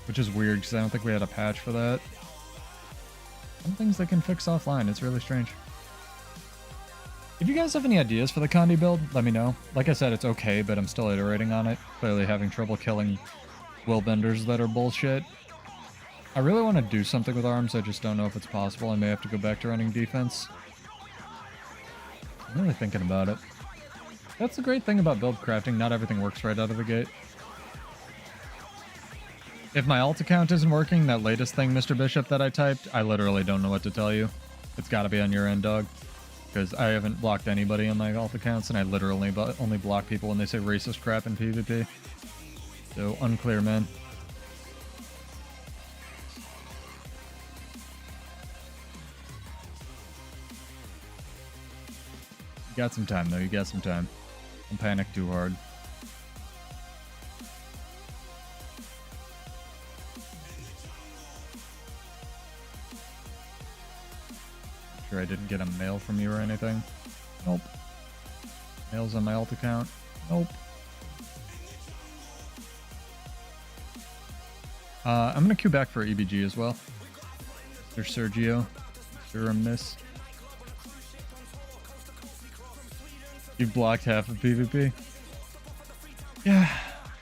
Which is weird, because I don't think we had a patch for that. Some things they can fix offline, it's really strange. If you guys have any ideas for the Condi build, let me know. Like I said, it's okay, but I'm still iterating on it. Clearly having trouble killing willbenders that are bullshit. I really want to do something with arms, I just don't know if it's possible. I may have to go back to running defense. I'm really thinking about it. That's the great thing about build crafting, not everything works right out of the gate. If my alt account isn't working, that latest thing, Mr. Bishop, that I typed, I literally don't know what to tell you. It's gotta be on your end, dog. Because I haven't blocked anybody on my alt accounts, and I literally only block people when they say racist crap in PvP. So, unclear, man. You got some time, though. You got some time. Don't panic too hard. Sure I didn't get a mail from you or anything. Nope. Mail's on my alt account. Nope. I'm gonna queue back for EBG as well. Mr. Sergio. Mr. Miss. You've blocked half of PvP. Yeah.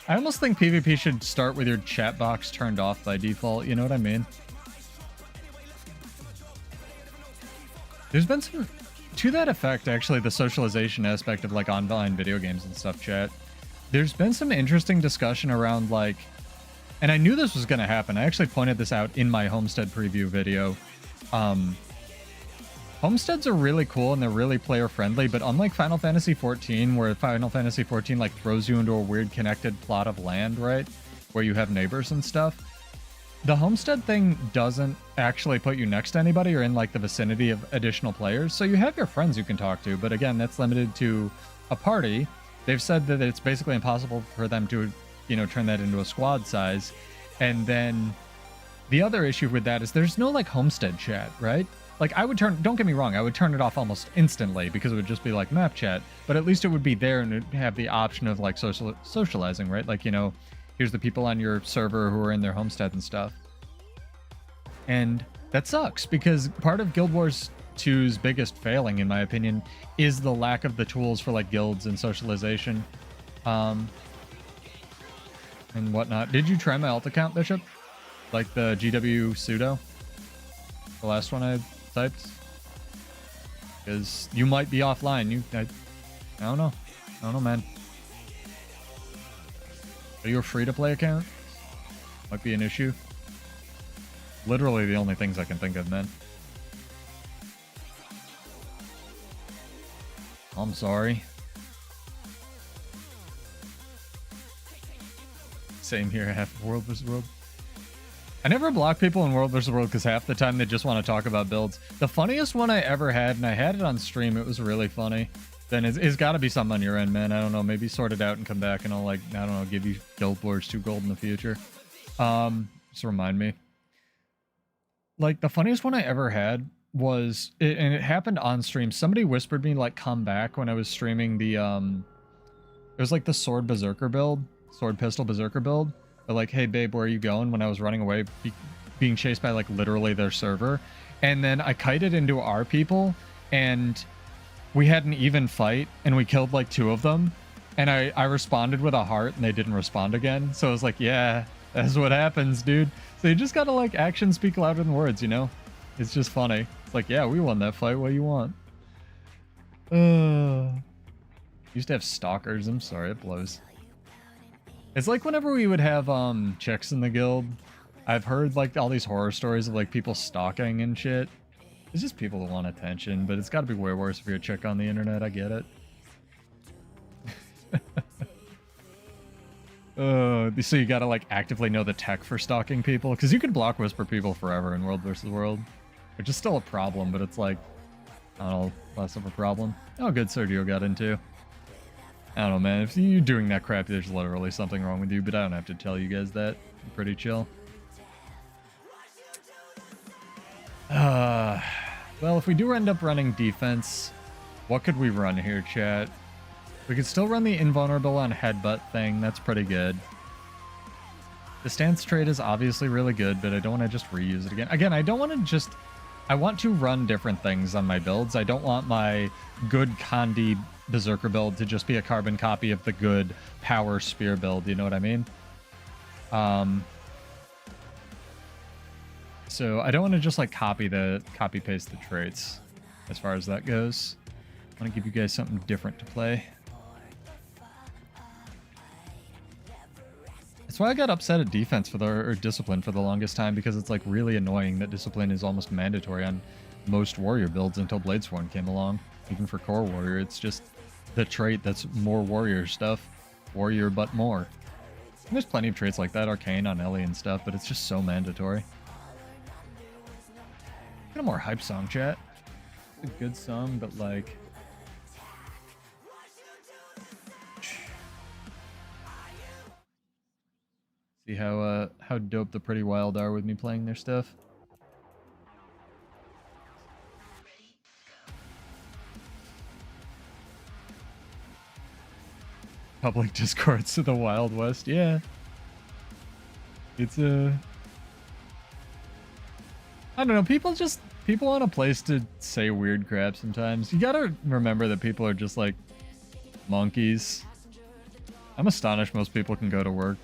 I almost think PvP should start with your chat box turned off by default, you know what I mean? There's been some, to that effect, actually, the socialization aspect of, like, online video games and stuff, chat. There's been some interesting discussion around, like, and I knew this was going to happen. I actually pointed this out in my Homestead preview video. Homesteads are really cool and they're really player friendly, but unlike Final Fantasy XIV, where Final Fantasy XIV like throws you into a weird connected plot of land, right? Where you have neighbors and stuff. The homestead thing doesn't actually put you next to anybody or in like the vicinity of additional players. So you have your friends you can talk to, but again, that's limited to a party. They've said that it's basically impossible for them to, you know, turn that into a squad size. And then the other issue with that is there's no like homestead chat, right? Like I would don't get me wrong, I would turn it off almost instantly because it would just be like map chat, but at least it would be there and it'd have the option of like socializing, right? Like, you know, here's the people on your server who are in their homestead and stuff. And that sucks because part of Guild Wars 2's biggest failing, in my opinion, is the lack of the tools for like guilds and socialization and whatnot. Did you try my alt account, Bishop? Like the GW pseudo? The last one I typed? Because you might be offline. I don't know. I don't know, man. Are you a free-to-play account? Might be an issue. Literally the only things I can think of, man. I'm sorry. Same here, half World vs. World. I never block people in World vs. World because half the time they just want to talk about builds. The funniest one I ever had, and I had it on stream, it was really funny. Then it's got to be something on your end, man. I don't know. Maybe sort it out and come back and I'll, like, I don't know, give you Guild Wars 2 gold in the future. Just remind me. Like, the funniest one I ever had was, and it happened on stream. Somebody whispered me, like, come back when I was streaming the, it was like the sword berserker build, sword pistol berserker build. They're like, hey, babe, where are you going? When I was running away, being chased by, like, literally their server. And then I kited into our people, and we had an even fight, and we killed, like, 2 of them. And I responded with a heart, and they didn't respond again. So I was like, yeah, that's what happens, dude. So you just gotta, like, actions speak louder than words, you know? It's just funny. It's like, yeah, we won that fight. What do you want? Used to have stalkers. I'm sorry, it blows. It's like whenever we would have chicks in the guild, I've heard like all these horror stories of like people stalking and shit. It's just people that want attention, but it's got to be way worse if you're a chick on the internet. I get it. So you gotta like actively know the tech for stalking people, because you could block whisper people forever in World vs. World, which is still a problem, but it's like, I don't know, less of a problem. Oh, good, Sergio got into. I don't know, man. If you're doing that crap, there's literally something wrong with you, but I don't have to tell you guys that. I'm pretty chill. Well, if we do end up running defense, what could we run here, chat? We could still run the invulnerable on headbutt thing. That's pretty good. The stance trait is obviously really good, but I don't want to just reuse it again. Again, I don't want to just... I want to run different things on my builds. I don't want my good Condi Berserker build to just be a carbon copy of the good Power Spear build, you know what I mean? So I don't want to just like copy paste the traits as far as that goes. I want to give you guys something different to play. That's why I got upset at defense or discipline for the longest time, because it's like really annoying that discipline is almost mandatory on most warrior builds until Bladesworn came along. Even for core warrior, it's just the trait that's more warrior stuff. Warrior but more. And there's plenty of traits like that, arcane on Ellie and stuff, but it's just so mandatory. Get a more hype song, chat. It's a good song, but like... See how dope the Pretty Wild are with me playing their stuff. Public discords to the Wild West, yeah. It's I don't know, people want a place to say weird crap sometimes. You gotta remember that people are just like monkeys. I'm astonished most people can go to work.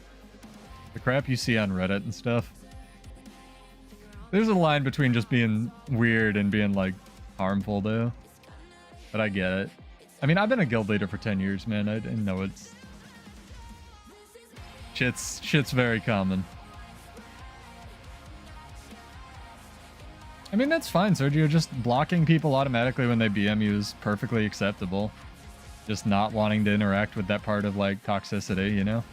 The crap you see on Reddit and stuff. There's a line between just being weird and being like harmful though. But I get it. I mean, I've been a guild leader for 10 years, man. I didn't know it's... Shit's very common. I mean, that's fine, Sergio. Just blocking people automatically when they BM you is perfectly acceptable. Just not wanting to interact with that part of, like, toxicity, you know?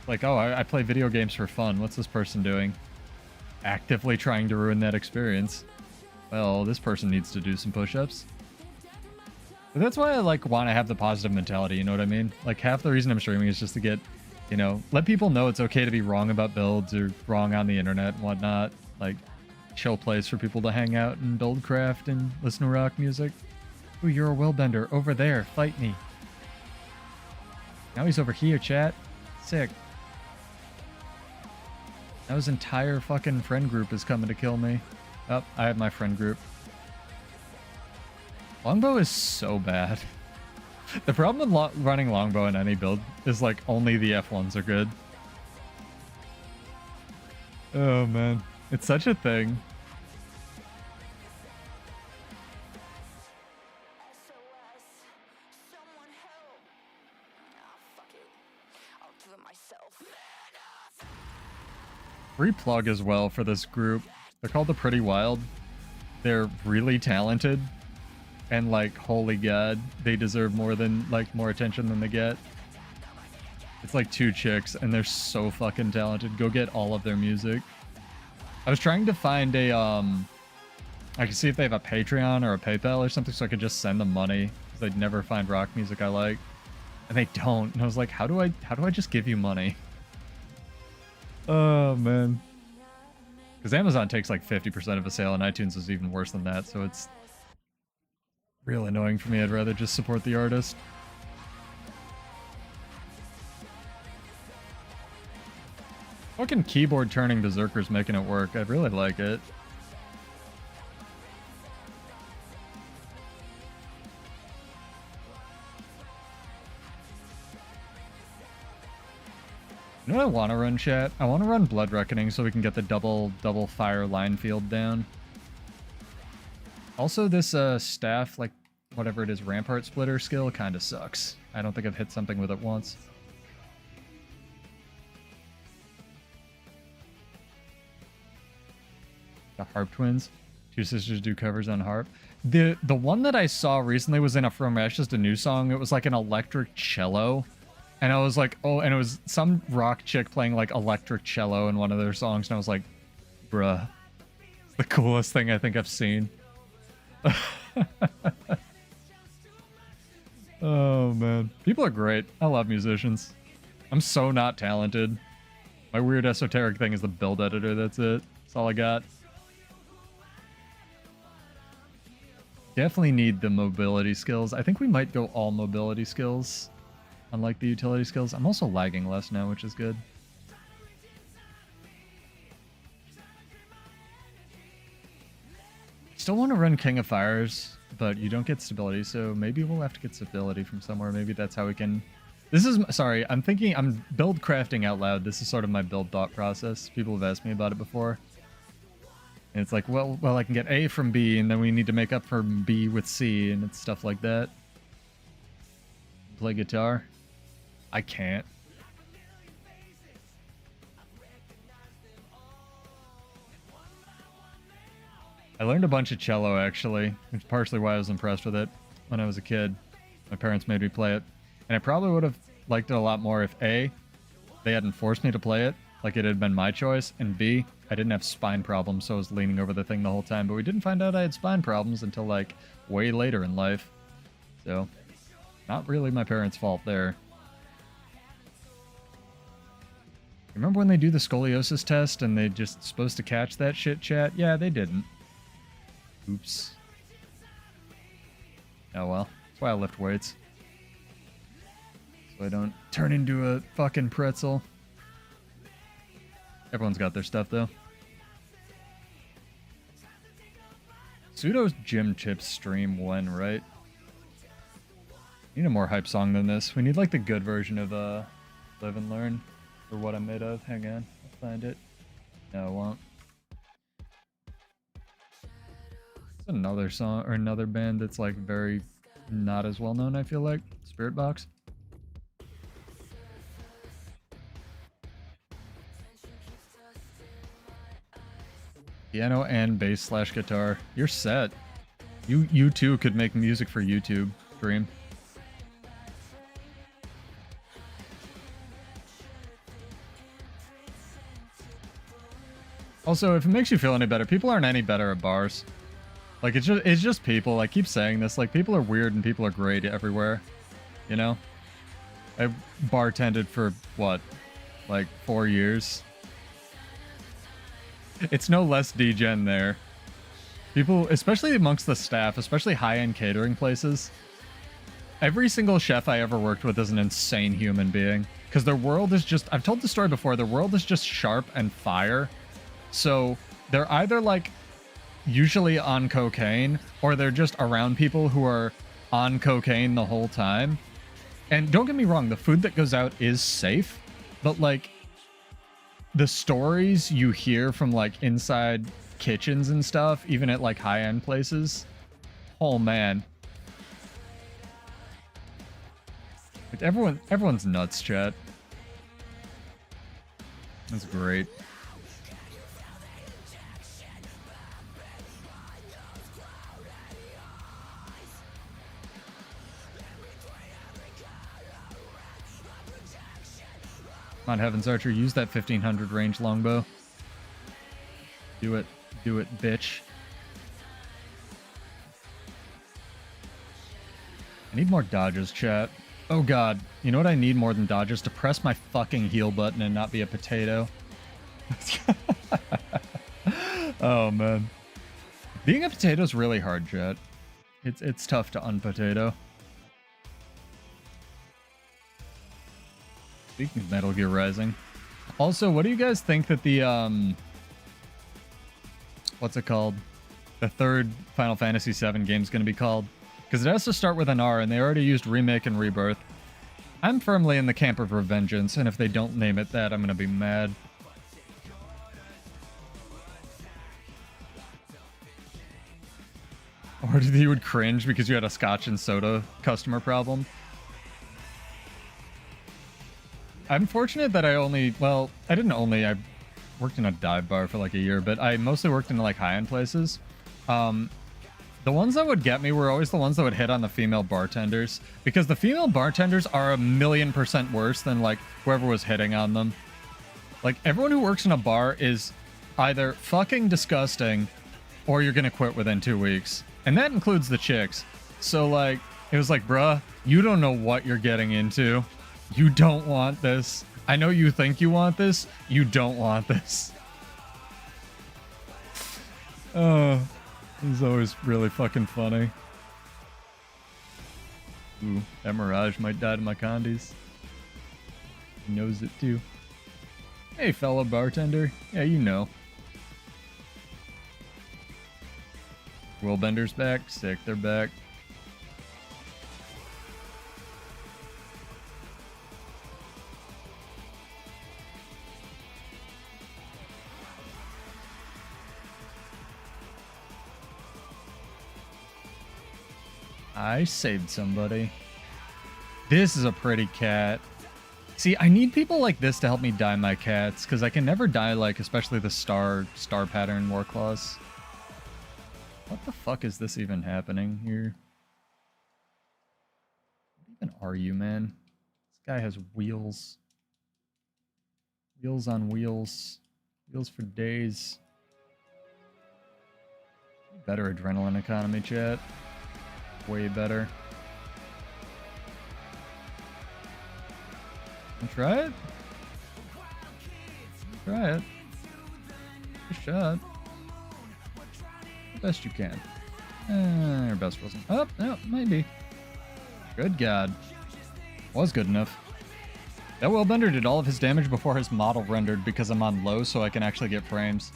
Like, oh, I play video games for fun. What's this person doing? Actively trying to ruin that experience. Well, this person needs to do some push-ups. But that's why I, like, want to have the positive mentality, you know what I mean? Like, half the reason I'm streaming is just to get, you know, let people know it's okay to be wrong about builds or wrong on the internet and whatnot. Like, chill place for people to hang out and build craft and listen to rock music. Ooh, you're a willbender. Over there. Fight me. Now he's over here, chat. Sick. Now his entire fucking friend group is coming to kill me. Oh, I have my friend group. Longbow is so bad. The problem with running longbow in any build is, like, only the F1s are good. Oh, man. It's such a thing. Free plug as well for this group. They're called the Pretty Wild. They're really talented. And, like, holy god, they deserve more attention than they get. It's like 2 chicks, and they're so fucking talented. Go get all of their music. I was trying to find a, I could see if they have a Patreon or a PayPal or something so I could just send them money. Because I'd never find rock music I like. And they don't. And I was like, how do I just give you money? Oh, man. Because Amazon takes like 50% of a sale, and iTunes is even worse than that, so it's real annoying for me. I'd rather just support the artist. Fucking keyboard turning Berserker's making it work. I really like it. You know what I want to run, chat? I want to run Blood Reckoning so we can get the double fire line field down. Also, this staff, like, whatever it is, Rampart Splitter skill kind of sucks. I don't think I've hit something with it once. The Harp Twins. 2 sisters do covers on harp. The one that I saw recently was in a From Ashes to New song. It was like an electric cello. And I was like, oh, and it was some rock chick playing like electric cello in one of their songs. And I was like, bruh, it's the coolest thing I think I've seen. Oh, man. People are great. I love musicians. I'm so not talented. My weird esoteric thing is the build editor. That's it. That's all I got. Definitely need the mobility skills. I think we might go all mobility skills, unlike the utility skills. I'm also lagging less now, which is good. Still want to run King of Fires, but you don't get stability, so maybe we'll have to get stability from somewhere. Maybe that's how we can... This is... Sorry, I'm build crafting out loud. This is sort of my build thought process. People have asked me about it before. And it's like, well, I can get A from B, and then we need to make up for B with C, and it's stuff like that. Play guitar? I can't. I learned a bunch of cello, actually, which is partially why I was impressed with it when I was a kid. My parents made me play it. And I probably would have liked it a lot more if A, they hadn't forced me to play it, like it had been my choice, and B, I didn't have spine problems, so I was leaning over the thing the whole time. But we didn't find out I had spine problems until, like, way later in life. So, not really my parents' fault there. Remember when they do the scoliosis test and they just supposed to catch that shit, chat? Yeah, they didn't. Oops. Oh well. That's why I lift weights. So I don't turn into a fucking pretzel. Everyone's got their stuff, though. Pseudo's gym tips stream when, right? Need a more hype song than this. We need, like, the good version of Live and Learn. For What I'm Made Of. Hang on. I'll find it. No, I won't. It's another song, or another band that's, like, very not as well known, I feel like. Spirit Box. Piano and bass slash guitar. You're set. You too could make music for YouTube. Dream. Also, if it makes you feel any better, people aren't any better at bars. Like, it's just people. I keep saying this. Like, people are weird and people are great everywhere. You know? I bartended for, what? Like, 4 years? It's no less degen there. People, especially amongst the staff, especially high-end catering places, every single chef I ever worked with is an insane human being. Because their world is just... I've told the story before. Their world is just sharp and fire. So they're either like usually on cocaine or they're just around people who are on cocaine the whole time. And don't get me wrong, the food that goes out is safe, but like the stories you hear from like inside kitchens and stuff, even at like high-end places, oh man. Like everyone's nuts, chat. That's great. Come on, Heaven's Archer, use that 1500 range longbow. Do it, bitch. I need more dodges, chat. Oh god, you know what I need more than dodges? To press my fucking heal button and not be a potato. Oh man. Being a potato is really hard, chat. It's tough to unpotato. Speaking of Metal Gear Rising. Also, what do you guys think that the, what's it called? The third Final Fantasy VII game is going to be called? Because it has to start with an R, and they already used Remake and Rebirth. I'm firmly in the camp of Revengeance, and if they don't name it that, I'm going to be mad. Or you would cringe because you had a scotch and soda customer problem. I'm fortunate that I worked in a dive bar for like a year, but I mostly worked in like high-end places. The ones that would get me were always the ones that would hit on the female bartenders, because the female bartenders are 1,000,000% worse than like whoever was hitting on them. Like everyone who works in a bar is either fucking disgusting or you're gonna quit within 2 weeks. And that includes the chicks. So like, it was like, bruh, you don't know what you're getting into. You don't want this. I know you think you want this. You don't want this. Oh, it's always really fucking funny. Ooh, that Mirage might die to my condies. He knows it too. Hey, fellow bartender. Yeah, you know. Willbender's back. Sick, they're back. I saved somebody. This is a pretty cat. See, I need people like this to help me dye my cats, because I can never dye, like, especially the star pattern war claws. What the fuck is this even happening here? What even are you, man? This guy has wheels. Wheels on wheels. Wheels for days. Better adrenaline economy, chat. Way better. Wanna try it? Try it. Good shot. The best you can. Your best wasn't. Oh, no, maybe. Good God. Was good enough. That Willbender did all of his damage before his model rendered because I'm on low, so I can actually get frames.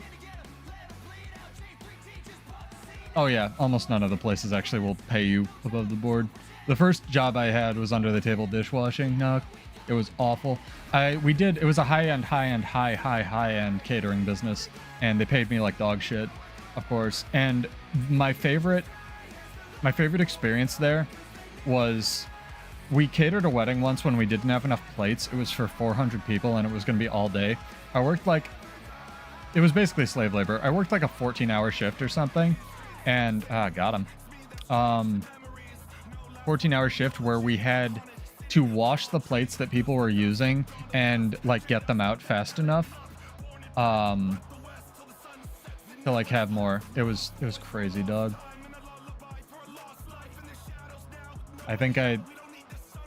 Oh yeah, almost none of the places actually will pay you above the board. The first job I had was under the table dishwashing. No, it was awful. It was a high-end catering business, and they paid me like dog shit, of course. And my favorite experience there was we catered a wedding once when we didn't have enough plates. It was for 400 people, and it was going to be all day. I worked like it was basically slave labor. I worked like a 14-hour shift or something, and got him. 14-hour shift where we had to wash the plates that people were using and like get them out fast enough to like have more. It was crazy, dog. I think it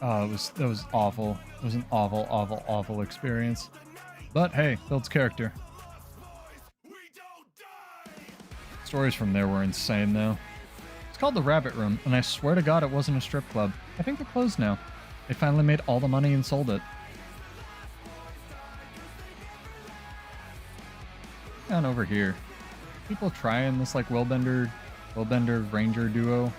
was awful. It was an awful experience. But hey, builds character. Stories from there were insane though. It's called the Rabbit Room, and I swear to God it wasn't a strip club. I think they're closed now. They finally made all the money and sold it. Down over here. People trying this like Willbender Ranger duo.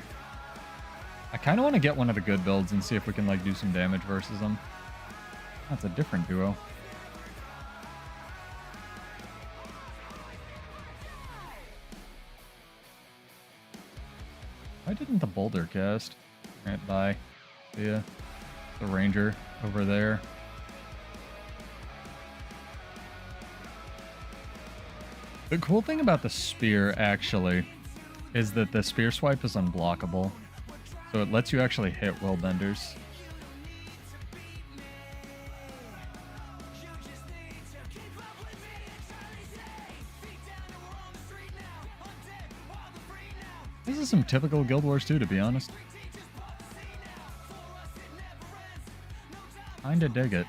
I kind of want to get one of the good builds and see if we can like do some damage versus them. That's a different duo. Why didn't the boulder cast? Right by. Yeah. The ranger over there. The cool thing about the spear, actually, is that the spear swipe is unblockable. So it lets you actually hit Willbenders. This is some typical Guild Wars 2, to be honest. Kinda dig it.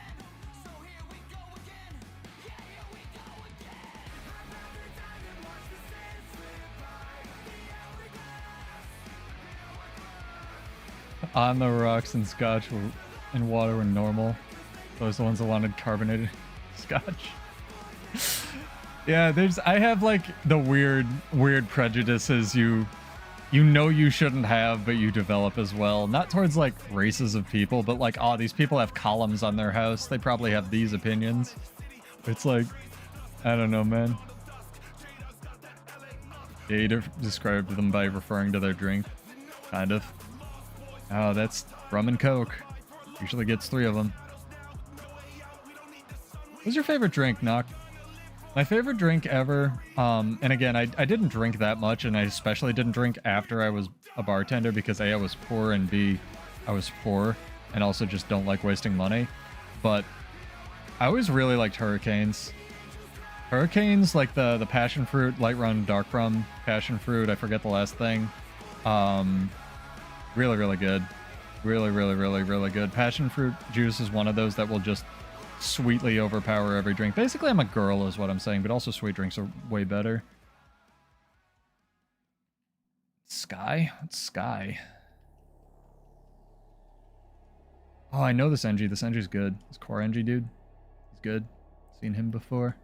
On the rocks and scotch and water were normal. Those are the ones that wanted carbonated scotch. Yeah, I have like the weird prejudices you know you shouldn't have, but you develop as well. Not towards like races of people, but like, oh, these people have columns on their house. They probably have these opinions. It's like, I don't know, man. Yeah, you described them by referring to their drink. Kind of. Oh, that's rum and coke. Usually gets 3 of them. What's your favorite drink, Nock? My favorite drink ever, and again, I didn't drink that much, and I especially didn't drink after I was a bartender because A, I was poor, and B, I was poor, and also just don't like wasting money. But I always really liked Hurricanes. Hurricanes, like the passion fruit, light rum, dark rum, passion fruit, I forget the last thing. Really good. Really good. Passion fruit juice is one of those that will just sweetly overpower every drink. Basically, I'm a girl is what I'm saying, but also sweet drinks are way better. Sky? What's Sky? Oh, I know this NG. This NG's good. This core NG dude. He's good. Seen him before.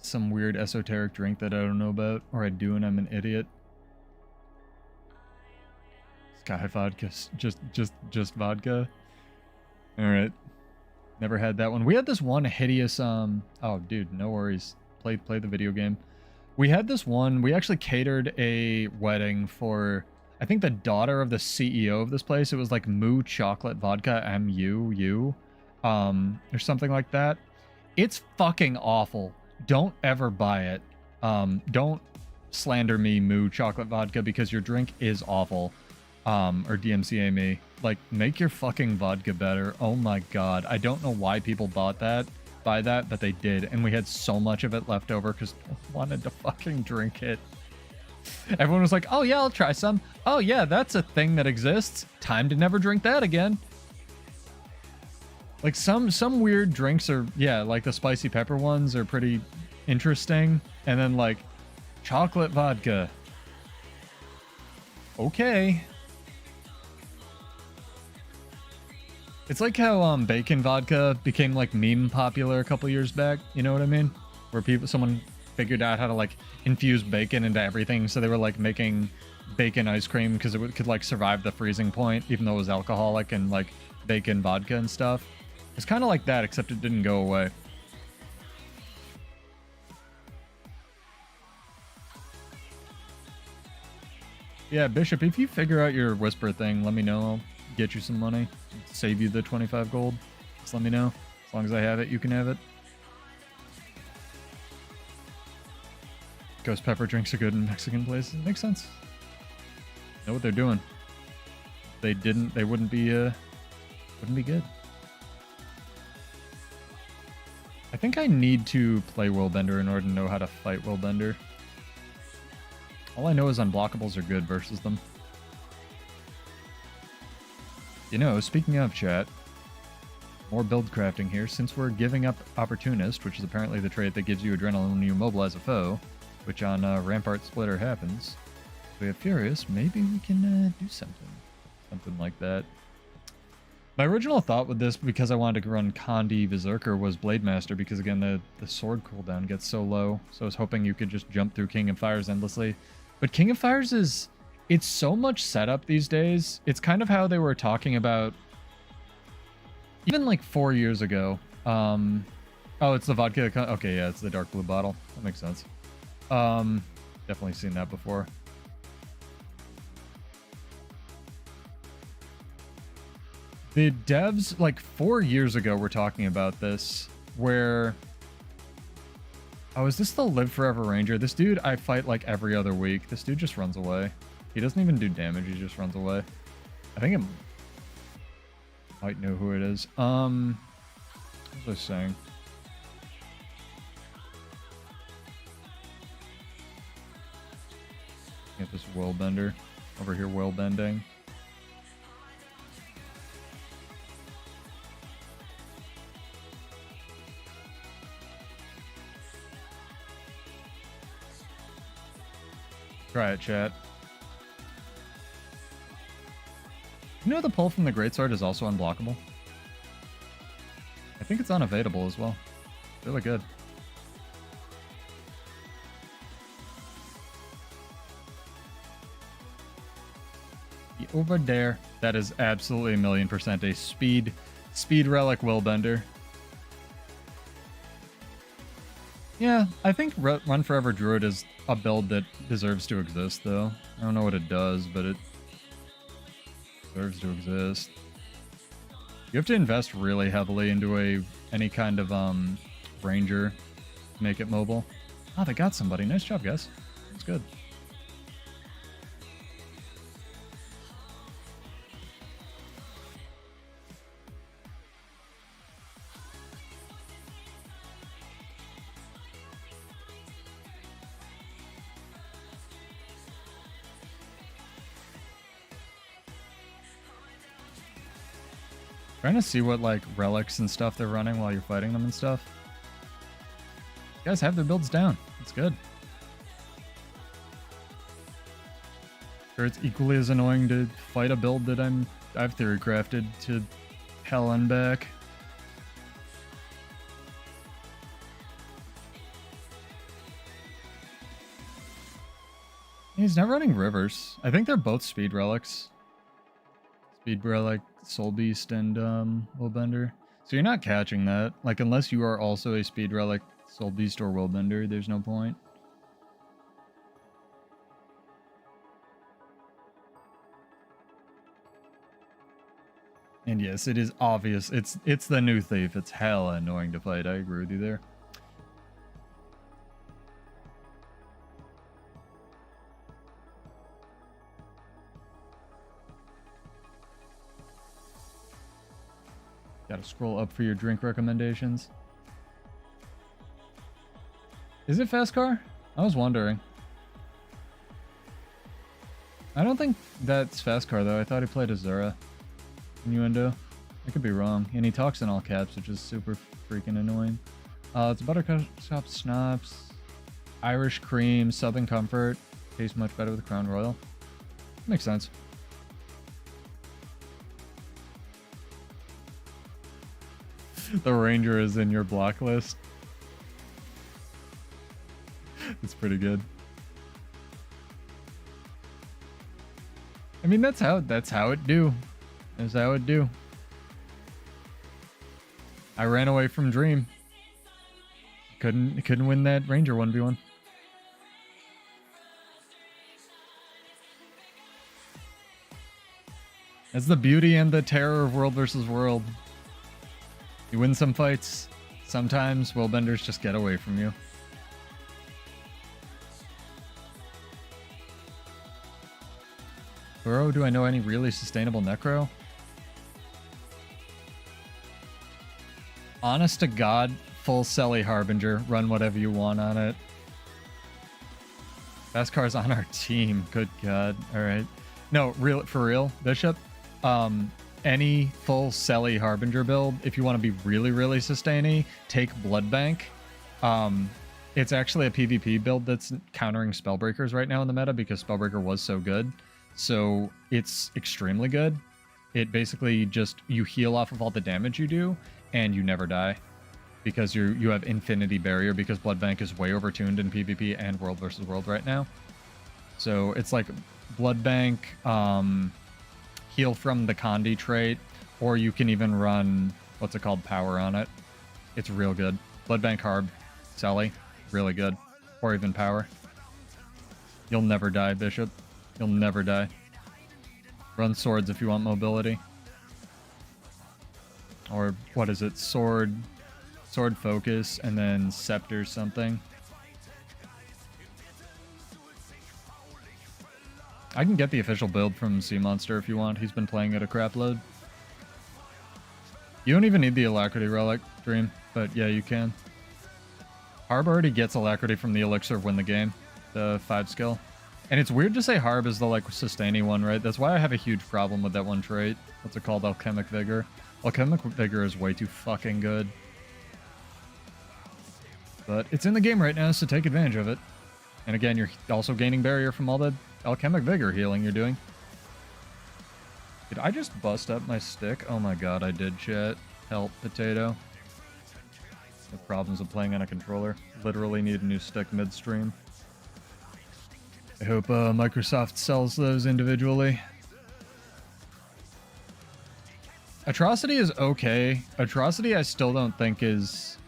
Some weird esoteric drink that I don't know about, or I do and I'm an idiot. Sky vodka, just vodka. All right, never had that one. We had this one hideous. Oh, dude, no worries. Play the video game. We had this one. We actually catered a wedding for, I think, the daughter of the CEO of this place. It was like Moo Chocolate Vodka, MUU, or something like that. It's fucking awful. Don't ever buy it. Don't slander me, Moo Chocolate Vodka, because your drink is awful. Or DMCA me. Like, make your fucking vodka better. Oh my god. I don't know why people buy that, but they did. And we had so much of it left over because no one wanted to fucking drink it. Everyone was like, oh yeah, I'll try some. Oh yeah, that's a thing that exists. Time to never drink that again. Like some weird drinks are, yeah, like the spicy pepper ones are pretty interesting. And then like chocolate vodka. Okay. It's like how bacon vodka became like meme popular a couple years back. You know what I mean? Where someone figured out how to like infuse bacon into everything. So they were like making bacon ice cream because it could like survive the freezing point, even though it was alcoholic, and like bacon vodka and stuff. It's kind of like that, except it didn't go away. Yeah, Bishop, if you figure out your whisper thing, let me know. I'll get you some money, save you the 25 gold. Just let me know. As long as I have it, you can have it. Ghost pepper drinks are good in Mexican places. Makes sense. Know what they're doing. If they didn't, they wouldn't be good. I think I need to play Willbender in order to know how to fight Willbender. All I know is unblockables are good versus them. You know, speaking of chat, more build crafting here. Since we're giving up Opportunist, which is apparently the trait that gives you adrenaline when you mobilize a foe, which on Rampart Splitter happens. If we have Furious, maybe we can do something like that. My original thought with this, because I wanted to run WvW Berserker, was Blade Master, because again, the sword cooldown gets so low. So I was hoping you could just jump through King of Fires endlessly. But King of Fires it's so much setup these days. It's kind of how they were talking about even like 4 years ago. Oh, it's the vodka. Okay, yeah, it's the dark blue bottle. That makes sense. Definitely seen that before. The devs, like 4 years ago, were talking about this, where... Oh, is this the Live Forever Ranger? This dude I fight like every other week. This dude just runs away. He doesn't even do damage, he just runs away. I think I might know who it is. What was I saying? Get this Willbender over here, Willbending. Try it, chat. You know the pull from the Greatsword is also unblockable? I think it's unavailable as well. Really good. Over there, that is absolutely 1,000,000% a speed relic Willbender. Yeah, I think Run Forever Druid is a build that deserves to exist, though. I don't know what it does, but it deserves to exist. You have to invest really heavily into any kind of ranger to make it mobile. Oh, they got somebody. Nice job, guys. That's good. Trying to see what like relics and stuff they're running while you're fighting them and stuff. You guys have their builds down. It's good. Sure, it's equally as annoying to fight a build that I've theory crafted to hell and back. He's not running rivers. I think they're both speed relics. Speed relic, Soul Beast, and Willbender. So you're not catching that. Like, unless you are also a speed relic, Soul Beast, or Willbender, there's no point. And yes, it is obvious. It's the new thief. It's hella annoying to fight. I agree with you there. Gotta scroll up for your drink recommendations. Is it fast car? I was wondering. I don't think that's fast car though. I thought he played Azura. Innuendo. I could be wrong. And he talks in all caps, which is super freaking annoying. It's butterscotch schnapps, Irish cream, Southern Comfort. Tastes much better with Crown Royal. Makes sense. The Ranger is in your block list. It's pretty good. I mean, that's how it do. That's how it do. I ran away from Dream. Couldn't win that Ranger 1v1. That's the beauty and the terror of World versus World. You win some fights. Sometimes Willbenders just get away from you. Bro, do I know any really sustainable necro? Honest to God, full Selly Harbinger. Run whatever you want on it. Best cars on our team. Good God. All right. No, for real, Bishop. Any full Selly Harbinger build, if you want to be really, really sustainy, take Blood Bank. It's actually a PvP build that's countering Spellbreakers right now in the meta because Spellbreaker was so good. So it's extremely good. It basically just, you heal off of all the damage you do, and you never die. Because you have Infinity Barrier, because Blood Bank is way overtuned in PvP and World versus World right now. So it's like Blood Bank, heal from the Condi trait, or you can even run, what's it called, Power on it. It's real good. Blood Bank Harb, Selly, really good. Or even Power. You'll never die, Bishop. You'll never die. Run Swords if you want mobility. Or, what is it, Sword Focus, and then Scepter something. I can get the official build from Sea Monster if you want. He's been playing at a crap load. You don't even need the Alacrity Relic, Dream, but yeah, you can. Harb already gets Alacrity from the Elixir of Win the Game, the 5 skill. And it's weird to say Harb is the, like, sustaining one, right? That's why I have a huge problem with that one trait. What's it called? Alchemic Vigor. Alchemic Vigor is way too fucking good. But it's in the game right now, so take advantage of it. And again, you're also gaining barrier from all the Alchemic Vigor healing you're doing. Did I just bust up my stick? Oh my god, I did, chat. Help, potato. The problems of playing on a controller. Literally need a new stick midstream. I hope Microsoft sells those individually. Atrocity is okay. Atrocity I still don't think is...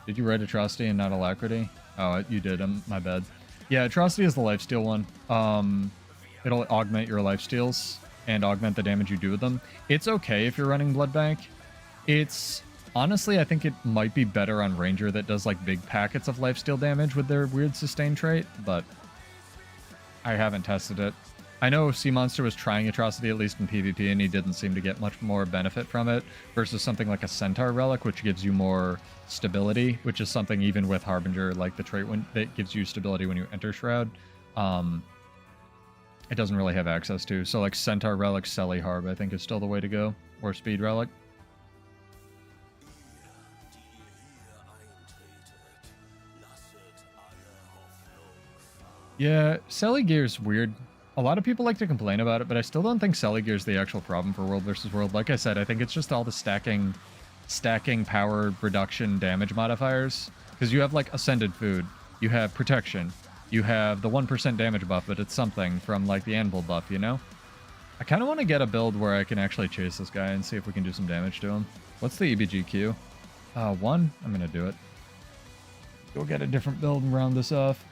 Did you write Atrocity and not Alacrity? Oh, you did. My bad. Yeah, Atrocity is the lifesteal one. It'll augment your lifesteals and augment the damage you do with them. It's okay if you're running Blood Bank. It's... Honestly, I think it might be better on Ranger that does like big packets of lifesteal damage with their weird sustain trait, but I haven't tested it. I know Sea Monster was trying Atrocity, at least in PvP, and he didn't seem to get much more benefit from it, versus something like a Centaur Relic, which gives you more stability, which is something even with Harbinger, like the trait that gives you stability when you enter Shroud, it doesn't really have access to. So like Centaur Relic, Selly Harb, I think is still the way to go, or Speed Relic. Yeah, Selly Gear's weird. A lot of people like to complain about it, but I still don't think Selly Gear's the actual problem for World versus World. Like I said, I think it's just all the stacking power reduction damage modifiers. Because you have like Ascended Food, you have Protection, you have the 1% damage buff, but it's something from like the Anvil buff, you know? I kind of want to get a build where I can actually chase this guy and see if we can do some damage to him. What's the EBGQ? 1? I'm going to do it. Go get a different build and round this off.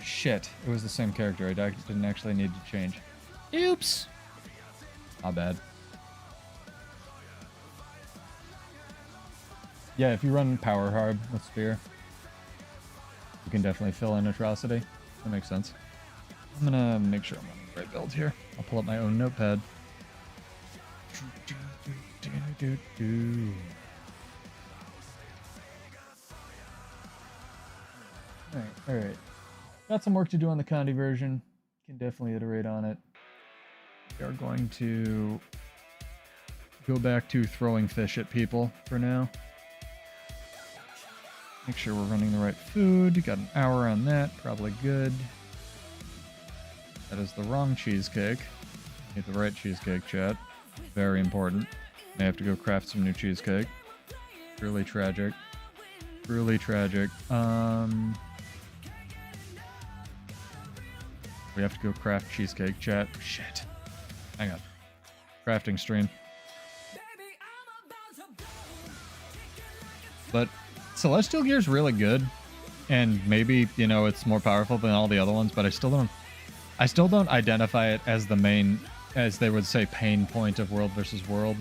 Shit. It was the same character. I didn't actually need to change. Oops. Not bad. Yeah, if you run Power Harb with Spear, you can definitely fill in Atrocity. That makes sense. I'm gonna make sure I'm on the right build here. I'll pull up my own notepad. Alright. Got some work to do on the Condi version. Can definitely iterate on it. We are going to go back to throwing fish at people for now. Make sure we're running the right food. Got an hour on that. Probably good. That is the wrong cheesecake. Need the right cheesecake, chat. Very important. May have to go craft some new cheesecake. Truly tragic. Truly tragic. We have to go craft cheesecake, chat. Shit. Hang on. Crafting stream. But Celestial Gear's really good. And maybe, you know, it's more powerful than all the other ones, but I still don't identify it as the main as they would say, pain point of world versus world,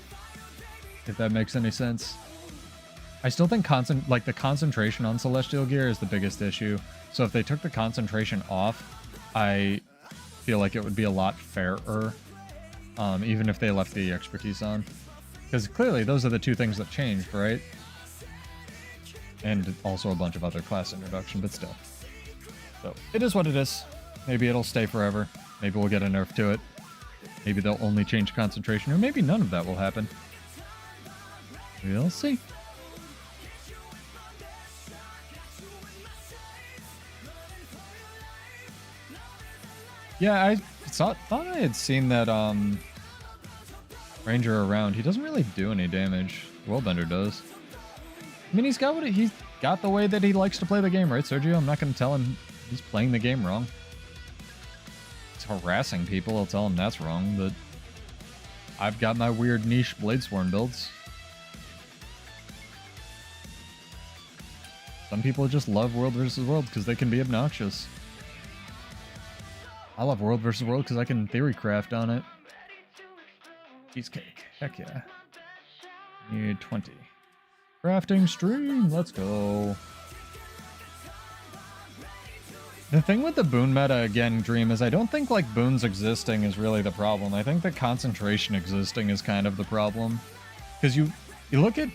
if that makes any sense. I still think the concentration on celestial gear is the biggest issue. So if they took the concentration off, I feel like it would be a lot fairer, even if they left the expertise on. Because clearly those are the two things that changed, right? And also a bunch of other class introduction, but still. So it is what it is. Maybe it'll stay forever. Maybe we'll get a nerf to it. Maybe they'll only change concentration, or maybe none of that will happen. We'll see. Yeah, I thought I had seen that Ranger around. He doesn't really do any damage. Worldbender does. I mean, he's got the way that he likes to play the game, right, Sergio? I'm not going to tell him he's playing the game wrong. He's harassing people. I'll tell him that's wrong, but I've got my weird niche Bladesworn builds. Some people just love World vs. World because they can be obnoxious. I love World vs. World because I can theory craft on it. Cheesecake. Heck yeah. Need 20. Crafting stream. Let's go. The thing with the boon meta, again, Dream, is I don't think, like, boons existing is really the problem. I think the concentration existing is kind of the problem. Because you look at...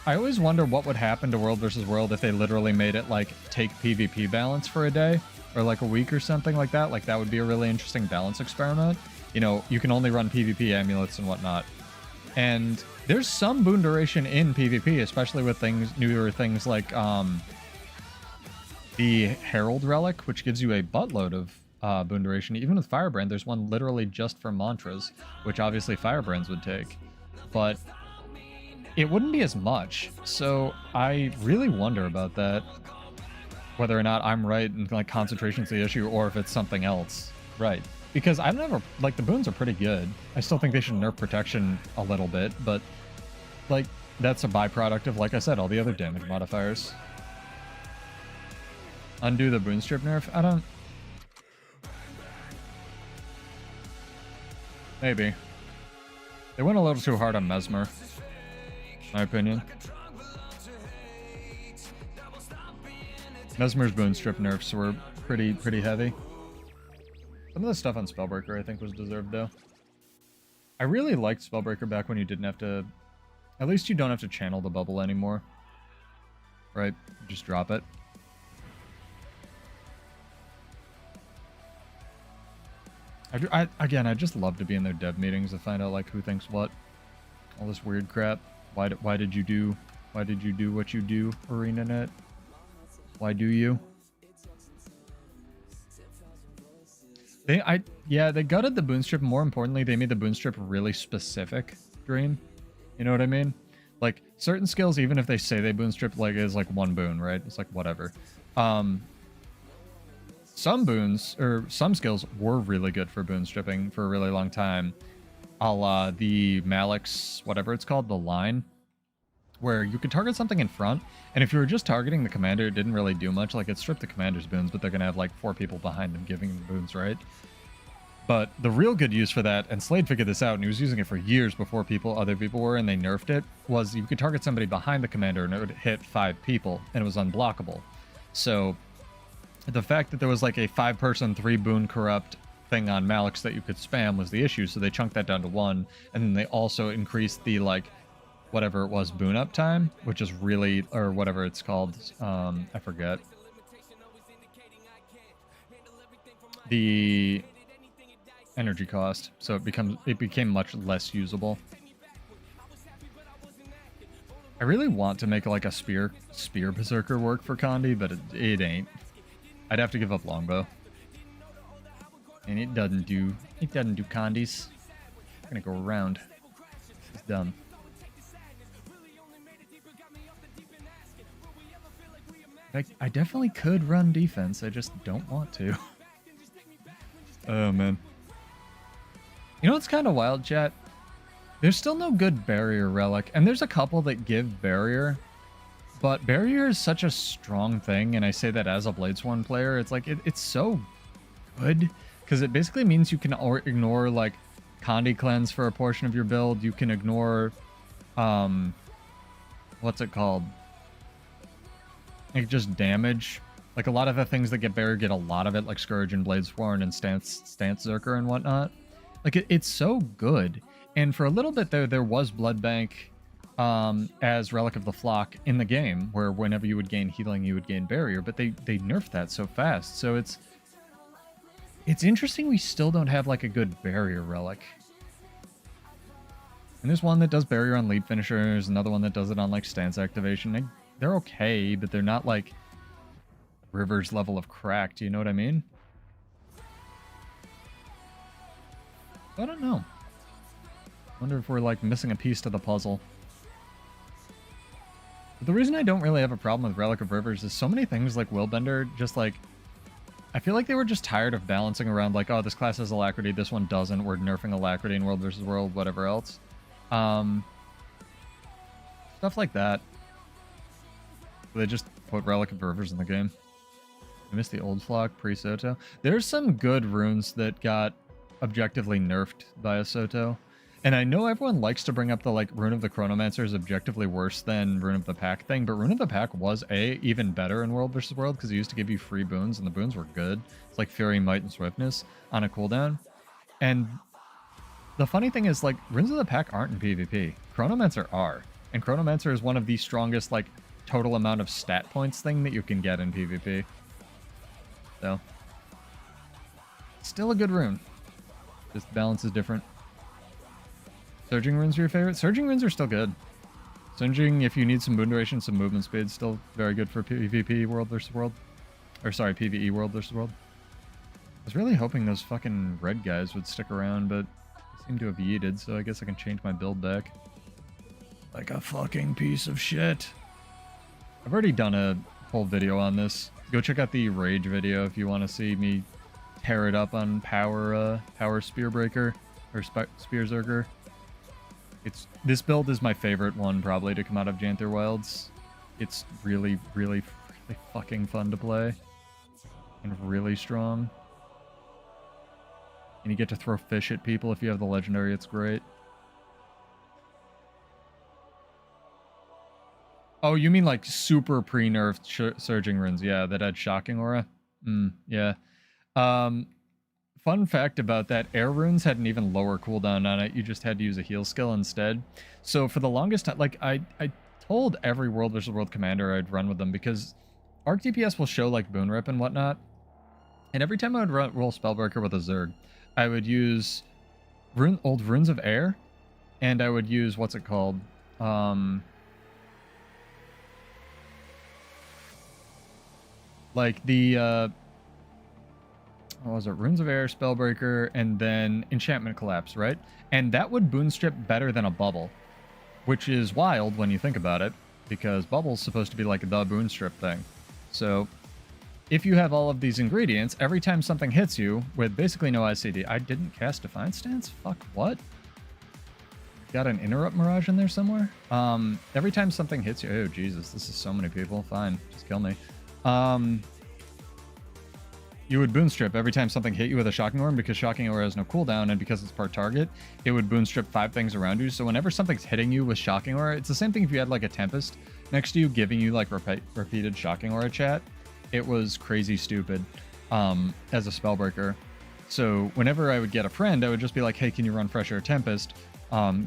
I always wonder what would happen to World vs. World if they literally made it, like, take PvP balance for a day. Or like a week or something like that. Like, that would be a really interesting balance experiment. You know, you can only run PvP amulets and whatnot. And there's some boon duration in PvP, especially with newer things like the Herald Relic, which gives you a buttload of boon duration. Even with Firebrand, there's one literally just for mantras, which obviously Firebrands would take. But it wouldn't be as much. So I really wonder about that. Whether or not I'm right and, like, concentration's the issue, or if it's something else. Right. Because I've never... Like, the boons are pretty good. I still think they should nerf protection a little bit, but, like, that's a byproduct of, like I said, all the other damage modifiers. Undo the boon strip nerf? I don't... Maybe. They went a little too hard on Mesmer. My opinion. Mesmer's boon strip nerfs were pretty heavy. Some of the stuff on Spellbreaker I think was deserved, though. I really liked Spellbreaker back when you didn't have to... At least you don't have to channel the bubble anymore. Right? You just drop it. Again, I'd just love to be in their dev meetings to find out, like, who thinks what. All this weird crap. Why did you do what you do, ArenaNet? Why do you? They gutted the boon strip. More importantly, they made the boon strip really specific, Dream. You know what I mean? Like, certain skills, even if they say they boon strip, like, is like one boon, right? It's like whatever. Some boons, or some skills, were really good for boon stripping for a really long time. A la the Malik's, whatever it's called, the line, where you could target something in front, and if you were just targeting the commander, it didn't really do much. Like, it stripped the commander's boons, but they're going to have, like, 4 people behind them giving them boons, right? But the real good use for that, and Slade figured this out, and he was using it for years before other people were, and they nerfed it, was you could target somebody behind the commander, and it would hit 5 people, and it was unblockable. So, the fact that there was, like, a 5-person, 3-boon corrupt thing on Malik's that you could spam was the issue, so they chunked that down to 1, and then they also increased the, like, whatever it was, boon up time, which is really, or whatever it's called, I forget. The energy cost, so it became much less usable. I really want to make, like, a spear berserker work for Condi, but it ain't. I'd have to give up longbow. And it doesn't do Condis. I'm gonna go around. It's dumb. I definitely could run defense, I just don't want to. Oh, man. You know what's kind of wild, chat? There's still no good barrier relic, and there's a couple that give barrier, but barrier is such a strong thing, and I say that as a Bladesworn player. It's like, it's so good, because it basically means you can ignore, like, Condi cleanse for a portion of your build. You can ignore, what's it called? Like just damage. Like a lot of the things that get buried get a lot of it, like Scourge and Bladesworn and Stance Zerker and whatnot. Like it's so good. And for a little bit there was Blood Bank as Relic of the Flock in the game, where whenever you would gain healing, you would gain barrier, but they nerfed that so fast. So it's interesting we still don't have like a good barrier relic. And there's one that does barrier on lead finishers, another one that does it on like stance activation. They're okay, but they're not like River's level of cracked, you know what I mean? I don't know. Wonder if we're like missing a piece to the puzzle. But the reason I don't really have a problem with Relic of Rivers is so many things like Willbender just like... I feel like they were just tired of balancing around like, oh, this class has Alacrity, this one doesn't, we're nerfing Alacrity in World vs. World, whatever else. Stuff like that. They just put Relic of Rivers in the game. I missed the Old Flock pre-Soto. There's some good runes that got objectively nerfed by a Soto. And I know everyone likes to bring up the like Rune of the Chronomancer is objectively worse than Rune of the Pack thing, but Rune of the Pack was even better in World vs. World because it used to give you free boons, and the boons were good. It's like Fury, Might, and Swiftness on a cooldown. And the funny thing is, like, Runes of the Pack aren't in PvP. Chronomancer are. And Chronomancer is one of the strongest, like, total amount of stat points thing that you can get in PvP. So, still a good rune. Just the balance is different. Surging runes are your favorite? Surging runes are still good. Surging, if you need some boon duration, some movement speed, still very good for PvP World vs. World. Or sorry, PvE World vs. World. I was really hoping those fucking red guys would stick around, but they seem to have yeeted, so I guess I can change my build back. Like a fucking piece of shit. I've already done a whole video on this. Go check out the Rage video if you want to see me tear it up on Power Spearbreaker, or Spearzerker. This build is my favorite one probably to come out of Janther Wilds. It's really, really, really fucking fun to play. And really strong. And you get to throw fish at people if you have the legendary, it's great. Oh, you mean like super pre-nerfed surging runes? Yeah, that had shocking aura. Yeah. Fun fact about that, air runes had an even lower cooldown on it. You just had to use a heal skill instead. So for the longest time, like I told every World vs. World commander I'd run with them because Arc DPS will show like boon rip and whatnot. And every time I would roll Spellbreaker with a Zerg, I would use old Runes of Air, and I would use, what's it called? Like the, what was it? Runes of Air, Spellbreaker, and then Enchantment Collapse, right? And that would boon strip better than a bubble, which is wild when you think about it, because bubble's supposed to be like the boon strip thing. So if you have all of these ingredients, every time something hits you with basically no ICD, I didn't cast Defiant Stance? Fuck, what? Got an Interrupt Mirage in there somewhere? Every time something hits you, oh Jesus, this is so many people, fine, just kill me. You would boon strip every time something hit you with a Shocking Aura, because Shocking Aura has no cooldown, and because it's part target, it would boon strip 5 things around you. So whenever something's hitting you with Shocking Aura, it's the same thing if you had like a Tempest next to you giving you like repeated Shocking Aura chat. It was crazy stupid as a Spellbreaker. So whenever I would get a friend, I would just be like, hey, can you run Fresh Air Tempest?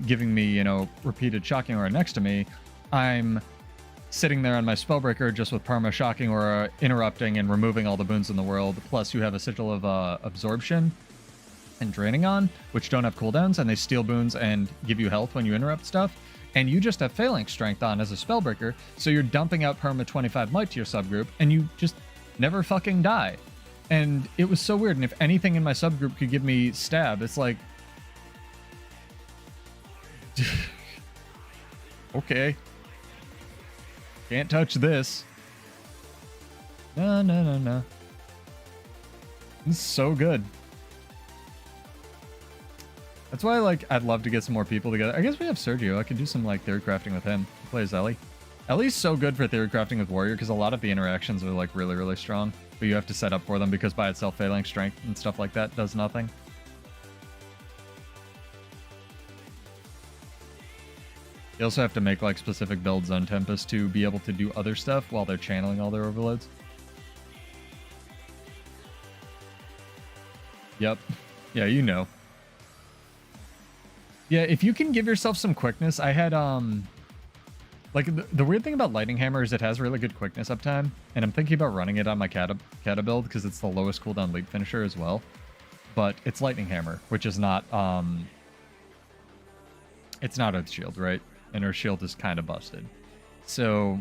Giving me, you know, repeated Shocking Aura next to me. I'm sitting there on my Spellbreaker just with Parma Shocking Aura, interrupting and removing all the boons in the world. Plus you have a Sigil of Absorption and Draining on, which don't have cooldowns, and they steal boons and give you health when you interrupt stuff. And you just have Phalanx Strength on as a Spellbreaker, so you're dumping out Perma 25 Might to your subgroup, and you just never fucking die. And it was so weird, and if anything in my subgroup could give me Stab, it's like... okay. Can't touch this. No, no, no, no. This is so good. That's why, like, I'd love to get some more people together. I guess we have Sergio. I could do some, like, theory crafting with him. He plays Ellie. Ellie's so good for theory crafting with Warrior because a lot of the interactions are, like, really, really strong. But you have to set up for them because by itself, Phalanx Strength and stuff like that does nothing. You also have to make like specific builds on Tempest to be able to do other stuff while they're channeling all their overloads. Yep. Yeah, you know. Yeah, if you can give yourself some quickness, I had like the weird thing about Lightning Hammer is it has really good quickness uptime, and I'm thinking about running it on my Kata build because it's the lowest cooldown leap finisher as well. But it's Lightning Hammer, which is not it's not Earth Shield, right? And Earth Shield is kind of busted. So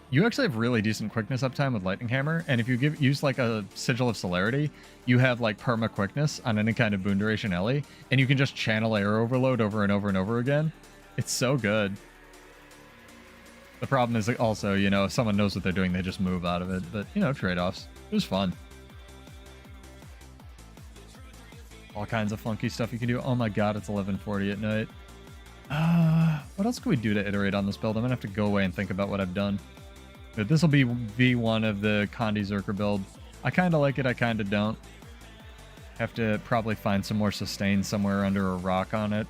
you actually have really decent quickness uptime with Lightning Hammer, and if you use like a Sigil of Celerity, you have like perma quickness on any kind of boon duration Ellie, and you can just channel air overload over and over and over again. It's so good. The problem is also, you know, if someone knows what they're doing, they just move out of it. But, you know, trade-offs. It was fun. All kinds of funky stuff you can do. Oh my god, it's 11:40 at night. What else can we do to iterate on this build? I'm gonna have to go away and think about what I've done. But this will be V1 of the Condi Zerker build. I kind of like it, I kind of don't. Have to probably find some more sustain somewhere under a rock on it.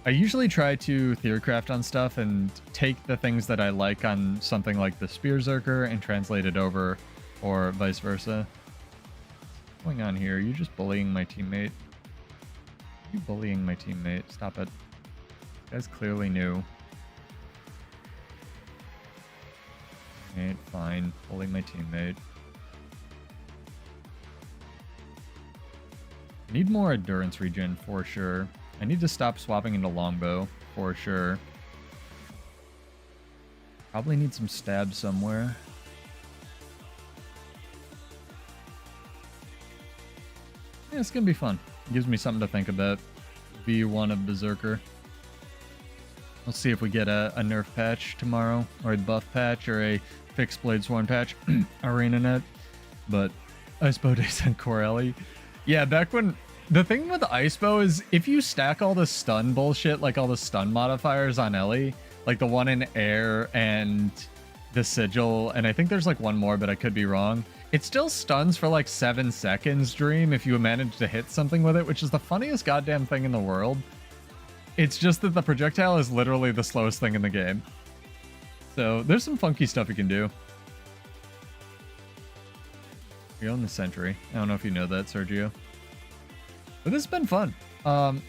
I usually try to theorycraft on stuff and take the things that I like on something like the Spear Zerker and translate it over, or vice versa. What's going on here? Are you just bullying my teammate? Are you bullying my teammate? Stop it. You guys clearly knew. Okay, fine. Bullying my teammate. I need more endurance regen for sure. I need to stop swapping into longbow for sure. Probably need some stab somewhere. Yeah, it's gonna be fun. It gives me something to think about. V1 of Berserker. We'll see if we get a nerf patch tomorrow, or a buff patch, or a fixed Blade Sworn patch. Arena net. But Ice Bow Days and Corelli. Yeah, back when... The thing with Ice Bow is if you stack all the stun bullshit, like all the stun modifiers on Ellie, like the one in air and the sigil, and I think there's like one more, but I could be wrong. It still stuns for like 7 seconds, Dream, if you manage to hit something with it, which is the funniest goddamn thing in the world. It's just that the projectile is literally the slowest thing in the game. So there's some funky stuff you can do. We own the Sentry. I don't know if you know that, Sergio. But this has been fun.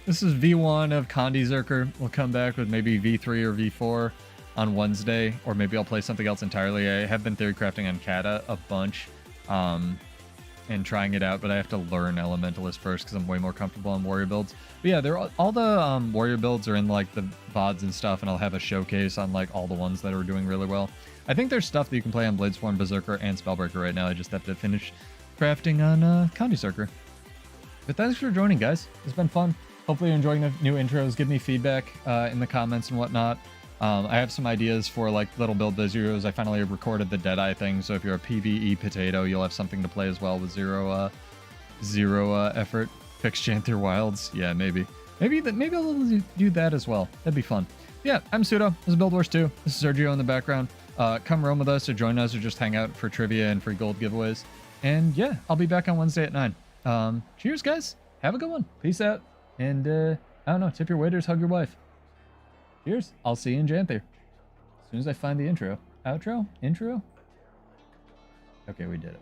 This is V1 of Condi Zerker. We'll come back with maybe V3 or V4 on Wednesday, or maybe I'll play something else entirely. I have been theory crafting on Kata a bunch and trying it out, but I have to learn Elementalist first because I'm way more comfortable on warrior builds. But yeah, they're all the warrior builds are in like the VODs and stuff, and I'll have a showcase on like all the ones that are doing really well. I think there's stuff that you can play on Bladesworn, Berserker, and Spellbreaker right now. I just have to finish crafting on Condi Zerker. But thanks for joining, guys. It's been fun. Hopefully you're enjoying the new intros. Give me feedback in the comments and whatnot. I have some ideas for like little build videos. I finally recorded the Deadeye thing, so if you're a PvE potato, you'll have something to play as well with zero effort. Fix Chanther Wilds. Yeah, maybe I'll do that as well. That'd be fun. Yeah, I'm Pseudo. This is Build Wars 2. This is Sergio in the background. Come roam with us or join us or just hang out for trivia and free gold giveaways. And yeah, I'll be back on Wednesday at 9. Cheers, guys. Have a good one. Peace out. And, I don't know, tip your waiters, hug your wife. Cheers. I'll see you in Janther. As soon as I find the intro. Outro? Intro? Okay, we did it.